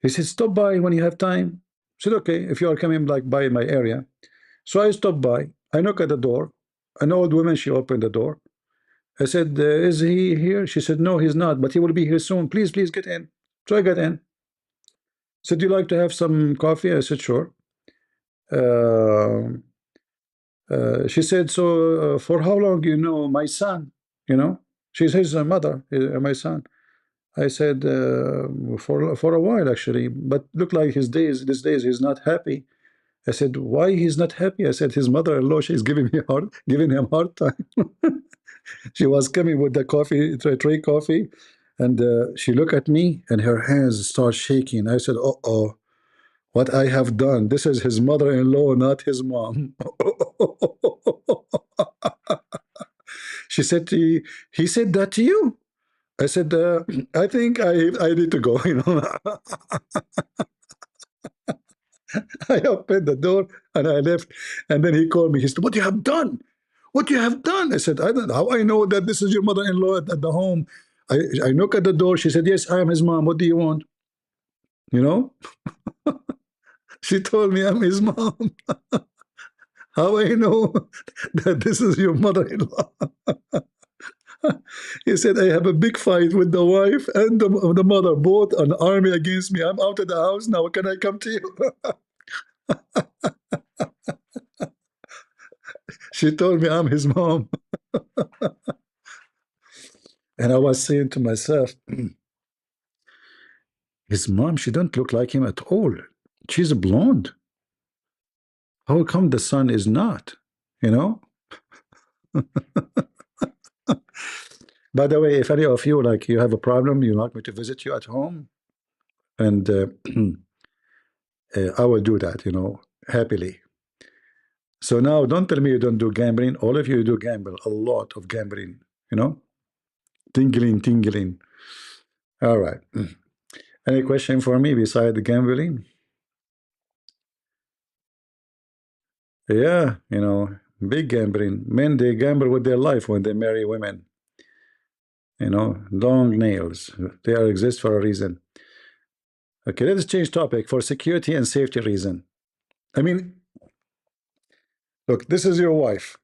S1: He said, stop by when you have time. I said, okay, if you are coming like by my area. So I stopped by. I knock at the door. An old woman, she opened the door. I said, is he here? She said, no, he's not, but he will be here soon. Please get in. So I got in. Said, do you like to have some coffee? I said, sure. She said, so for how long you know my son? You know, she's his mother, my son. I said, for a while actually, but look like these days he's not happy. I said, why he's not happy? I said, his mother-in-law, she's giving him hard time. She was coming with the coffee, tray coffee, and she looked at me and her hands start shaking. I said, uh-oh, what I have done. This is his mother-in-law, not his mom. She said, he said that to you? I said, I think I need to go, you know. I opened the door and I left, and then he called me. He said, what you have done? What you have done? I said, I don't know. How I know that this is your mother-in-law at the home? I knock at the door. She said, yes, I am his mom. What do you want? You know? She told me I'm his mom. How I know that this is your mother-in-law? He said, I have a big fight with the wife and the mother, both an army against me. I'm out of the house now. Can I come to you? She told me I'm his mom. And I was saying to myself, his mom, she don't look like him at all. She's a blonde. How come the son is not? You know? By the way, if any of you, like, you have a problem, you like me to visit you at home, and I will do that, you know, happily. So now don't tell me you don't do gambling. All of you do gamble, a lot of gambling. you know, tingling, tingling. All right. Any question for me beside the gambling? Yeah, you know, big gambling. Men, they gamble with their life when they marry women. You know, long nails. They are exist for a reason. Okay, let's change topic for security and safety reason. I mean, look, this is your wife.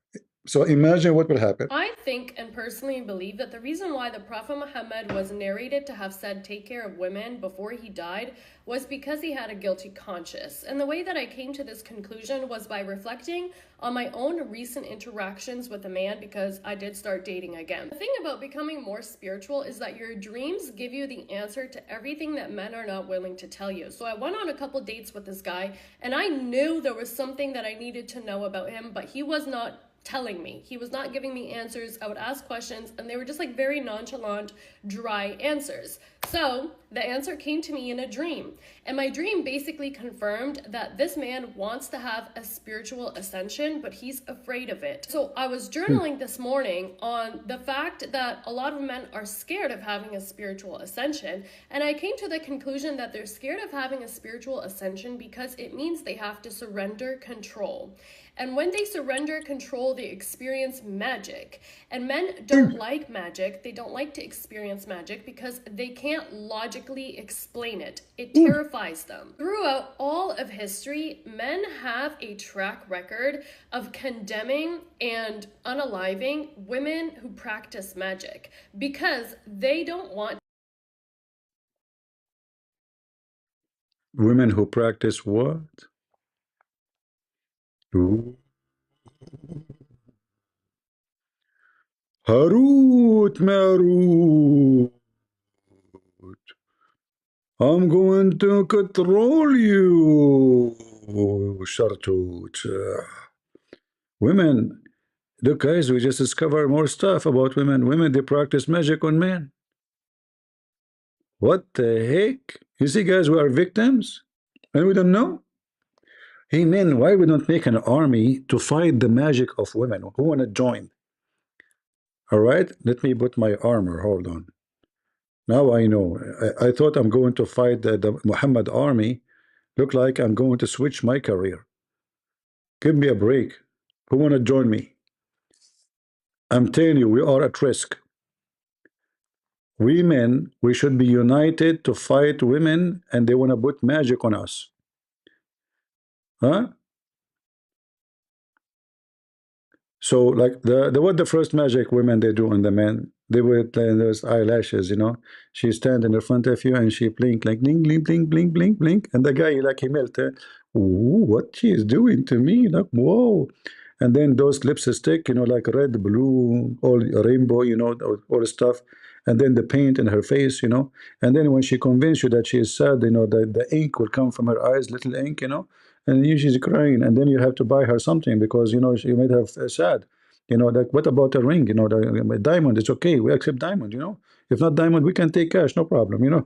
S1: So imagine what will happen.
S3: I think and personally believe that the reason why the Prophet Muhammad was narrated to have said take care of women before he died was because he had a guilty conscience. And the way that I came to this conclusion was by reflecting on my own recent interactions with a man, because I did start dating again. The thing about becoming more spiritual is that your dreams give you the answer to everything that men are not willing to tell you. So I went on a couple dates with this guy, and I knew there was something that I needed to know about him, but he was not telling me. He was not giving me answers. I would ask questions and they were just like very nonchalant, dry answers. So the answer came to me in a dream. And my dream basically confirmed that this man wants to have a spiritual ascension, but he's afraid of it. So I was journaling this morning on the fact that a lot of men are scared of having a spiritual ascension. And I came to the conclusion that they're scared of having a spiritual ascension because it means they have to surrender control. And when they surrender control, they experience magic. And men don't like magic. They don't like to experience magic because they can't logically explain it. It terrifies them. Throughout all of history, men have a track record of condemning and unaliving women who practice magic because they don't want.
S1: Women who practice what? Ooh. Harut Marut. I'm going to control you. Shartut. Women. Look, guys, we just discovered more stuff about women. Women, they practice magic on men. What the heck? You see, guys, we are victims and we don't know. Hey, men, why we don't make an army to fight the magic of women? Who want to join? All right, let me put my armor. Hold on. Now I know. I thought I'm going to fight the Muhammad army. Look like I'm going to switch my career. Give me a break. Who want to join me? I'm telling you, we are at risk. We men, we should be united to fight women, and they want to put magic on us. Huh? So, like what the first magic women they do on the men? They would those eyelashes, you know. She stand in the front of you and she blink like blink, blink, blink, blink, blink, blink, and the guy like he melted. Ooh, what she is doing to me? Like whoa! And then those lipstick, you know, like red, blue, all rainbow, you know, all the stuff. And then the paint in her face, you know. And then when she convinced you that she is sad, you know, the ink will come from her eyes, little ink, you know. And then she's crying, and then you have to buy her something because you know she made her sad. You know, like what about a ring? You know, the diamond. It's okay. We accept diamond. You know, if not diamond, we can take cash, no problem. You know,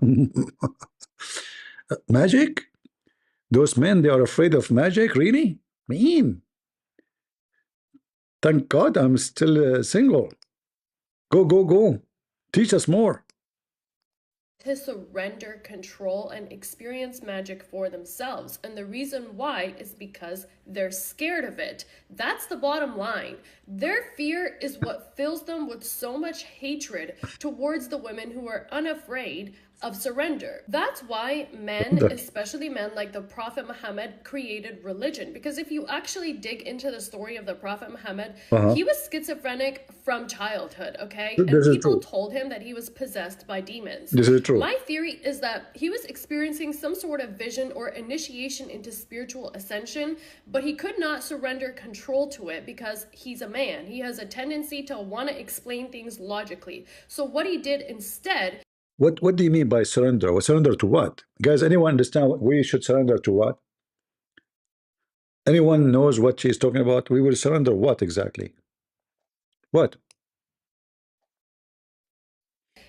S1: magic. Those men, they are afraid of magic. Really? Mean. Thank God I'm still single. Go, go, go. Teach us more.
S3: To surrender control and experience magic for themselves. And the reason why is because they're scared of it. That's the bottom line. Their fear is what fills them with so much hatred towards the women who are unafraid of surrender. That's why men, especially men like the Prophet Muhammad, created religion. Because if you actually dig into the story of the Prophet Muhammad, he was schizophrenic from childhood, okay? And people told him that he was possessed by demons.
S1: This is true.
S3: My theory is that he was experiencing some sort of vision or initiation into spiritual ascension, but he could not surrender control to it because he's a man. He has a tendency to want to explain things logically. So what he did instead.
S1: What do you mean by surrender? Well, surrender to what? Guys, anyone understand what we should surrender to what? Anyone knows what she's talking about? We will surrender what exactly? What?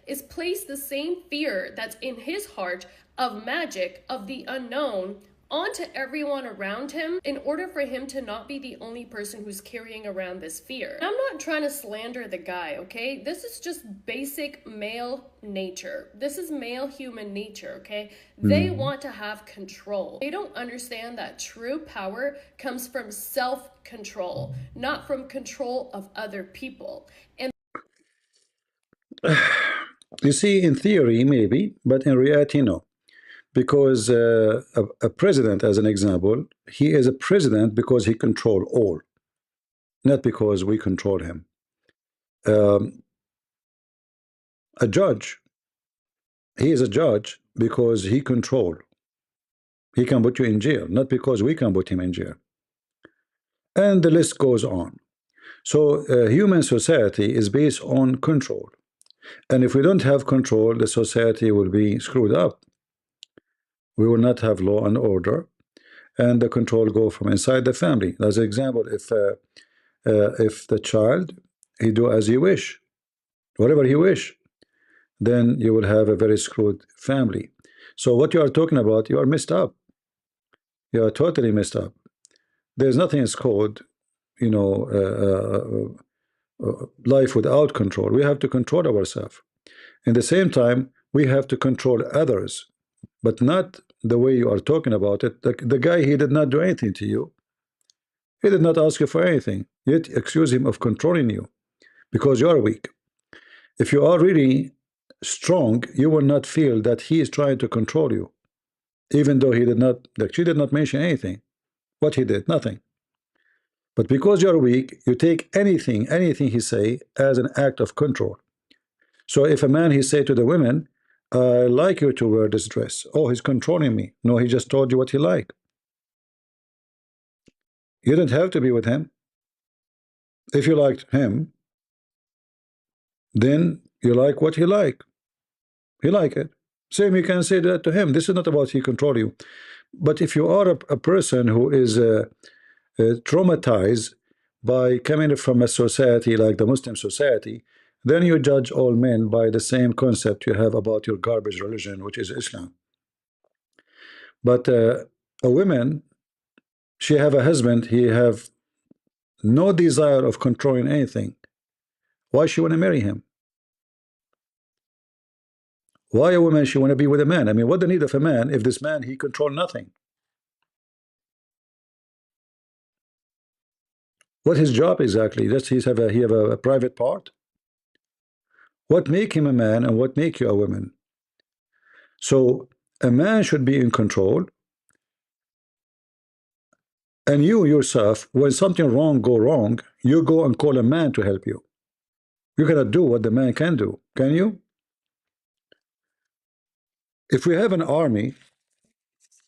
S3: Is place the same fear that's in his heart of magic, of the unknown, onto everyone around him in order for him to not be the only person who's carrying around this fear. I'm not trying to slander the guy, okay? This is just basic male nature. This is male human nature, okay? They want to have control. They don't understand that true power comes from self-control, not from control of other people. And
S1: you see, in theory, maybe, but in reality, no. Because a president, as an example, he is a president because he controls all, not because we control him. A judge, he is a judge because he controls. He can put you in jail, not because we can put him in jail. And the list goes on. So human society is based on control. And if we don't have control, the society will be screwed up. We will not have law and order, and the control go from inside the family. As an example, if the child, he do as he wish, whatever he wish, then you will have a very screwed family. So what you are talking about, you are messed up. You are totally messed up. There's nothing is called, you know, life without control. We have to control ourselves. In the same time, we have to control others, but not the way you are talking about it. The guy, he did not do anything to you. He did not ask you for anything, yet accuse him of controlling you because you are weak. If you are really strong, you will not feel that he is trying to control you, even though he did not, like she did not mention anything. What he did, nothing. But because you are weak, you take anything he say as an act of control. So if a man, he say to the women, I like you to wear this dress. Oh, he's controlling me. No, he just told you what he like. You don't have to be with him. If you liked him, then you like what he like. He like it. Same, you can say that to him. This is not about he control you. But if you are a person who is traumatized by coming from a society like the Muslim society, then you judge all men by the same concept you have about your garbage religion, which is Islam. But a woman, she have a husband, he have no desire of controlling anything. Why she want to marry him? Why a woman she want to be with a man? I mean, what the need of a man if this man, he control nothing? What his job exactly? Does he have a private part? What make him a man and what make you a woman? So a man should be in control, and you yourself, when something go wrong, you go and call a man to help you. You cannot do what the man can do, can you? If we have an army,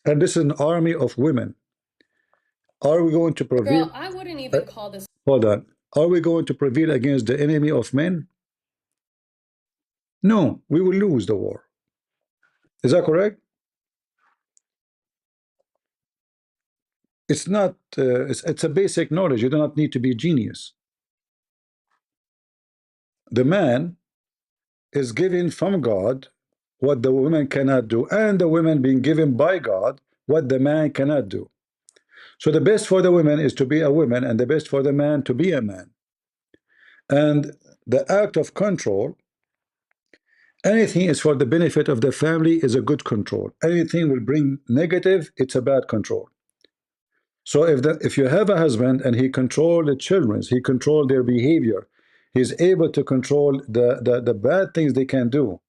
S1: and this is an army of women, are we going to prevail?
S3: Girl, I wouldn't even call this.
S1: Hold on. Are we going to prevail against the enemy of men? No, we will lose the war. Is that correct? It's not. It's a basic knowledge. You do not need to be a genius. The man is given from God what the woman cannot do, and the woman being given by God what the man cannot do. So the best for the woman is to be a woman, and the best for the man to be a man. And the act of control, anything is for the benefit of the family, is a good control. Anything will bring negative, it's a bad control. So if you have a husband and he control the children, he control their behavior, he's able to control the bad things they can do,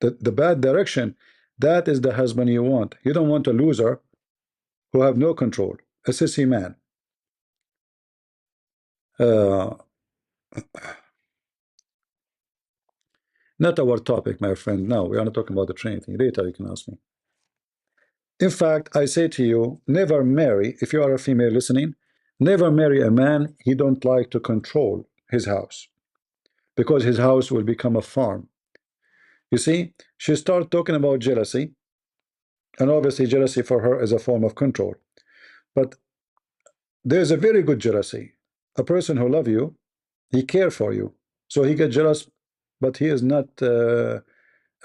S1: the bad direction, that is the husband you want. You don't want a loser who have no control, a sissy man. Not our topic, my friend. No, we are not talking about the Trinity. Later you can ask me. In fact, I say to you, never marry, if you are a female listening, never marry a man he don't like to control his house, because his house will become a farm. You see, she started talking about jealousy, and obviously jealousy for her is a form of control. But there's a very good jealousy. A person who loves you, he cares for you. So he gets jealous, but he is not a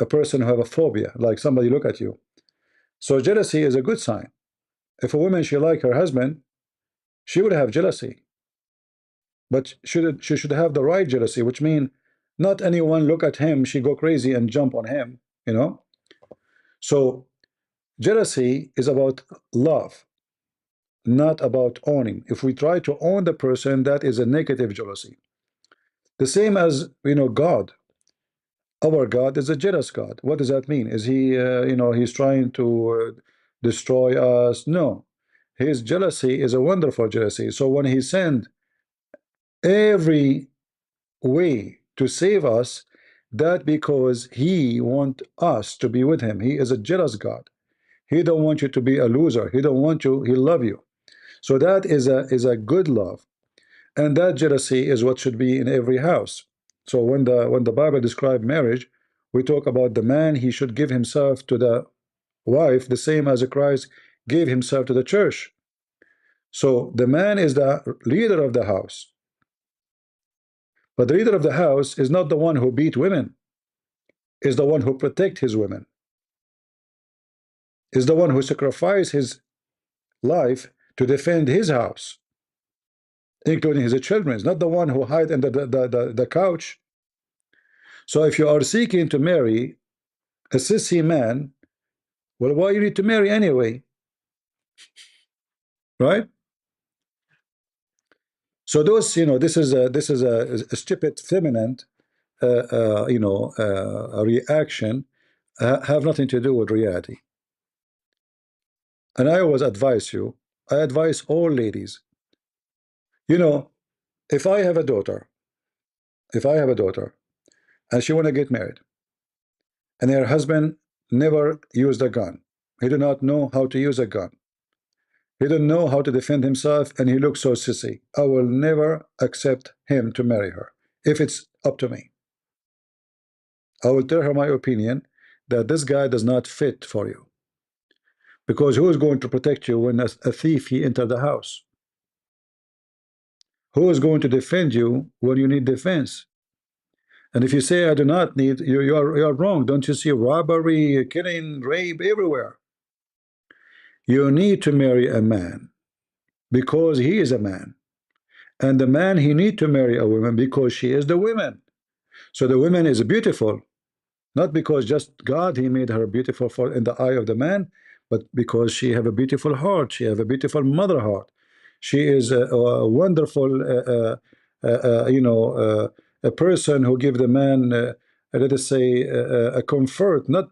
S1: person who have a phobia, like somebody look at you. So jealousy is a good sign. If a woman, she like her husband, she would have jealousy. But she should have the right jealousy, which means not anyone look at him, she go crazy and jump on him, you know. So jealousy is about love, not about owning. If we try to own the person, that is a negative jealousy. The same as, you know, God. Our God is a jealous God. What does that mean? Is he, you know, he's trying to destroy us? No. His jealousy is a wonderful jealousy. So when he sent every way to save us, that because he want us to be with him. He is a jealous God. He don't want you to be a loser. He don't want you. He love you. So that is a good love, and that jealousy is what should be in every house. So when the Bible describes marriage, we talk about the man, he should give himself to the wife the same as Christ gave himself to the church. So the man is the leader of the house, but the leader of the house is not the one who beat women, is the one who protect his women, is the one who sacrificed his life to defend his house, including his children. Is not the one who hide under the couch. So if you are seeking to marry a sissy man, well, why you need to marry anyway, right? So those, you know, this is a stupid feminine, you know, a reaction, have nothing to do with reality. And I always advise you, I advise all ladies, you know, if I have a daughter, and she want to get married, and her husband never used a gun, he do not know how to use a gun, he don't know how to defend himself, and he looks so sissy, I will never accept him to marry her. If it's up to me, I will tell her my opinion that this guy does not fit for you, because who is going to protect you when a thief he enter the house? Who is going to defend you when you need defense? And if you say I do not need, you are wrong. Don't you see robbery, killing, rape everywhere? You need to marry a man because he is a man, and the man, he need to marry a woman because she is the woman. So the woman is beautiful, not because just God he made her beautiful for in the eye of the man, but because she have a beautiful heart, she have a beautiful mother heart, she is a wonderful you know, a person who give the man let us say a comfort, not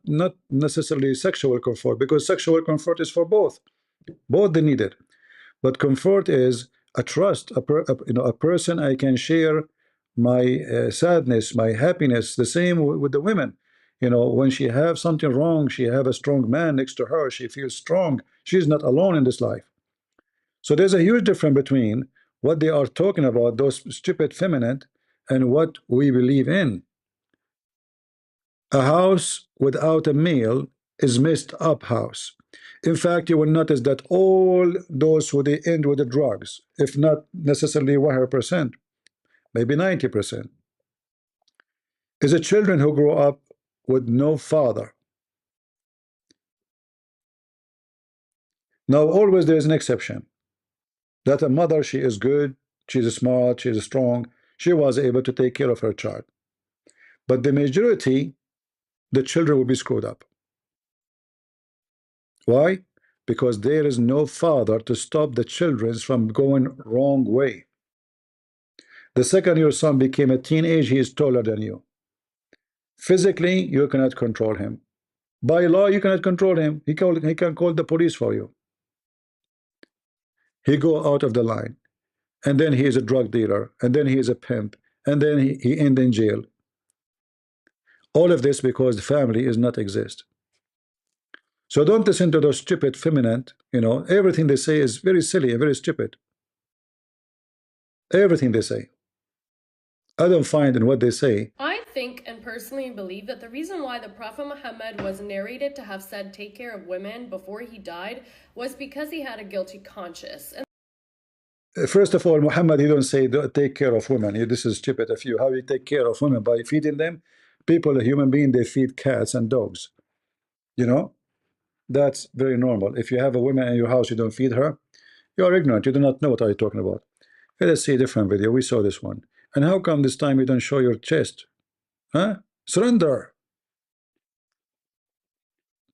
S1: necessarily sexual comfort, because sexual comfort is for both they need it, but comfort is a trust, you know, a person I can share my sadness, my happiness. The same with the women, you know, when she have something wrong, she have a strong man next to her, she feels strong, she's not alone in this life. So there's a huge difference between what they are talking about, those stupid feminine, and what we believe in. A house without a male is messed up house. In fact, you will notice that all those who they end with the drugs, if not necessarily 100%, maybe 90%, is the children who grow up with no father. Now, always there is an exception. That a mother, she is good, she's smart, she's strong, she was able to take care of her child. But the majority, the children will be screwed up. Why? Because there is no father to stop the children from going wrong way. The second your son became a teenage, he is taller than you. Physically, you cannot control him. By law, you cannot control him. He can call the police for you. He go out of the line, and then he is a drug dealer, and then he is a pimp, and then he end in jail. All of this because the family is not exist. So don't listen to those stupid feminine, you know, everything they say is very silly and very stupid. Everything they say, I don't find in what they say.
S3: I think and personally believe that the reason why the Prophet Muhammad was narrated to have said take care of women before he died was because he had a guilty conscience.
S1: First of all, Muhammad, he don't say take care of women. This is stupid of you. How you take care of women? By feeding them? People, a human being, they feed cats and dogs, you know. That's very normal. If you have a woman in your house, you don't feed her, you are ignorant. You do not know what I'm talking about. Let us see a different video. We saw this one. And how come this time you don't show your chest? Huh? Surrender.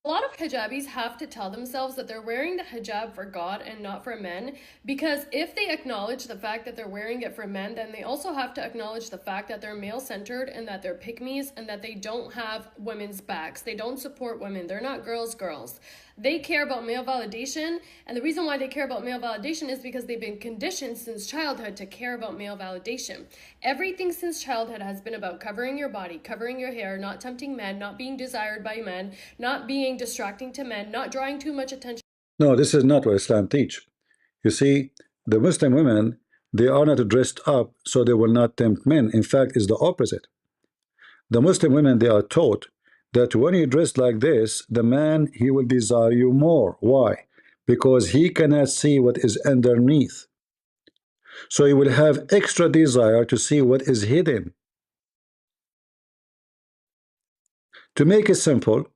S3: A lot of hijabis have to tell themselves that they're wearing the hijab for God and not for men, because if they acknowledge the fact that they're wearing it for men, then they also have to acknowledge the fact that they're male-centered and that they're pick-me's and that they don't have women's backs. They don't support women. They're not girls. They care about male validation, and the reason why they care about male validation is because they've been conditioned since childhood to care about male validation. Everything since childhood has been about covering your body, covering your hair, not tempting men, not being desired by men, not being distracting to men, not drawing too much attention.
S1: No, this is not what Islam teach. You see, the Muslim women, they are not dressed up so they will not tempt men. In fact, it's the opposite. The Muslim women, they are taught that when you dress like this, the man, he will desire you more. Why? Because he cannot see what is underneath. So he will have extra desire to see what is hidden. To make it simple,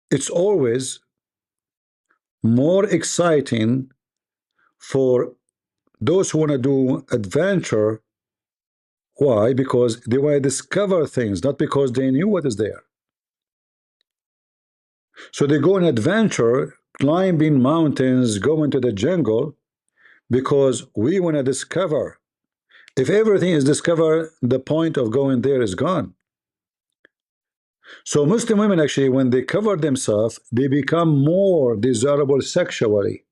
S1: it's always more exciting for those who want to do adventure. Why? Because they want to discover things, not because they knew what is there. So they go on adventure, climbing mountains, go into the jungle, because we want to discover. If everything is discovered, the point of going there is gone. So Muslim women, actually, when they cover themselves, they become more desirable sexually.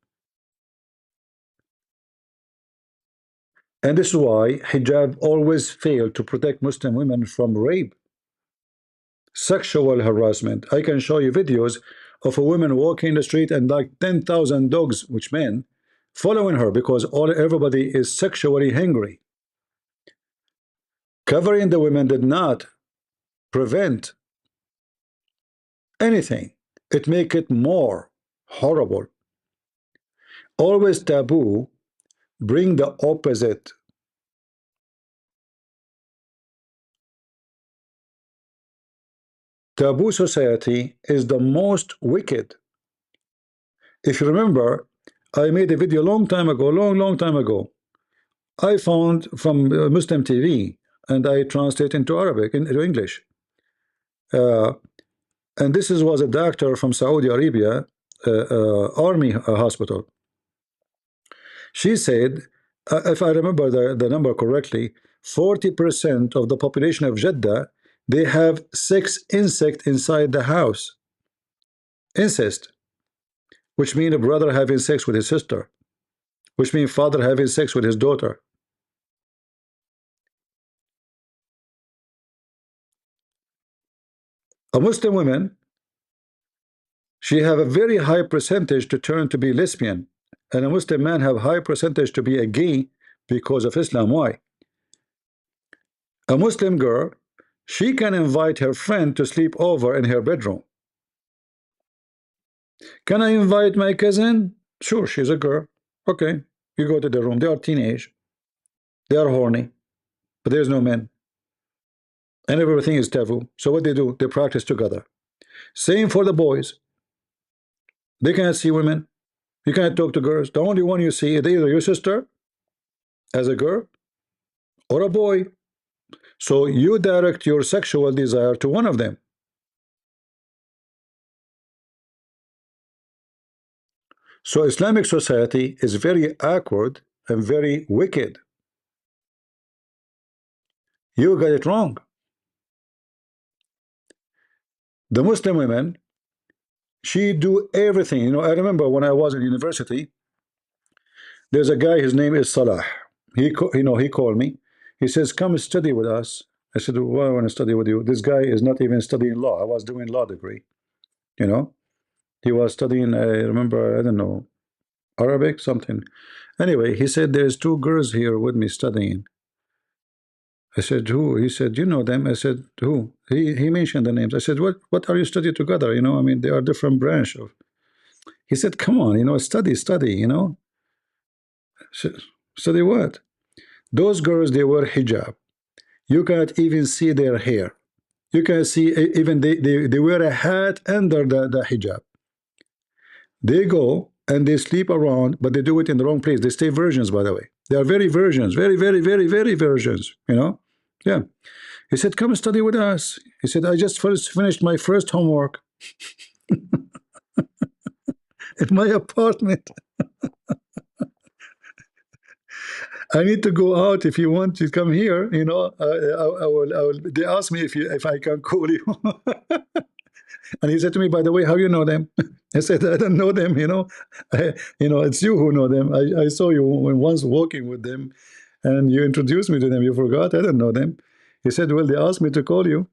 S1: And this is why hijab always failed to protect Muslim women from rape, sexual harassment. I can show you videos of a woman walking in the street and like 10,000 dogs, which men, following her because everybody is sexually hungry. Covering the women did not prevent anything. It make it more horrible. Always taboo bring the opposite. Taboo society is the most wicked. If you remember, I made a video a long time ago, long time ago. I found from Muslim TV, and I translate into Arabic, into English. And this was a doctor from Saudi Arabia, army hospital. She said, if I remember the number correctly, 40% of the population of Jeddah, they have sex insect inside the house. Incest, which means a brother having sex with his sister, which means father having sex with his daughter. A Muslim woman, she have a very high percentage to turn to be lesbian, and a Muslim man have high percentage to be a gay because of Islam. Why? A Muslim girl, she can invite her friend to sleep over in her bedroom. Can I invite my cousin? Sure, she's a girl. Okay, you go to the room. They are teenage. They are horny, but there's no men. And everything is taboo. So what they do, they practice together. Same for the boys. They cannot see women. You cannot talk to girls. The only one you see is either your sister as a girl or a boy. So you direct your sexual desire to one of them. So Islamic society is very awkward and very wicked. You got it wrong. The Muslim women, she do everything. You know, I remember when I was in university, there's a guy, his name is Salah. He called me. He says, come study with us. I said, why I want to study with you? This guy is not even studying law. I was doing law degree. You know, he was studying, I remember, I don't know, Arabic, something. Anyway, he said, there's two girls here with me studying. I said, who? He said, you know them. I said, who? He mentioned the names. I said, what are you studying together? You know, I mean, they are different branch of. He said, come on, you know, study, you know. Study what? Those girls, they wear hijab. You cannot even see their hair. You can see even they wear a hat under the hijab. They go and they sleep around, but they do it in the wrong place. They stay virgins, by the way. They are very virgins, very virgins, you know? Yeah. He said, come study with us. He said, I just first finished my first homework in my apartment. I need to go out. If you want to come here, you know, I will. They asked me if I can call you. And he said to me, by the way, how you know them? I said, I don't know them, you know. It's you who know them. I saw you once walking with them and you introduced me to them. You forgot? I don't know them. He said, well, they asked me to call you.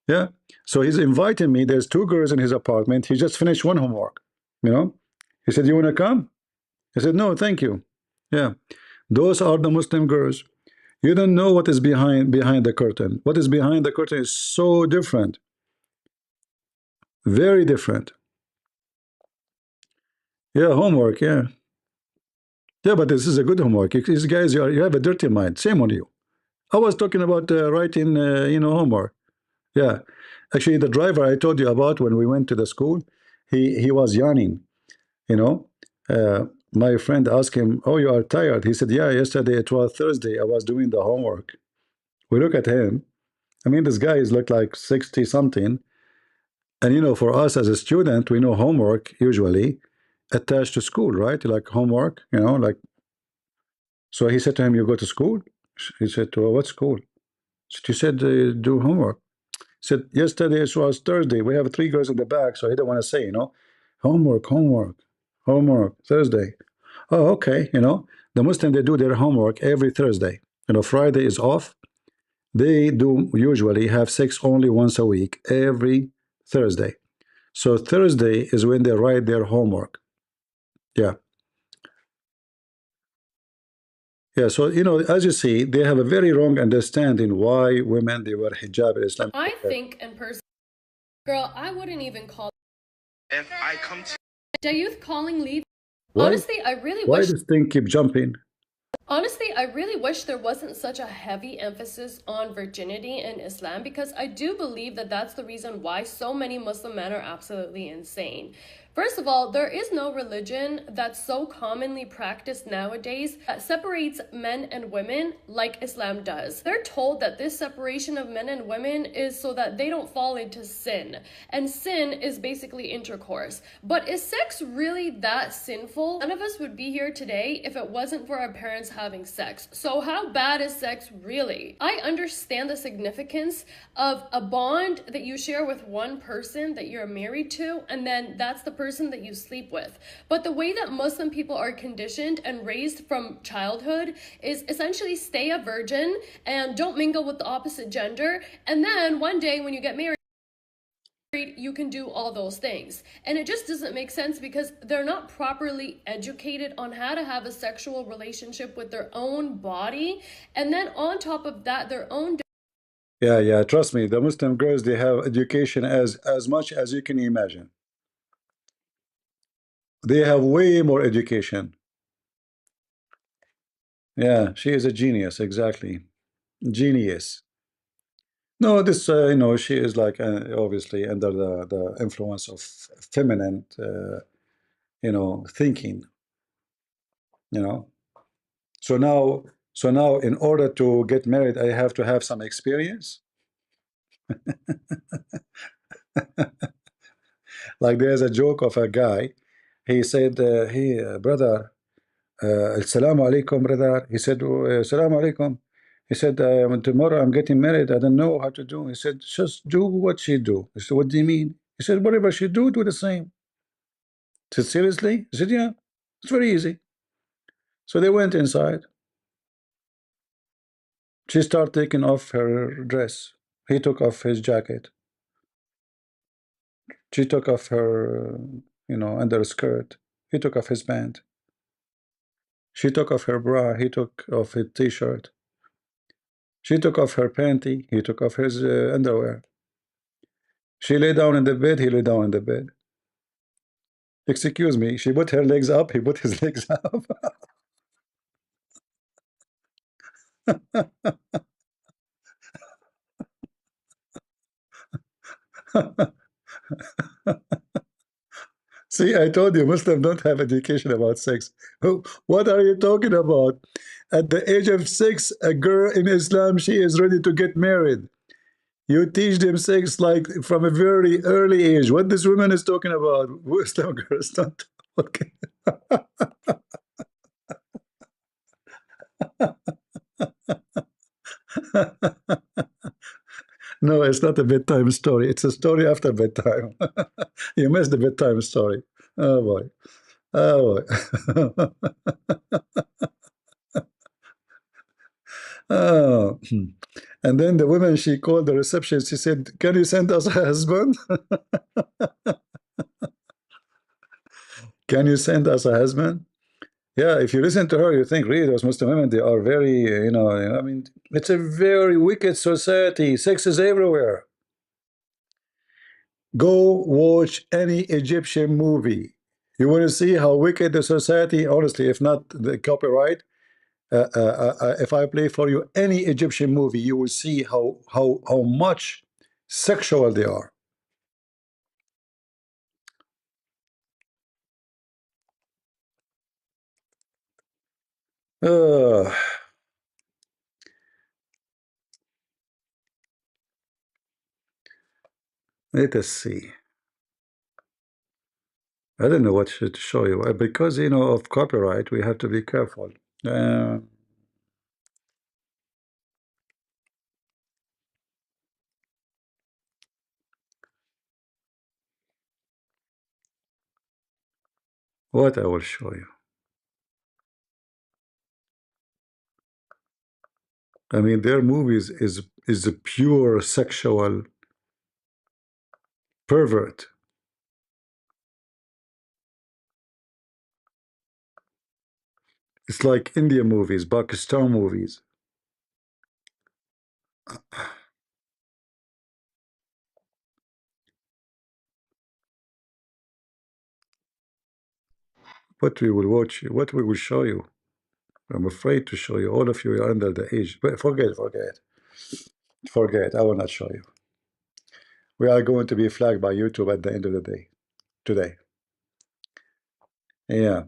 S1: Yeah. So he's inviting me. There's two girls in his apartment. He just finished one homework, you know. He said, you want to come? I said, no, thank you. Yeah. Those are the Muslim girls. You don't know what is behind the curtain. What is behind the curtain is so different. Very different. Yeah, homework, yeah. Yeah, but this is a good homework. These guys, you have a dirty mind. Shame on you. I was talking about writing, homework. Yeah. Actually, the driver I told you about when we went to the school, he was yawning, you know. My friend asked him, oh, you are tired. He said, yeah, yesterday it was Thursday. I was doing the homework. We look at him. I mean, this guy is looked like 60 something. And, for us as a student, we know homework usually attached to school, right? Like homework, like. So he said to him, you go to school? He said, to what school? He said, do homework. He said, yesterday it was Thursday. We have three girls in the back, so he didn't want to say, homework, Thursday. Oh, okay, the Muslim, they do their homework every Thursday. Friday is off. They do usually have sex only once a week, every Thursday. So Thursday is when they write their homework. Yeah. Yeah, so as you see, they have a very wrong understanding why women they wear hijab in Islam.
S3: I think in person, girl, I wouldn't even call.
S8: If I come to
S3: Dayuth calling leave.
S1: Why?
S3: Honestly, I really
S1: why
S3: wish.
S1: Does this thing keep jumping?
S3: Honestly, I really wish there wasn't such a heavy emphasis on virginity in Islam, because I do believe that that's the reason why so many Muslim men are absolutely insane. First of all, there is no religion that's so commonly practiced nowadays that separates men and women like Islam does. They're told that this separation of men and women is so that they don't fall into sin. And sin is basically intercourse. But is sex really that sinful? None of us would be here today if it wasn't for our parents having sex. So how bad is sex really? I understand the significance of a bond that you share with one person that you're married to, and then that's the person that you sleep with. But the way that Muslim people are conditioned and raised from childhood is essentially stay a virgin and don't mingle with the opposite gender, and then one day when you get married, you can do all those things. And it just doesn't make sense because they're not properly educated on how to have a sexual relationship with their own body, and then on top of that, their own.
S1: Yeah, trust me, the Muslim girls, they have education as much as you can imagine. They have way more education. Yeah, she is a genius, exactly. Genius. No, this, she is like obviously under the influence of feminine, thinking. So now, in order to get married, I have to have some experience. Like there's a joke of a guy. He said, "Hey, brother, Assalamu alaikum, brother." He said, Assalamu alaikum. He said, tomorrow I'm getting married. I don't know how to do. He said, just do what she do. He said, what do you mean? He said, whatever she do the same. He said, seriously? He said, yeah, it's very easy. So they went inside. She started taking off her dress. He took off his jacket. She took off her, underskirt. He took off his pant. She took off her bra. He took off his t-shirt. She took off her panty. He took off his underwear. She lay down in the bed. He lay down in the bed. Excuse me. She put her legs up. He put his legs up. See, I told you Muslims don't have education about sex. What are you talking about? At the age of 6, a girl in Islam, she is ready to get married. You teach them sex like from a very early age. What this woman is talking about? Muslim girls don't. Okay. No, it's not a bedtime story. It's a story after bedtime. You missed the bedtime story. Oh boy. Oh boy. Oh. And then the woman, she called the reception. She said, "Can you send us a husband? Can you send us a husband?" Yeah, if you listen to her, you think really those Muslim women, they are very, I mean, it's a very wicked society. Sex is everywhere. Go watch any Egyptian movie. You want to see how wicked the society, honestly, if not the copyright, if I play for you any Egyptian movie, you will see how much sexual they are. Uh, Let us see. I don't know what to show you because of copyright. We have to be careful. Uh, what I will show you. I mean, their movies is a pure sexual pervert. It's like India movies, Pakistan movies. What we will watch, what we will show you. I'm afraid to show you. All of you are under the age. But forget. I will not show you. We are going to be flagged by YouTube at the end of the day. Today. Yeah.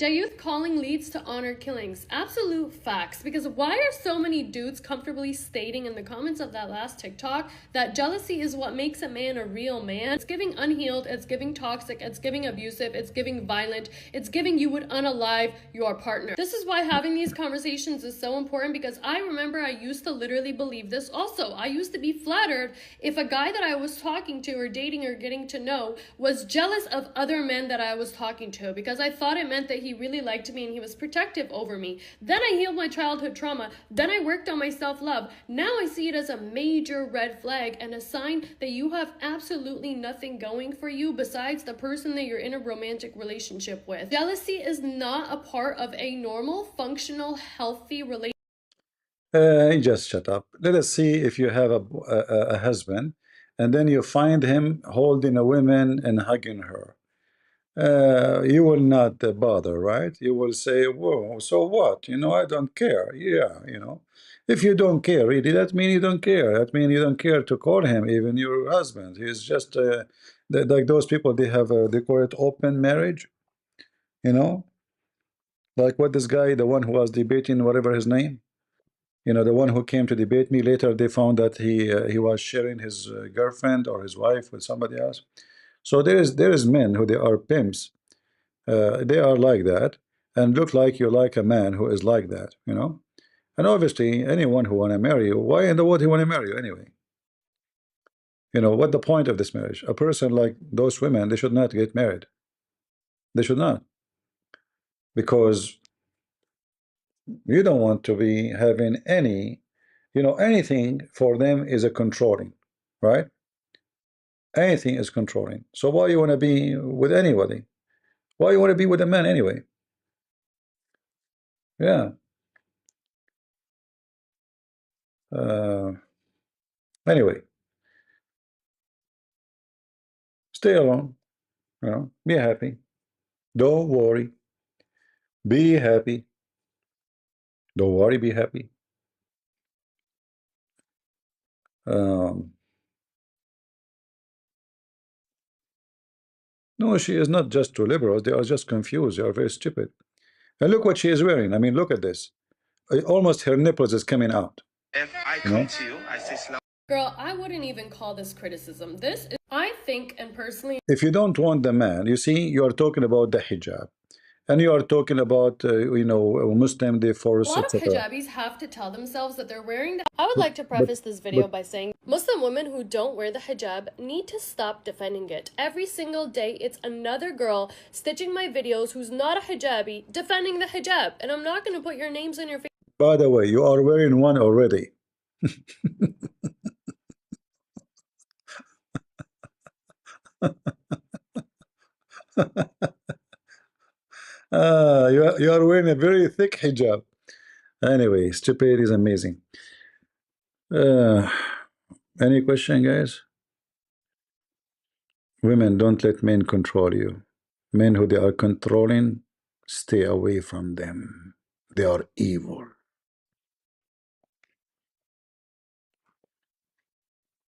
S3: Youth calling leads to honor killings. Absolute facts. Because why are so many dudes comfortably stating in the comments of that last TikTok that jealousy is what makes a man a real man? It's giving unhealed, it's giving toxic, it's giving abusive, it's giving violent, it's giving you would unalive your partner. This is why having these conversations is so important, because I remember I used to literally believe this also. I used to be flattered if a guy that I was talking to or dating or getting to know was jealous of other men that I was talking to, because I thought it meant that he really liked me and he was protective over me. Then I healed my childhood trauma. Then I worked on my self-love. Now I see it as a major red flag and a sign that you have absolutely nothing going for you besides the person that you're in a romantic relationship with. Jealousy is not a part of a normal, functional, healthy relationship.
S1: Just shut up. Let us see if you have a husband and then you find him holding a woman and hugging her. You will not bother, right? You will say, whoa, so what? I don't care. Yeah, if you don't care, really, that means you don't care. That means you don't care to call him even your husband. He's just like those people, they call it open marriage, you know? Like what this guy, the one who was debating, whatever his name, the one who came to debate me, later they found that he was sharing his girlfriend or his wife with somebody else. So there is men who they are pimps. They are like that and look like you like a man who is like that, and obviously anyone who want to marry you, why in the world he want to marry you anyway? What the point of this marriage? A person like those women, they should not get married. They should not, because you don't want to be having anything for them is a controlling, right? Anything is controlling. So why you want to be with anybody? Why you want to be with a man anyway? Yeah. uh, anyway, stay alone, be happy, don't worry, be happy, don't worry, be happy. No, she is not just too liberal. They are just confused. They are very stupid. And look what she is wearing. I mean, look at this. Almost her nipples is coming out.
S8: If I come to you, I say salam.
S3: Girl, I wouldn't even call this criticism. This is, I think, and personally,
S1: if you don't want the man, you see, you are talking about the hijab, and you are talking about Muslim, they force,
S3: a lot of
S1: etc.
S3: hijabis have to tell themselves that they're wearing the. I would like to preface this video by saying Muslim women who don't wear the hijab need to stop defending it. Every single day, it's another girl stitching my videos who's not a hijabi defending the hijab, and I'm not going to put your names on your face.
S1: By the way, you are wearing one already. You are wearing a very thick hijab. Anyway, stupid is amazing. Any question, guys? Women, don't let men control you. Men who they are controlling, stay away from them. They are evil.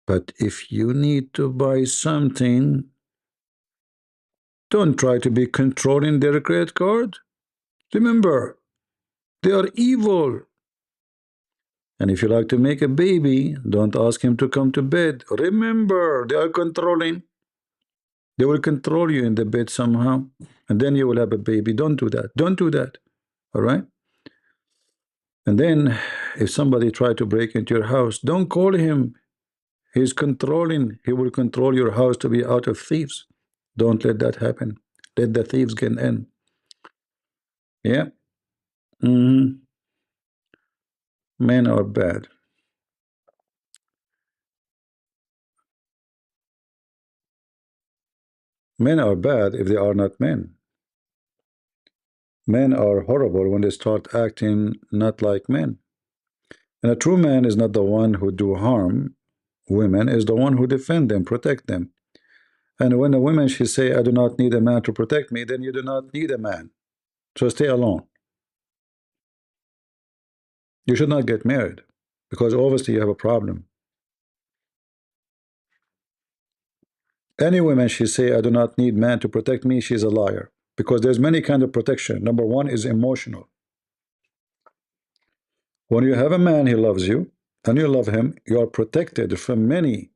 S1: But if you need to buy something, don't try to be controlling their credit card. Remember, they are evil. And if you like to make a baby, don't ask him to come to bed. Remember, they are controlling. They will control you in the bed somehow, and then you will have a baby. Don't do that. Don't do that. All right? And then if somebody try to break into your house, don't call him. He's controlling. He will control your house to be out of thieves. Don't let that happen. Let the thieves get in. Yeah. Men are bad. Men are bad if they are not men. Men are horrible when they start acting not like men. And a true man is not the one who do harm women, is the one who defend them, protect them. And when a woman, she say, I do not need a man to protect me, then you do not need a man. So stay alone. You should not get married, because obviously you have a problem. Any woman, she say, I do not need man to protect me, she's a liar. Because there's many kinds of protection. Number one is emotional. When you have a man, he loves you, and you love him, you are protected from many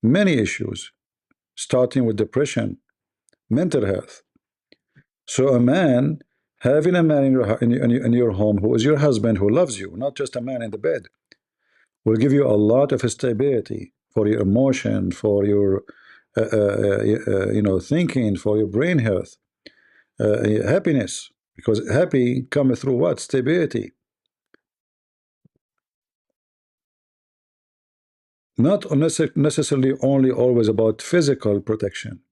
S1: issues, starting with depression, mental health. So a man, having a man in your home who is your husband, who loves you, not just a man in the bed, will give you a lot of stability for your emotion, for your thinking, for your brain health, happiness. Because happy comes through what? Stability. Not necessarily only always about physical protection.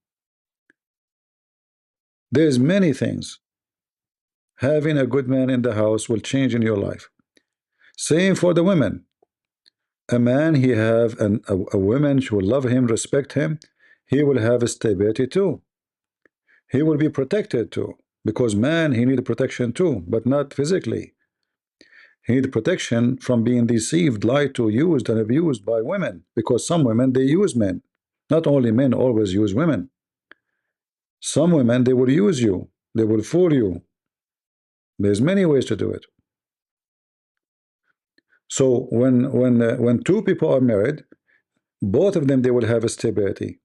S1: There's many things. Having a good man in the house will change in your life. Same for the women. A man, he have a woman who will love him, respect him, he will have a stability too. He will be protected too. Because man, he need protection too, but not physically. He need protection from being deceived, lied to, used, and abused by women. Because some women, they use men. Not only men always use women. Some women, they will use you. They will fool you. There's many ways to do it. So when two people are married, both of them, they will have a stability.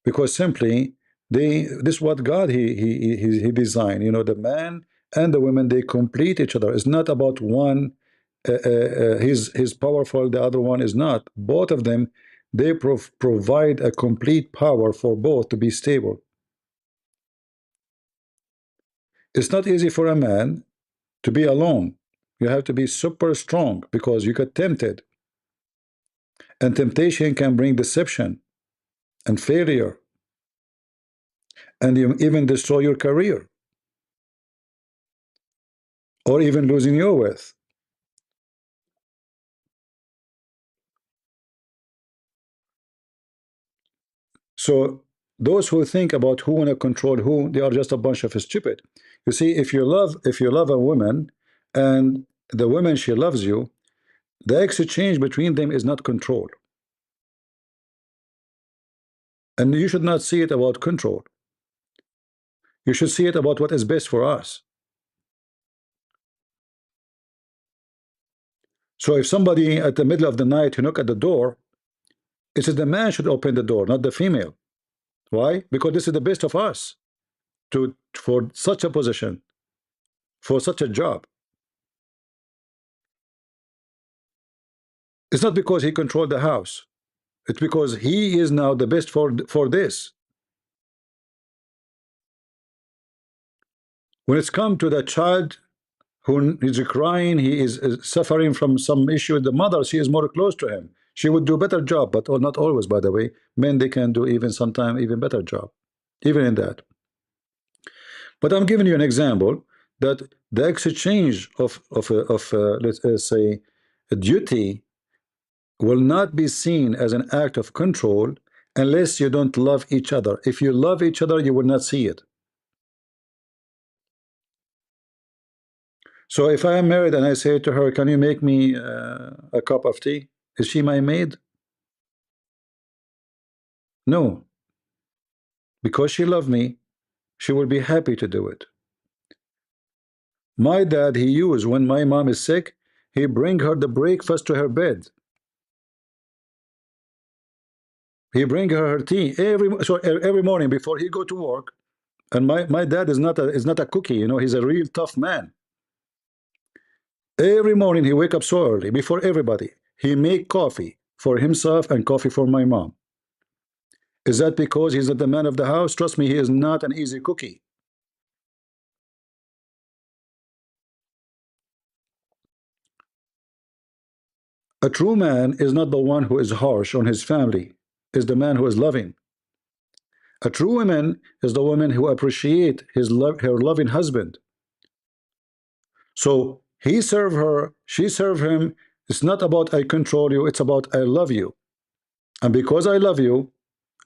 S1: Because simply, this is what God he designed. The man and the women, they complete each other. It's not about one he's powerful, the other one is not. Both of them, they provide a complete power for both to be stable. It's not easy for a man to be alone. You have to be super strong, because you get tempted, and temptation can bring deception and failure, and you even destroy your career, or even losing your wealth. So those who think about who want to control who, they are just a bunch of stupid. You see, if you love a woman, and the woman, she loves you, The exchange between them is not control. And you should not see it about control. You should see it about what is best for us. So if somebody at the middle of the night, you knock at the door, it says the man should open the door, not the female. Why? Because this is the best of us for such a position, for such a job. It's not because he controlled the house. It's because he is now the best for this. When it's come to the child who is crying, he is suffering from some issue with the mother, she is more close to him. She would do a better job, but not always, by the way. Men, they can do even sometimes even better job, even in that. But I'm giving you an example that the exchange of let's say a duty will not be seen as an act of control unless you don't love each other. If you love each other, you will not see it. So if I am married and I say to her, can you make me a cup of tea? Is she my maid? No. Because she loves me, she will be happy to do it. My dad, he used, when my mom is sick, he bring her the breakfast to her bed. He bring her tea every morning before he go to work. And my dad is not a cookie, you know, he's a real tough man. Every morning he wake up so early before everybody. He make coffee for himself and coffee for my mom. Is that because he's not the man of the house? Trust me, he is not an easy cookie. A true man is not the one who is harsh on his family, is the man who is loving. A true woman is the woman who appreciates her loving husband. So he serve her, she serve him. It's not about I control you, it's about I love you. And because I love you,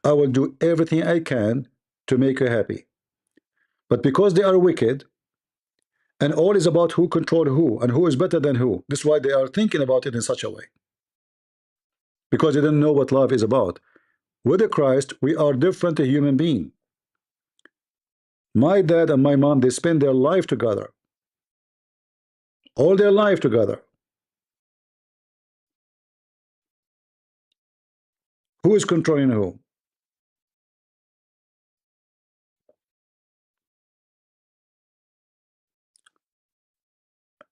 S1: I will do everything I can to make you happy. But because they are wicked, and all is about who control who and who is better than who, this is why they are thinking about it in such a way. Because they don't know what love is about. With the Christ, we are different human beings. My dad and my mom, they spend their life together. All their life together. Who is controlling who?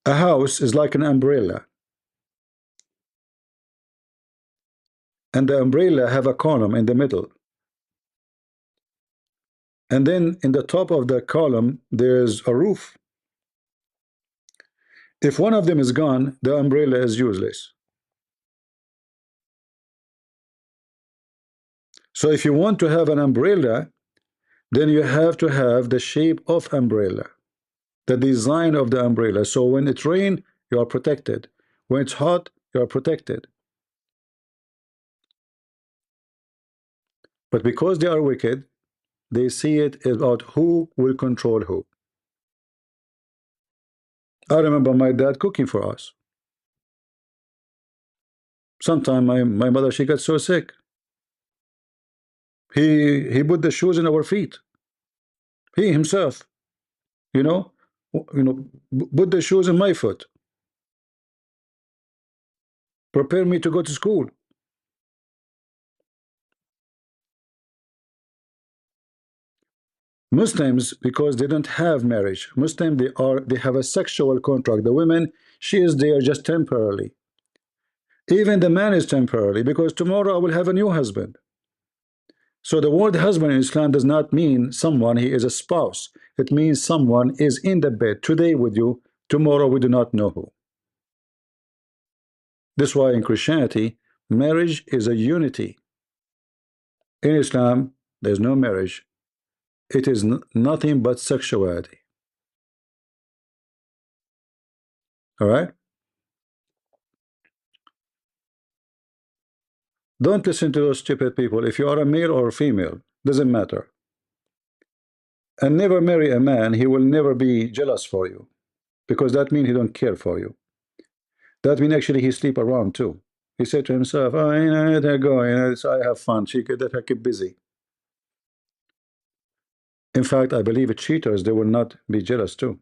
S1: A house is like an umbrella. And the umbrella have a column in the middle. And then in the top of the column, there's a roof. If one of them is gone, the umbrella is useless. So if you want to have an umbrella, then you have to have the shape of umbrella, the design of the umbrella. So when it rains, you are protected. When it's hot, you are protected. But because they are wicked, they see it about who will control who. I remember my dad cooking for us. Sometime my mother, she got so sick. He put the shoes in our feet. He himself, you know, put the shoes in my foot. Prepare me to go to school. Muslims, because they don't have marriage. Muslim, they have a sexual contract. The woman, she is there just temporarily. Even the man is temporarily, because tomorrow I will have a new husband. So the word husband in Islam does not mean someone he is a spouse. It means someone is in the bed today with you, tomorrow we do not know who. This is why in Christianity, marriage is a unity. In Islam, there's no marriage. It is nothing but sexuality. All right? Don't listen to those stupid people. If you are a male or a female, doesn't matter. And never marry a man, he will never be jealous for you, because that means he don't care for you. That means actually he sleep around too. He said to himself, oh, let her go, I have fun. She could let her keep busy. In fact, I believe cheaters, they will not be jealous too.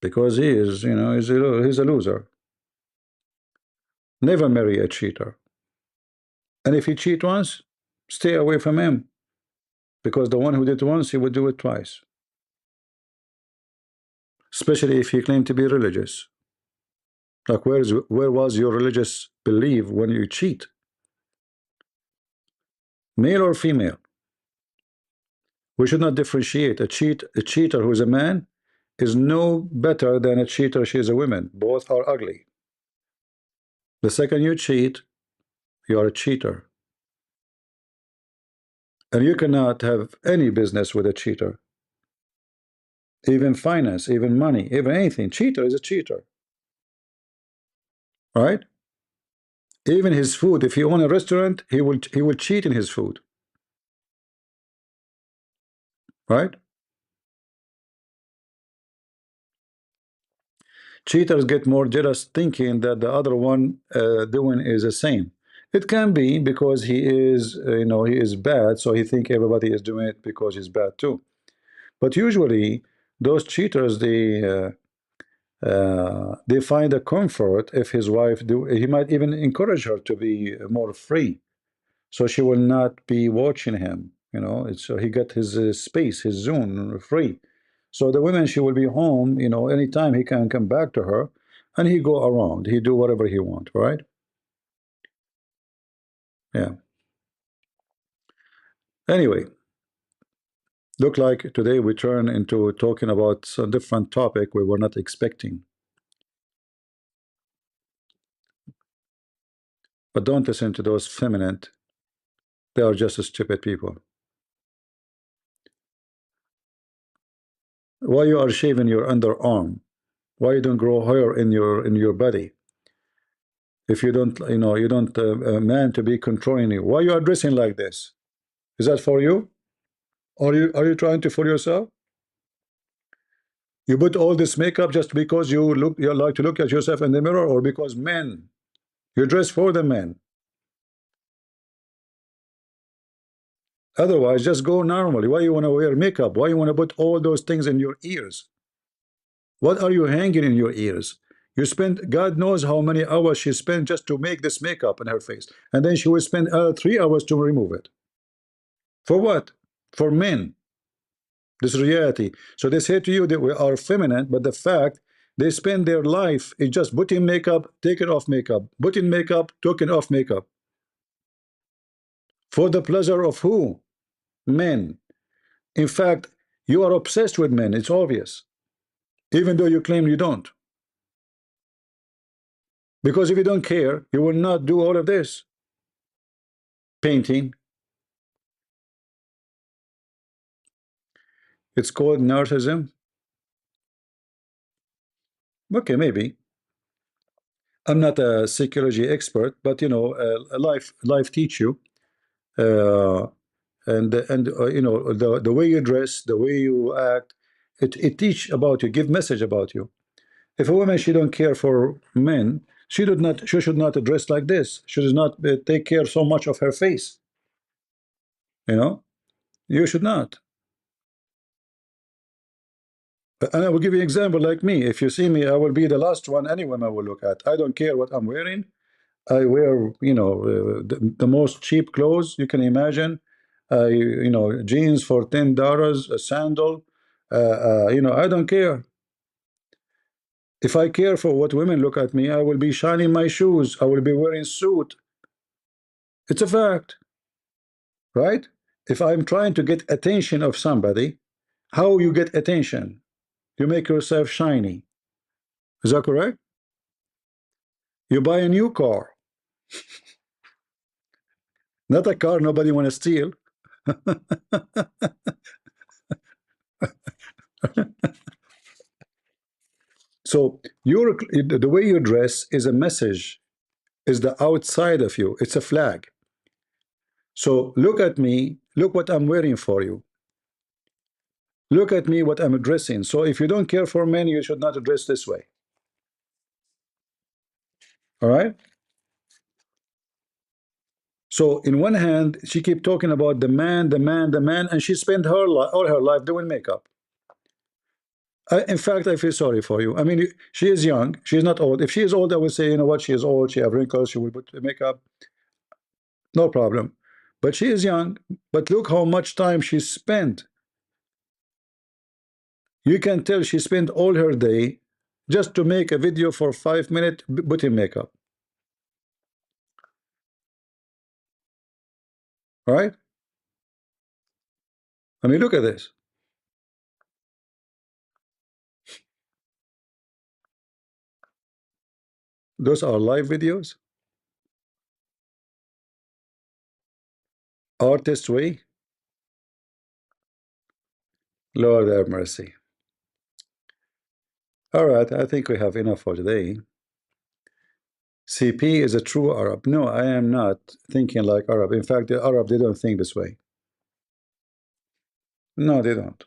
S1: Because he is, he's a loser. Never marry a cheater. And if he cheat once, stay away from him. Because the one who did once, he would do it twice. Especially if he claimed to be religious. Like where was your religious belief when you cheat? Male or female? We should not differentiate. A cheater who is a man is no better than a cheater she is a woman. Both are ugly. The second you cheat, you are a cheater. And you cannot have any business with a cheater. Even finance, even money, even anything. Cheater is a cheater. Right? Even his food. If you own a restaurant, he will cheat in his food. Right? Cheaters get more jealous thinking that the other one doing is the same. It can be because he is, he is bad, so he think everybody is doing it because he's bad too. But usually, those cheaters, they find a comfort if his wife do. He might even encourage her to be more free, so she will not be watching him. So he got his space, his zone free. So the women, she will be home. Anytime he can come back to her, and he go around. He do whatever he want. Right? Yeah. Anyway, look like today we turn into talking about a different topic we were not expecting. But don't listen to those feminine. They are just stupid people. Why you are shaving your underarm? Why you don't grow hair in your body? If you don't, you don't a man to be controlling you. Why you are dressing like this? Is that for you? Are you trying to fool yourself? You put all this makeup just because you like to look at yourself in the mirror, or because men? You dress for the men. Otherwise, just go normally. Why you want to wear makeup? Why you want to put all those things in your ears? What are you hanging in your ears? You spend, God knows how many hours she spent just to make this makeup in her face, and then she will spend 3 hours to remove it. For what? For men. This is reality. So they say to you that we are feminine, but the fact they spend their life is just putting makeup, taking off makeup, putting makeup, taking off makeup. For the pleasure of who? Men. In fact, you are obsessed with men. It's obvious. Even though you claim you don't. Because if you don't care, you will not do all of this. Painting. It's called narcissism. Okay, maybe. I'm not a psychology expert, but life teach you, and the way you dress, the way you act, it teach about you, give message about you. If a woman she don't care for men, she should not dress like this. She does not take care so much of her face. You should not. And I will give you an example like me. If you see me, I will be the last one any woman will look at. I don't care what I'm wearing. I wear, the most cheap clothes you can imagine. Jeans for $10, a sandal. I don't care. If I care for what women look at me, I will be shining my shoes. I will be wearing suit. It's a fact, right? If I'm trying to get attention of somebody, how you get attention? You make yourself shiny. Is that correct? You buy a new car. Not a car nobody want to steal. So the way you dress is a message, is the outside of you. It's a flag. So look at me, look what I'm wearing for you. Look at me what I'm dressing. So if you don't care for men, you should not dress this way. All right. So in one hand, she keep talking about the man, the man, the man, and she spent all her life doing makeup. In fact, I feel sorry for you. I mean, she is young. She is not old. If she is old, I would say, you know what, she is old. She have wrinkles. She will put makeup. No problem. But she is young. But look how much time she spent. You can tell she spent all her day just to make a video for 5 minutes putting makeup. All right? I mean, look at this. Those are live videos. Artist way. Lord have mercy. All right, I think we have enough for today. CP is a true Arab. No, I am not thinking like Arab. In fact, the Arab, they don't think this way. No, they don't.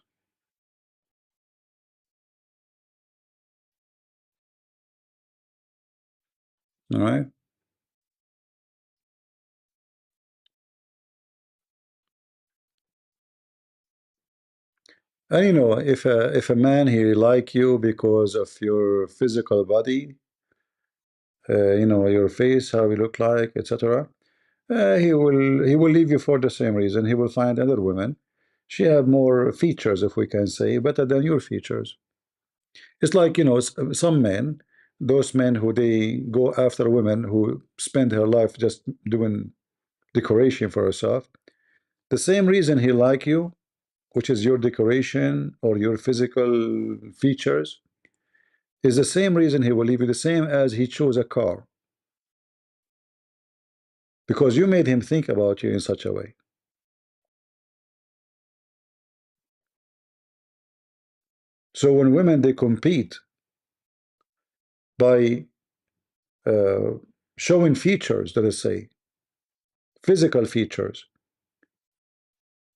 S1: All right. And you know, if a man he like you because of your physical body, you know, your face, how you look like, etc. He will leave you for the same reason. He will find other women. She have more features, if we can say, better than your features. It's like, you know, some men, those men who they go after women who spend her life just doing decoration for herself. The same reason he like you, which is your decoration or your physical features, is the same reason he will leave you, the same as he chose a car. Because you made him think about you in such a way. So when women they compete by showing features, let us say, physical features,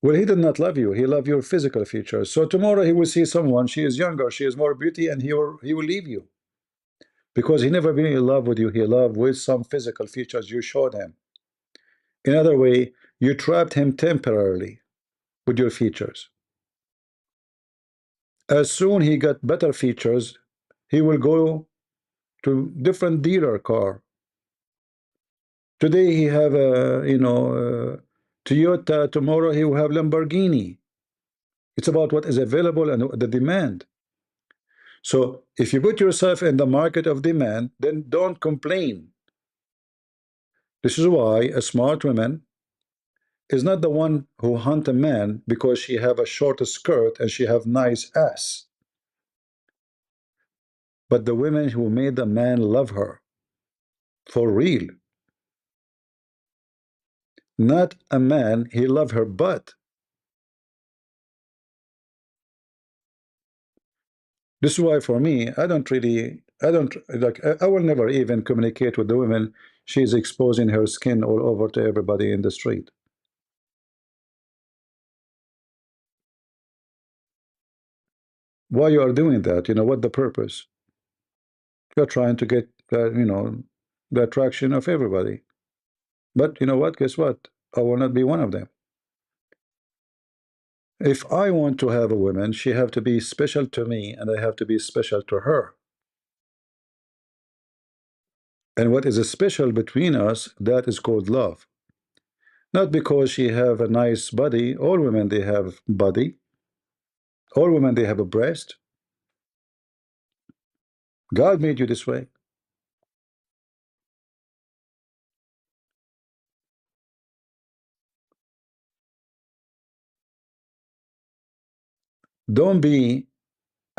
S1: well, he did not love you. He loved your physical features. So tomorrow he will see someone, she is younger, she is more beauty, and he will leave you. Because he never been in love with you. He loved with some physical features you showed him. In other way, you trapped him temporarily with your features. As soon he got better features, he will go to different dealer car. Today he have a, you know, Toyota. Tomorrow he will have Lamborghini. It's about what is available and the demand. So if you put yourself in the market of demand, then don't complain. This is why a smart woman is not the one who hunt a man because she have a short skirt and she have nice ass, but the women who made the man love her for real. Not a man he love her butt. This is why for me I don't like, I will never even communicate with the women she's exposing her skin all over to everybody in the street. Why you are doing that? You know what the purpose? You're trying to get you know, the attraction of everybody. But you know what? Guess what? I will not be one of them. If I want to have a woman, she have to be special to me, and I have to be special to her. And what is special between us, that is called love. Not because she have a nice body. All women they have body. All women they have a breast. God made you this way. Don't be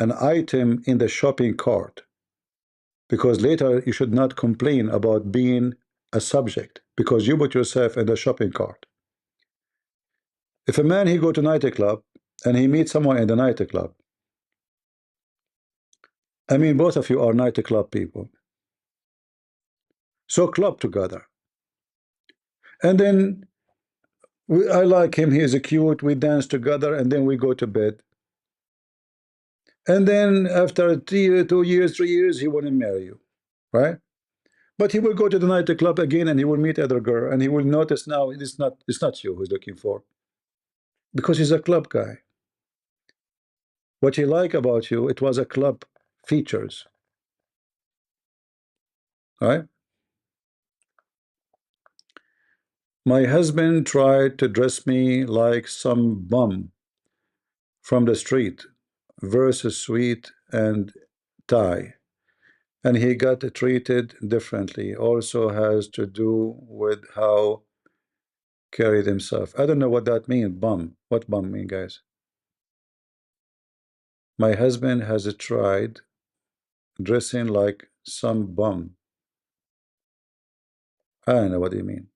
S1: an item in the shopping cart, because later you should not complain about being a subject because you put yourself in the shopping cart. If a man he go to nightclub and he meets someone in the nightclub, I mean both of you are nightclub people, so club together, and then I like him, he is cute, we dance together, and then we go to bed, and then after 2 years 3 years he want to marry you, right? But he will go to the nightclub again and he will meet other girl and he will notice now it's not you who's looking for, because he's a club guy. What he like about you, it was a club features, right? My husband tried to dress me like some bum from the street versus sweet and tie, and he got treated differently. Also has to do with how carried himself. I don't know what that means. Bum. What bum mean, guys? My husband has tried dressing like some bum. I don't know what you mean.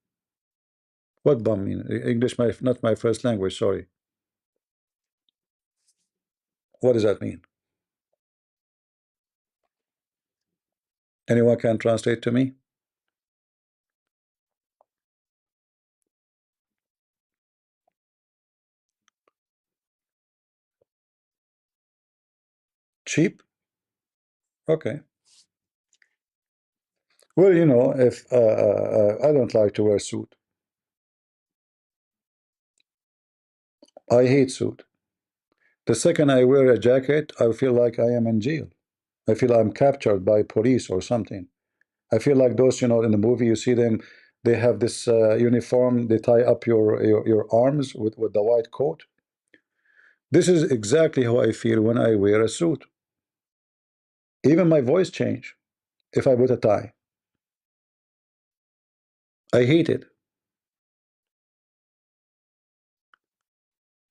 S1: What bum mean? English, not my first language. Sorry. What does that mean? Anyone can translate to me? Cheap? Okay. Well, you know, if I don't like to wear suit. I hate suit. The second I wear a jacket, I feel like I am in jail. I feel I'm captured by police or something. I feel like those, you know, in the movie you see them, they have this uniform, they tie up your arms with the white coat. This is exactly how I feel when I wear a suit. Even my voice change if I put a tie. I hate it.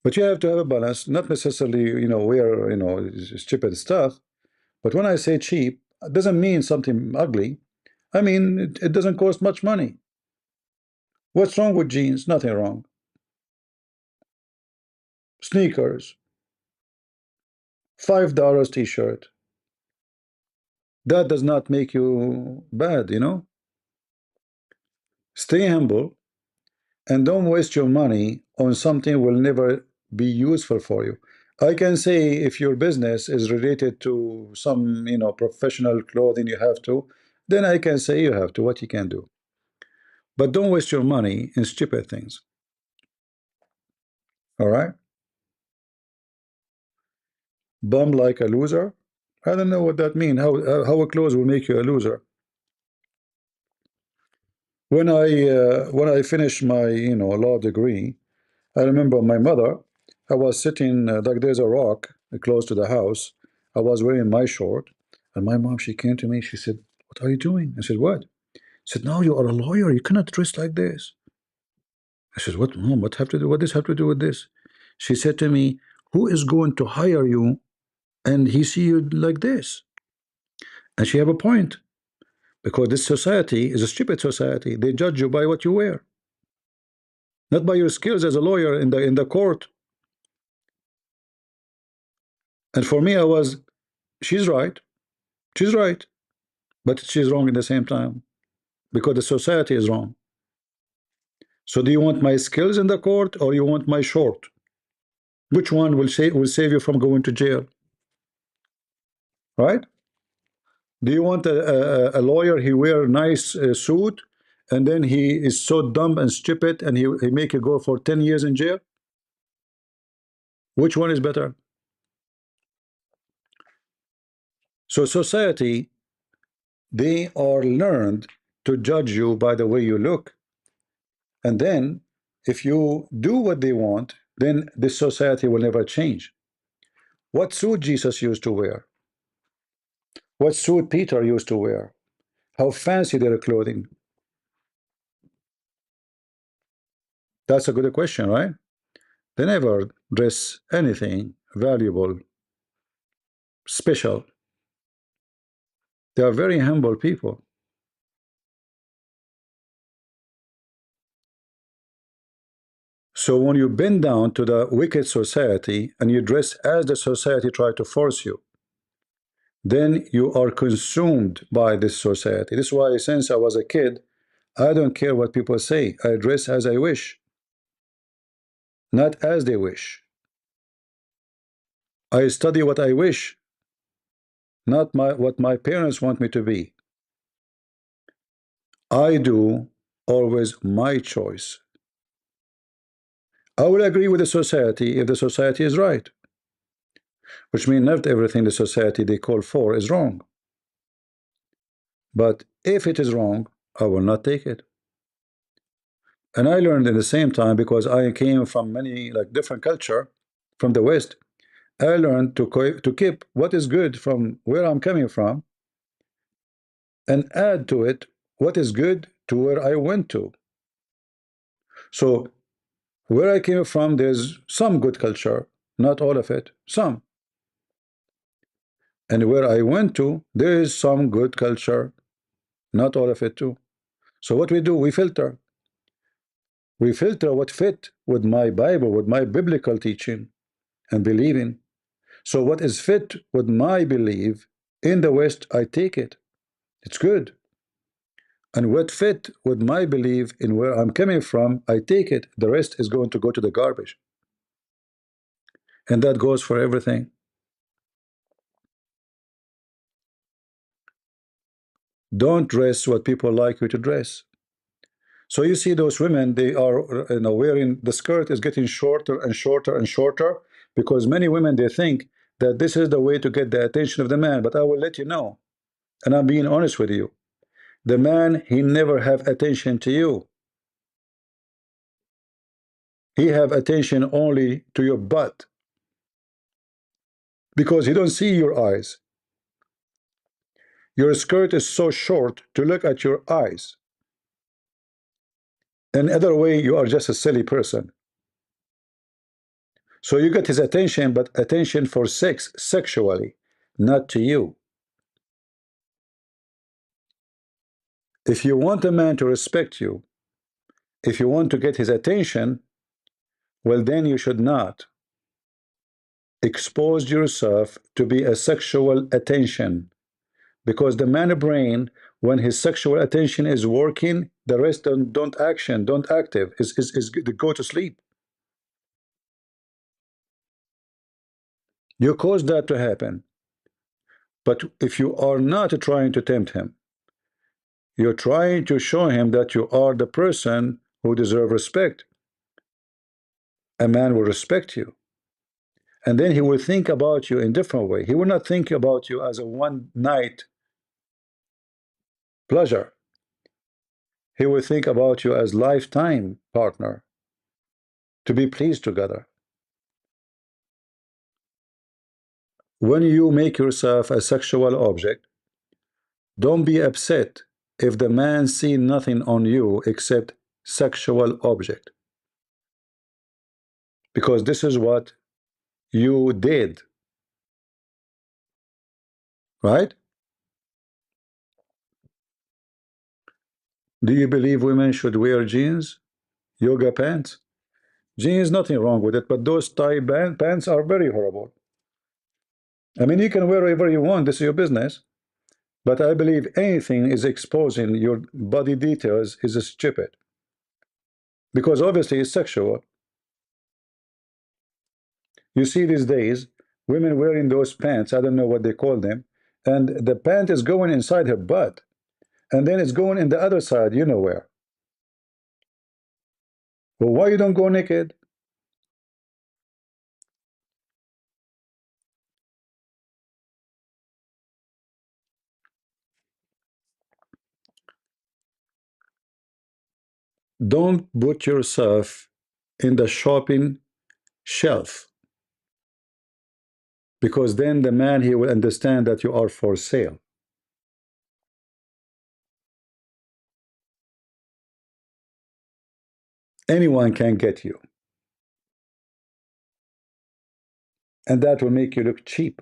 S1: But you have to have a balance, not necessarily, you know, wear, you know, stupid stuff. But when I say cheap, it doesn't mean something ugly. I mean, it doesn't cost much money. What's wrong with jeans? Nothing wrong. Sneakers, $5 t-shirt. That does not make you bad, you know. Stay humble and don't waste your money on something will never be useful for you. I can say if your business is related to some, you know, professional clothing you have to, then I can say you have to, what you can do. But don't waste your money in stupid things. All right? Bum like a loser? I don't know what that means. How a clothes will make you a loser? When I finished my, you know, law degree, I remember my mother. I was sitting like there's a rock close to the house. I was wearing my short, and my mom, she came to me. She said, "What are you doing?" I said, "What?" She said, "Now you are a lawyer. You cannot dress like this." I said, "What, mom? What have to do? What does have to do with this?" She said to me, "Who is going to hire you and he see you like this?" And she have a point, because this society is a stupid society. They judge you by what you wear, not by your skills as a lawyer in the court. And for me, I was, she's right. She's right. But she's wrong at the same time, because the society is wrong. So do you want my skills in the court or you want my short? Which one will save you from going to jail? Right? Do you want a lawyer, he wear a nice suit and then he is so dumb and stupid and he make you go for 10 years in jail? Which one is better? So society, they are learned to judge you by the way you look. And then if you do what they want, then this society will never change. What suit Jesus used to wear? What suit Peter used to wear? How fancy their clothing? That's a good question, right? They never dress anything valuable, special. They are very humble people. So when you bend down to the wicked society and you dress as the society try to force you, then you are consumed by this society. This is why since I was a kid, I don't care what people say. I dress as I wish, not as they wish. I study what I wish, not what my parents want me to be. I do always my choice. I will agree with the society if the society is right, which means not everything the society they call for is wrong. But if it is wrong, I will not take it. And I learned in the same time, because I came from many like different culture from the West. I learned to keep what is good from where I'm coming from and add to it what is good to where I went to. So where I came from, there's some good culture, not all of it, some. And where I went to, there is some good culture, not all of it too. So what we do, we filter. We filter what fit with my Bible, with my biblical teaching and believing. So what is fit with my belief in the West, I take it. It's good. And what fit with my belief in where I'm coming from, I take it. The rest is going to go to the garbage. And that goes for everything. Don't dress what people like you to dress. So you see those women, they are wearing, the skirt is getting shorter and shorter and shorter, because many women, they think that this is the way to get the attention of the man. But I will let you know, and I'm being honest with you, the man, he never have attention to you. He have attention only to your butt, because he don't see your eyes. Your skirt is so short to look at your eyes. In other way, you are just a silly person. So you get his attention, but attention for sex, sexually, not to you. If you want a man to respect you, if you want to get his attention, well, then you should not expose yourself to be a sexual attention, because the man brain, when his sexual attention is working, the rest don't action, don't active, is go to sleep. You cause that to happen. But if you are not trying to tempt him, you're trying to show him that you are the person who deserves respect. A man will respect you. And then he will think about you in a different way. He will not think about you as a one night pleasure. He will think about you as lifetime partner, to be pleased together. When you make yourself a sexual object, don't be upset if the man see nothing on you except sexual object, because this is what you did, right? Do you believe women should wear jeans, yoga pants? Jeans, nothing wrong with it, but those tie pants are very horrible. I mean, you can wear whatever you want, this is your business, but I believe anything is exposing your body details is stupid, because obviously it's sexual. You see these days women wearing those pants, I don't know what they call them, and the pant is going inside her butt, and then it's going in the other side, you know where. Well, why you don't go naked? Don't put yourself in the shopping shelf, because then the man, he will understand that you are for sale. Anyone can get you, and that will make you look cheap.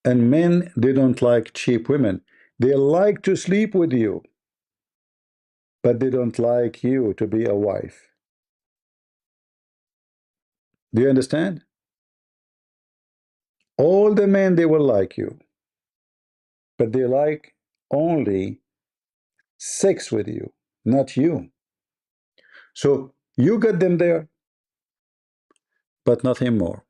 S1: And men, they don't like cheap women. They like to sleep with you, but they don't like you to be a wife. Do you understand? All the men, they will like you, but they like only sex with you, not you. So you get them there, but nothing more.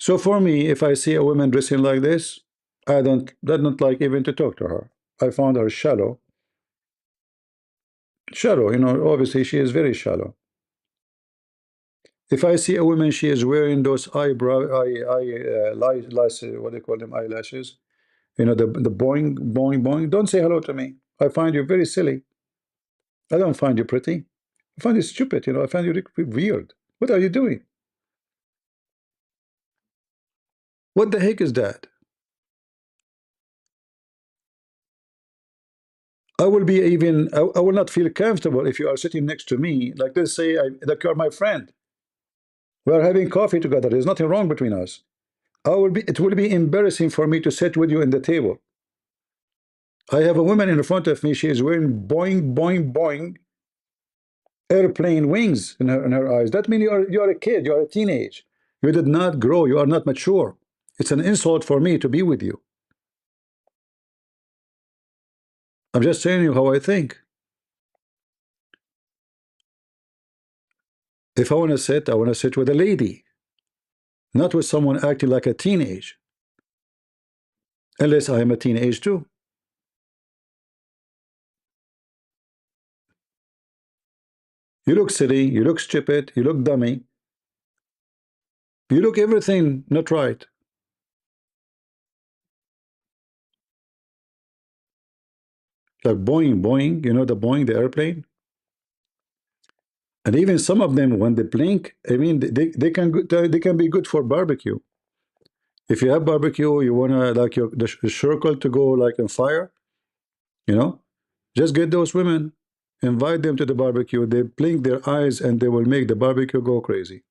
S1: So for me, if I see a woman dressing like this, I don't like even to talk to her. I found her shallow. Shallow, you know, obviously she is very shallow. If I see a woman, she is wearing those what do they call them, eyelashes, you know, the boing, boing, boing, don't say hello to me. I find you very silly. I don't find you pretty. I find you stupid, you know, I find you weird. What are you doing? What the heck is that? I will be even, I will not feel comfortable if you are sitting next to me. Like, let's say like you're my friend. We are having coffee together. There's nothing wrong between us. It will be embarrassing for me to sit with you in the table. I have a woman in front of me. She is wearing boing, boing, boing airplane wings in her eyes. That means you are a kid. You are a teenage. You did not grow. You are not mature. It's an insult for me to be with you. I'm just telling you how I think. If I want to sit with a lady, not with someone acting like a teenage. Unless I am a teenage too. You look silly, you look stupid, you look dummy. You look everything not right. Like Boeing, Boeing, you know the Boeing, the airplane? And even some of them, when they blink, I mean, they can be good for barbecue. If you have barbecue, you wanna like the circle to go like on fire, you know, just get those women, invite them to the barbecue. They blink their eyes, and they will make the barbecue go crazy.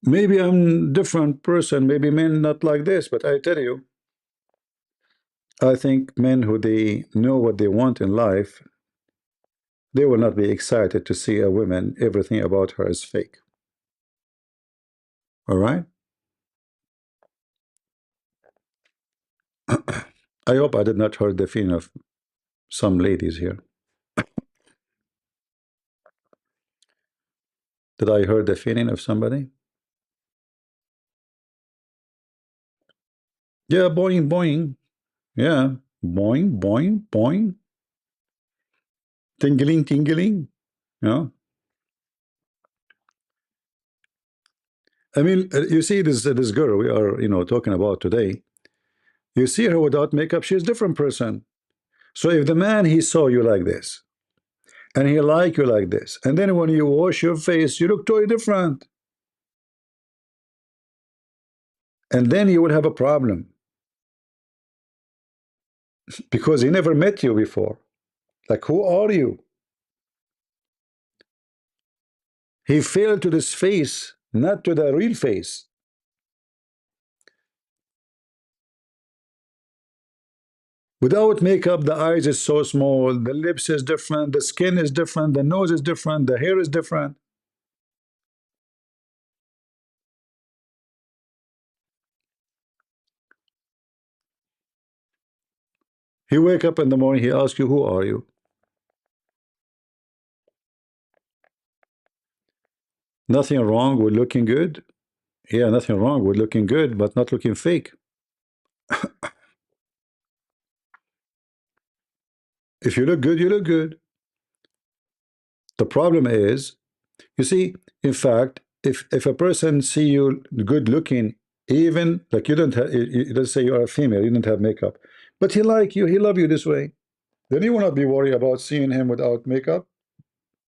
S1: Maybe I'm different person. Maybe men not like this, but I tell you, I think men who they know what they want in life, they will not be excited to see a woman, everything about her is fake. All right? I hope I did not hurt the feeling of some ladies here. Did I hurt the feeling of somebody? Yeah, boing, boing. Yeah, boing, boing, boing. Tingling, tingling. Yeah. I mean, you see this girl we are, you know, talking about today. You see her without makeup, she's a different person. So if the man, he saw you like this, and he like you like this, and then when you wash your face, you look totally different, and then you will have a problem because he never met you before. Like, who are you? He fell to this face, not to the real face. Without makeup, the eyes is so small, the lips is different, the skin is different, the nose is different, the hair is different. He wake up in the morning, he asks you, who are you? Nothing wrong with looking good. Yeah, nothing wrong with looking good, but not looking fake. If you look good, you look good. The problem is, you see, in fact, if a person see you good looking, even like you don't have, let's say you are a female, you don't have makeup, but he like you, he love you this way, then you will not be worried about seeing him without makeup,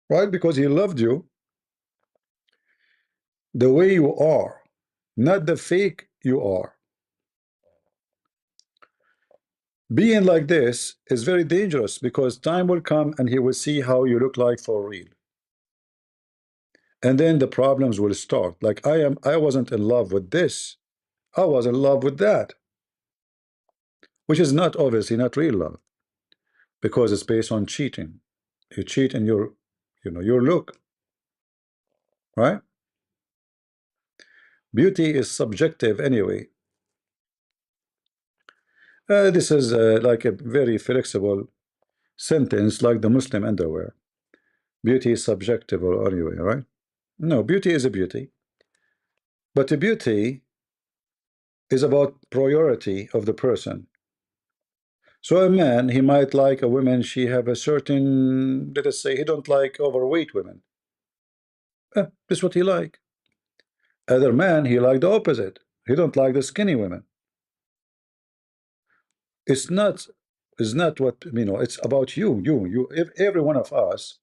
S1: right? Because he loved you the way you are, not the fake you are. Being like this is very dangerous because time will come and he will see how you look like for real. And then the problems will start. Like I wasn't in love with this. I was in love with that. Which is not obviously not real love. Because it's based on cheating. You cheat in your, you know, your look. Right? Beauty is subjective anyway. This is like a very flexible sentence, like the Muslim underwear. Beauty is subjective or anyway, right? No, beauty is a beauty. But the beauty is about priority of the person. So a man, he might like a woman, she have a certain, let us say, he don't like overweight women. This is what he like. Other man, he like the opposite. He don't like the skinny women. It's not what, you know, it's about you. If every one of us,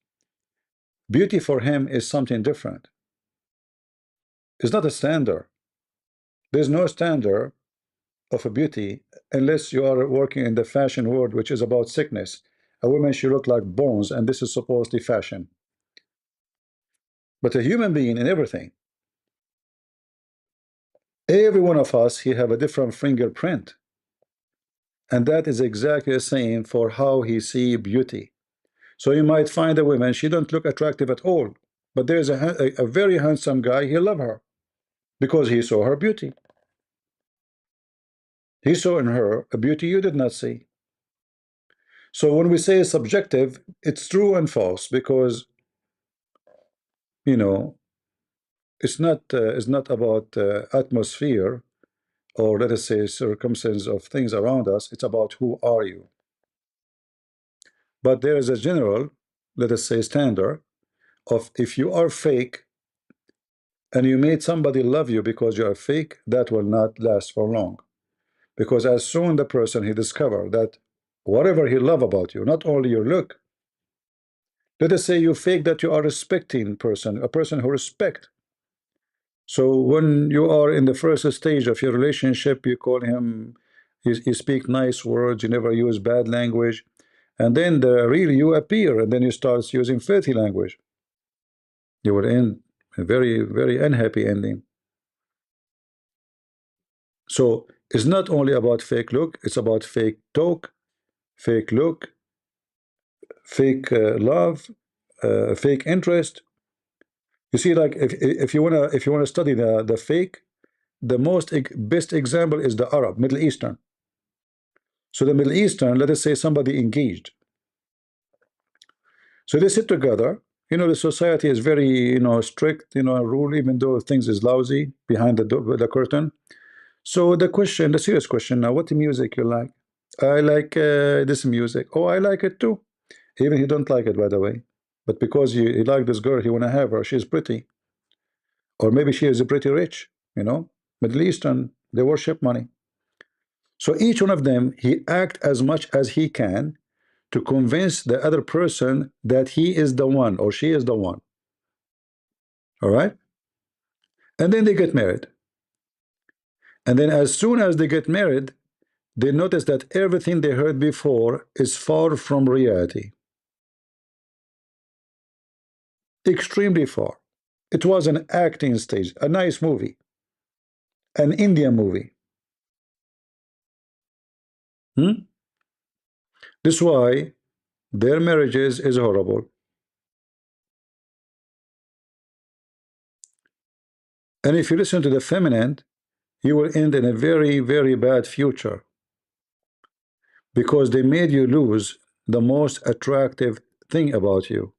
S1: beauty for him is something different. It's not a standard. There's no standard of a beauty unless you are working in the fashion world, which is about sickness. A woman should look like bones, and this is supposedly fashion. But a human being in everything, every one of us, he have a different fingerprint, and that is exactly the same for how he see beauty. So you might find a woman, she don't look attractive at all, but there's a very handsome guy, he love her because he saw her beauty. He saw in her a beauty you did not see. So when we say subjective, it's true and false, because you know it's not about atmosphere, or let us say circumstances of things around us. It's about who are you. But there is a general, let us say, standard of if you are fake and you made somebody love you because you are fake, that will not last for long. Because as soon the person he discovered that whatever he love about you, not only your look, let us say you fake that you are a respecting person, a person who respect. So when you are in the first stage of your relationship, you call him, you speak nice words, you never use bad language, and then the real you appear, and then you start using filthy language. You will end a very, very unhappy ending. So it's not only about fake look, it's about fake talk, fake look, fake love, fake interest. You see, like if you wanna study the fake, the best example is the Arab, Middle Eastern. So the Middle Eastern, let us say somebody engaged. So they sit together. You know, the society is very, strict, rule, even though things is lousy behind the curtain. So the serious question now, what music you like? I like this music. Oh, I like it too. Even he don't like it, by the way. But because he like this girl, he want to have her. She's pretty. Or maybe she is pretty rich, Middle Eastern, they worship money. So each one of them, he act as much as he can to convince the other person that he is the one or she is the one. All right? And then they get married. And then as soon as they get married, they notice that everything they heard before is far from reality. Extremely far. It was an acting stage, a nice movie, an Indian movie. This is why their marriages is horrible. And if you listen to the feminine, you will end in a very, very bad future, because they made you lose the most attractive thing about you.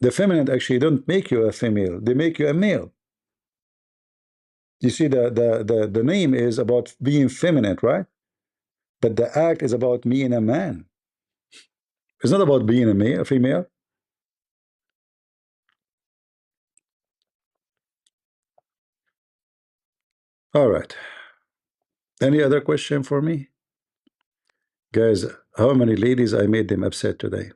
S1: The feminine actually don't make you a female, they make you a male. You see, the name is about being feminine, right? But the act is about being a man. It's not about being a female. All right. Any other question for me? Guys, how many ladies I made them upset today?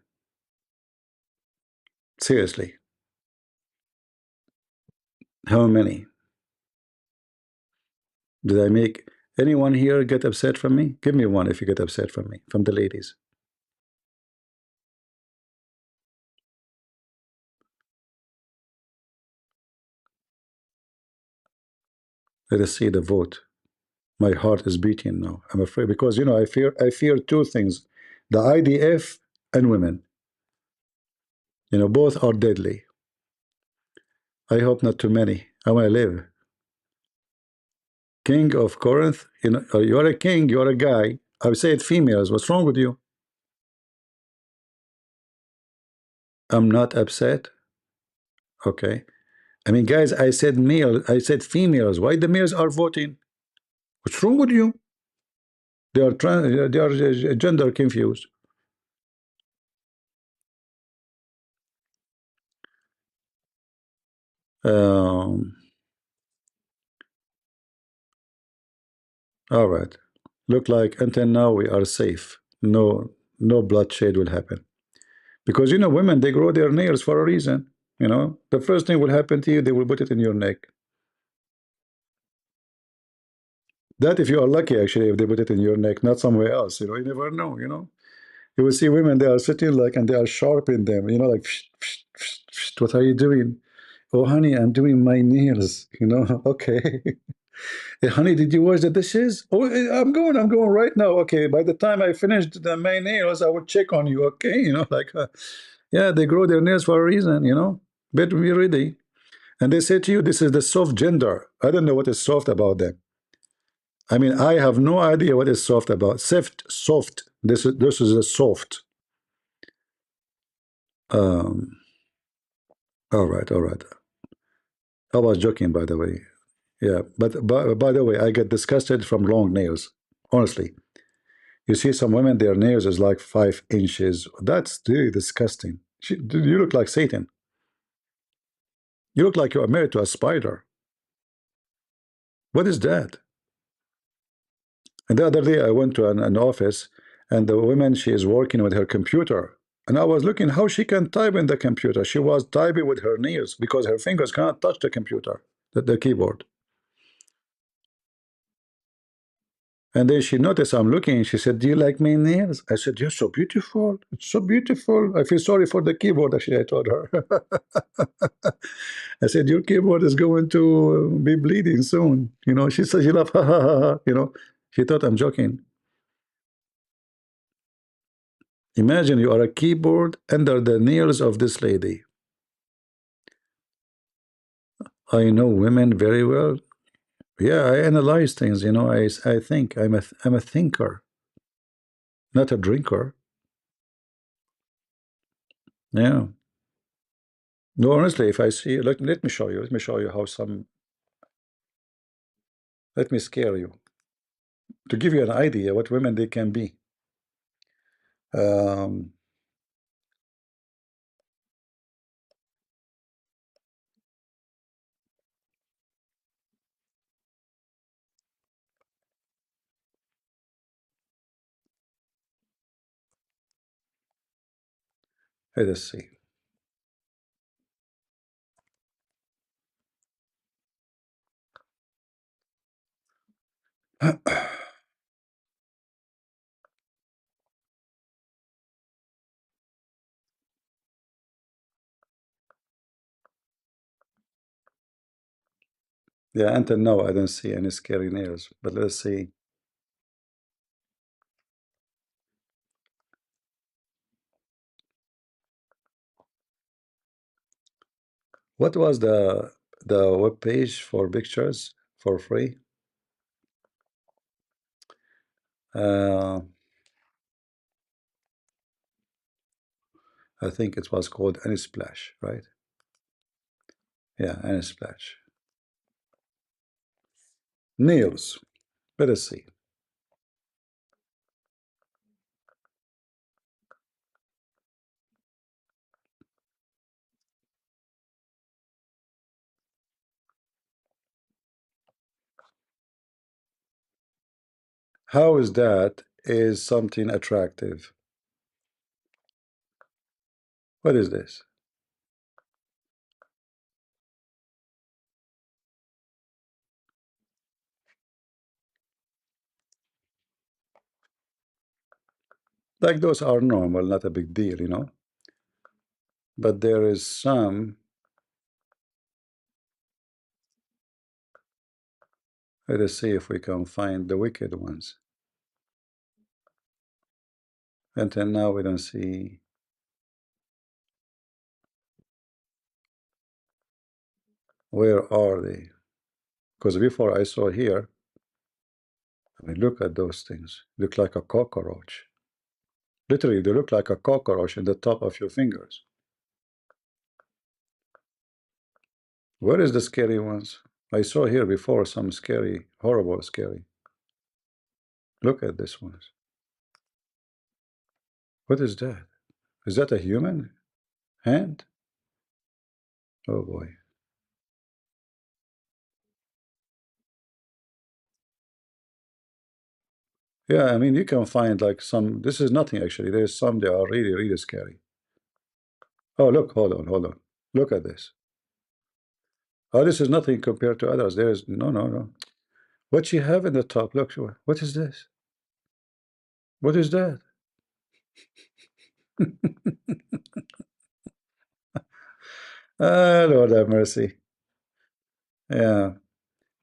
S1: Seriously. How many? Did I make anyone here get upset from me? Give me one if you get upset from me, from the ladies. Let us see the vote. My heart is beating now. I'm afraid, because I fear two things: the IDF and women. Both are deadly. I hope not too many. I want to live. King of Corinth, you are a king, you are a guy. I would say it females. What's wrong with you? I'm not upset. Okay. I mean, guys, I said male, I said females. Why the males are voting? What's wrong with you? They are gender confused. All right. Look like until now we are safe. No bloodshed will happen. Because you know, women, they grow their nails for a reason. You know, the first thing will happen to you, they will put it in your neck. That if you are lucky, actually, if they put it in your neck, not somewhere else. You know, you never know, you know. You will see women, they are sitting like, and they are sharp in them, you know, like, what are you doing? Oh, honey, I'm doing my nails, you know. Okay. Hey, honey, did you wash the dishes? Oh, I'm going right now. Okay, by the time I finished my nails, I would check on you. Okay, you know, like, yeah, they grow their nails for a reason, you know. Better be ready. And they say to you, this is the soft gender. I don't know what is soft about them. I mean, I have no idea what is soft about. Soft. This is a soft. Um, all right, all right. I was joking, by the way. Yeah, but by the way, I get disgusted from long nails. Honestly, you see some women, their nails is like 5 inches. That's really disgusting. You look like Satan. You look like you are married to a spider. What is that? And the other day, I went to an office, and the woman, she is working with her computer. And I was looking how she can type in the computer. She was typing with her nails because her fingers cannot touch the computer, the keyboard. And then she noticed I'm looking. She said, "Do you like my nails?" I said, "You're so beautiful. It's so beautiful. I feel sorry for the keyboard." Actually, I told her. I said, "Your keyboard is going to be bleeding soon." You know, she said, "You laugh, ha ha ha ha." You know, she thought I'm joking. Imagine you are a keyboard under the nails of this lady. I know women very well. Yeah, I analyze things. You know, I think I'm a thinker, not a drinker. Yeah. No, honestly, if I see, let me show you. Let me show you how some. Let me scare you to give you an idea what women they can be. Um, Let us see. Yeah, until now I don't see any scary nails, but let's see. What was the web page for pictures for free? Uh, I think it was called Unsplash, right? Yeah, Unsplash. Nails. Let us see. How is that is something attractive? What is this? Like those are normal, not a big deal, you know. But there is some. Let us see if we can find the wicked ones. Until now, we don't see. Where are they? Because before I saw here, I mean, look at those things. Look like a cockroach. Literally, they look like a cockroach in the top of your fingers. Where is the scary ones? I saw here before some scary, horrible scary. Look at this one. What is that? Is that a human hand? Oh boy. Yeah, I mean, you can find like some, this is nothing actually. There's some that are really, really scary. Oh, look, hold on, hold on. Look at this. Oh, this is nothing compared to others. There's no, no, no. What you have in the top, look, what is this? What is that? Ah, Lord have mercy. Yeah,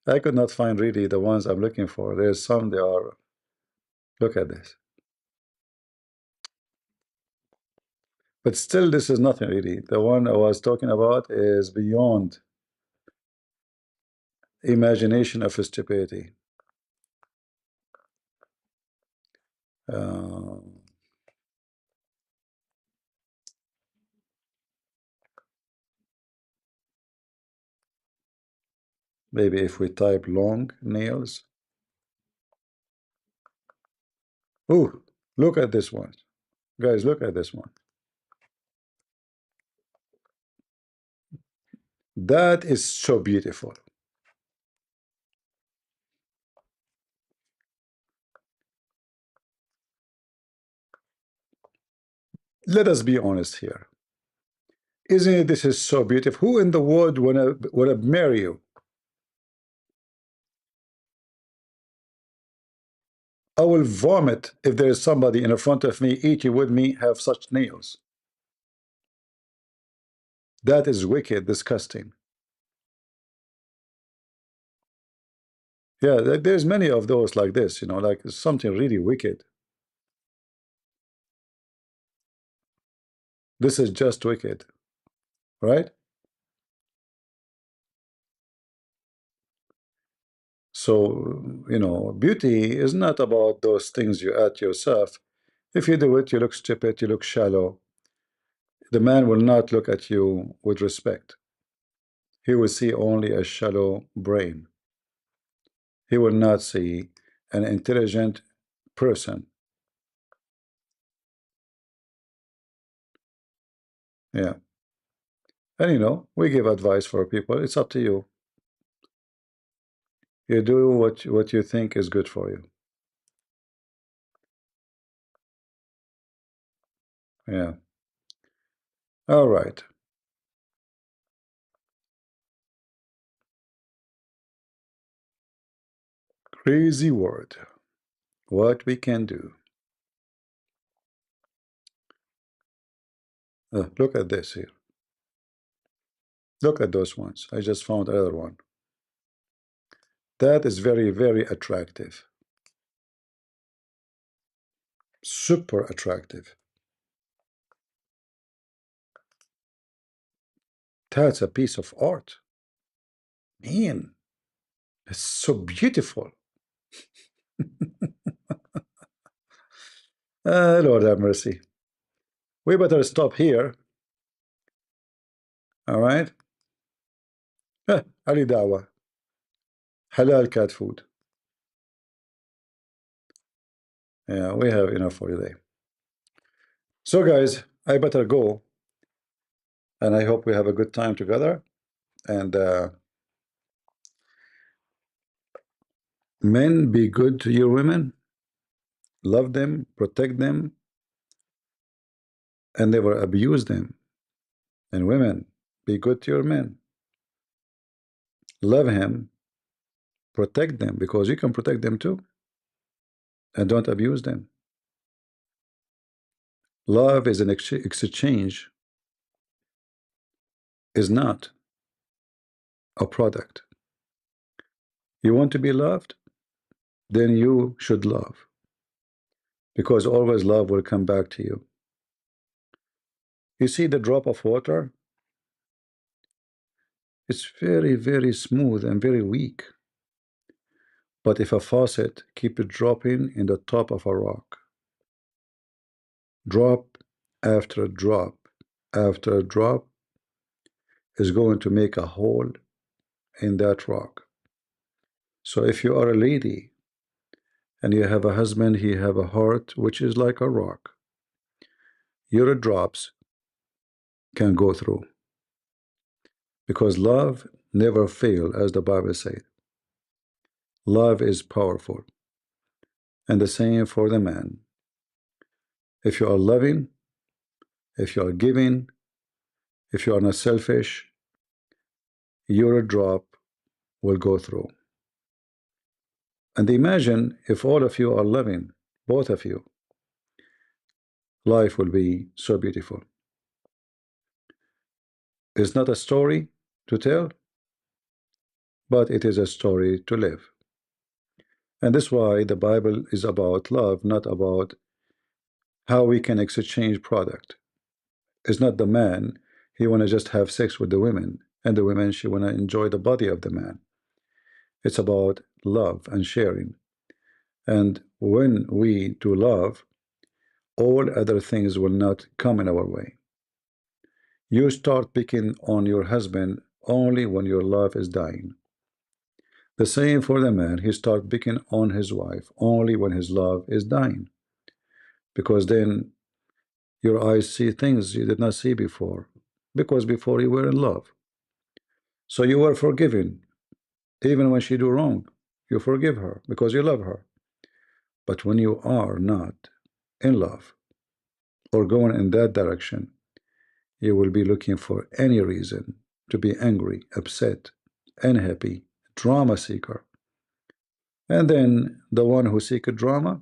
S1: I could not find really the ones I'm looking for. There's some they are, look at this. But still, this is nothing really. The one I was talking about is beyond imagination of stupidity. Uh, maybe if we type long nails. Oh, look at this one. Guys, look at this one. That is so beautiful. Let us be honest here. Isn't it, this is so beautiful? Who in the world wanna marry you? I will vomit if there is somebody in front of me eating with me have such nails. That is wicked, disgusting. Yeah, there's many of those like this, you know, like something really wicked. This is just wicked, right? So, you know, beauty is not about those things you add yourself. If you do it, you look stupid, you look shallow. The man will not look at you with respect. He will see only a shallow brain. He will not see an intelligent person. Yeah. And you know, we give advice for people. It's up to you. You do what you think is good for you. Yeah. All right. Crazy word. What we can do. Look at this here. Look at those ones. I just found another one. That is very, very attractive. Super attractive. That's a piece of art. Man, it's so beautiful. Lord have mercy. We better stop here. All right. Ali Dawah. Halal cat food. Yeah, we have enough for today. So, guys, I better go. And I hope we have a good time together. And men, be good to your women. Love them, protect them, and never abuse them. And women, be good to your men. Love him, protect them, because you can protect them too. And don't abuse them. Love is an exchange, is not a product. You want to be loved? Then you should love. Because always love will come back to you. You see the drop of water? It's very, very smooth and very weak. But if a faucet keep it dropping in the top of a rock, drop after drop after drop, is going to make a hole in that rock. So if you are a lady and you have a husband, he have a heart which is like a rock, your drops can go through, because love never fail, as the Bible said. Love is powerful. And the same for the man. If you are loving, if you are giving, if you are not selfish, your drop will go through. And imagine if all of you are loving, both of you, life will be so beautiful. It's not a story to tell, but it is a story to live. And that's why the Bible is about love, not about how we can exchange product. It's not the man, he want to just have sex with the women, and the women, she want to enjoy the body of the man. It's about love and sharing. And when we do love, all other things will not come in our way. You start picking on your husband only when your love is dying. The same for the man, he start picking on his wife only when his love is dying. Because then your eyes see things you did not see before, because before you were in love. So you were forgiven. Even when she do wrong, you forgive her because you love her. But when you are not in love or going in that direction, you will be looking for any reason to be angry, upset, unhappy, drama seeker. And then the one who seek a drama,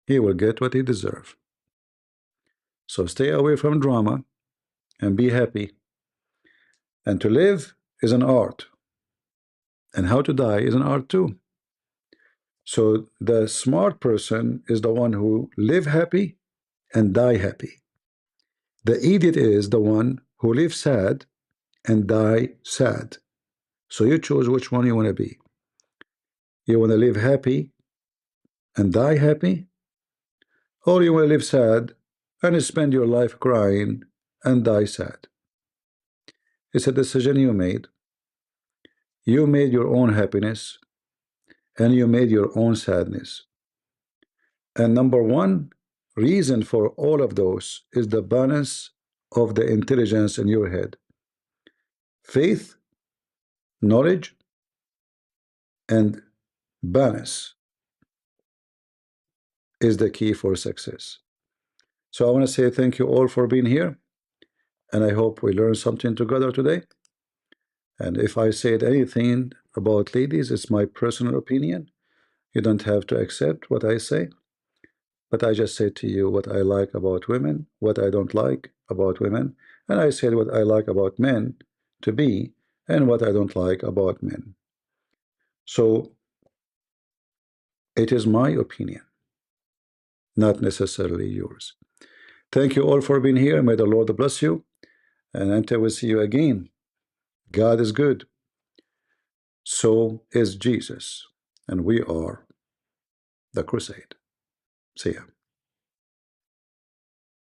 S1: he will get what he deserves. So stay away from drama and be happy. And to live is an art. And how to die is an art too. So the smart person is the one who live happy and die happy. The idiot is the one who lives sad and die sad. So you choose which one you want to be. You want to live happy and die happy, or you want to live sad and spend your life crying and die sad. It's a decision you made. You made your own happiness and you made your own sadness. And number one reason for all of those is the balance of the intelligence in your head. Faith, knowledge, and balance is the key for success. So I want to say thank you all for being here, and I hope we learned something together today. And if I said anything about ladies, it's my personal opinion. You don't have to accept what I say, but I just said to you what I like about women, what I don't like about women, and I said what I like about men to be and what I don't like about men. So it is my opinion, not necessarily yours. Thank you all for being here. May the Lord bless you. And until we see you again, God is good. So is Jesus. And we are the crusade. See ya.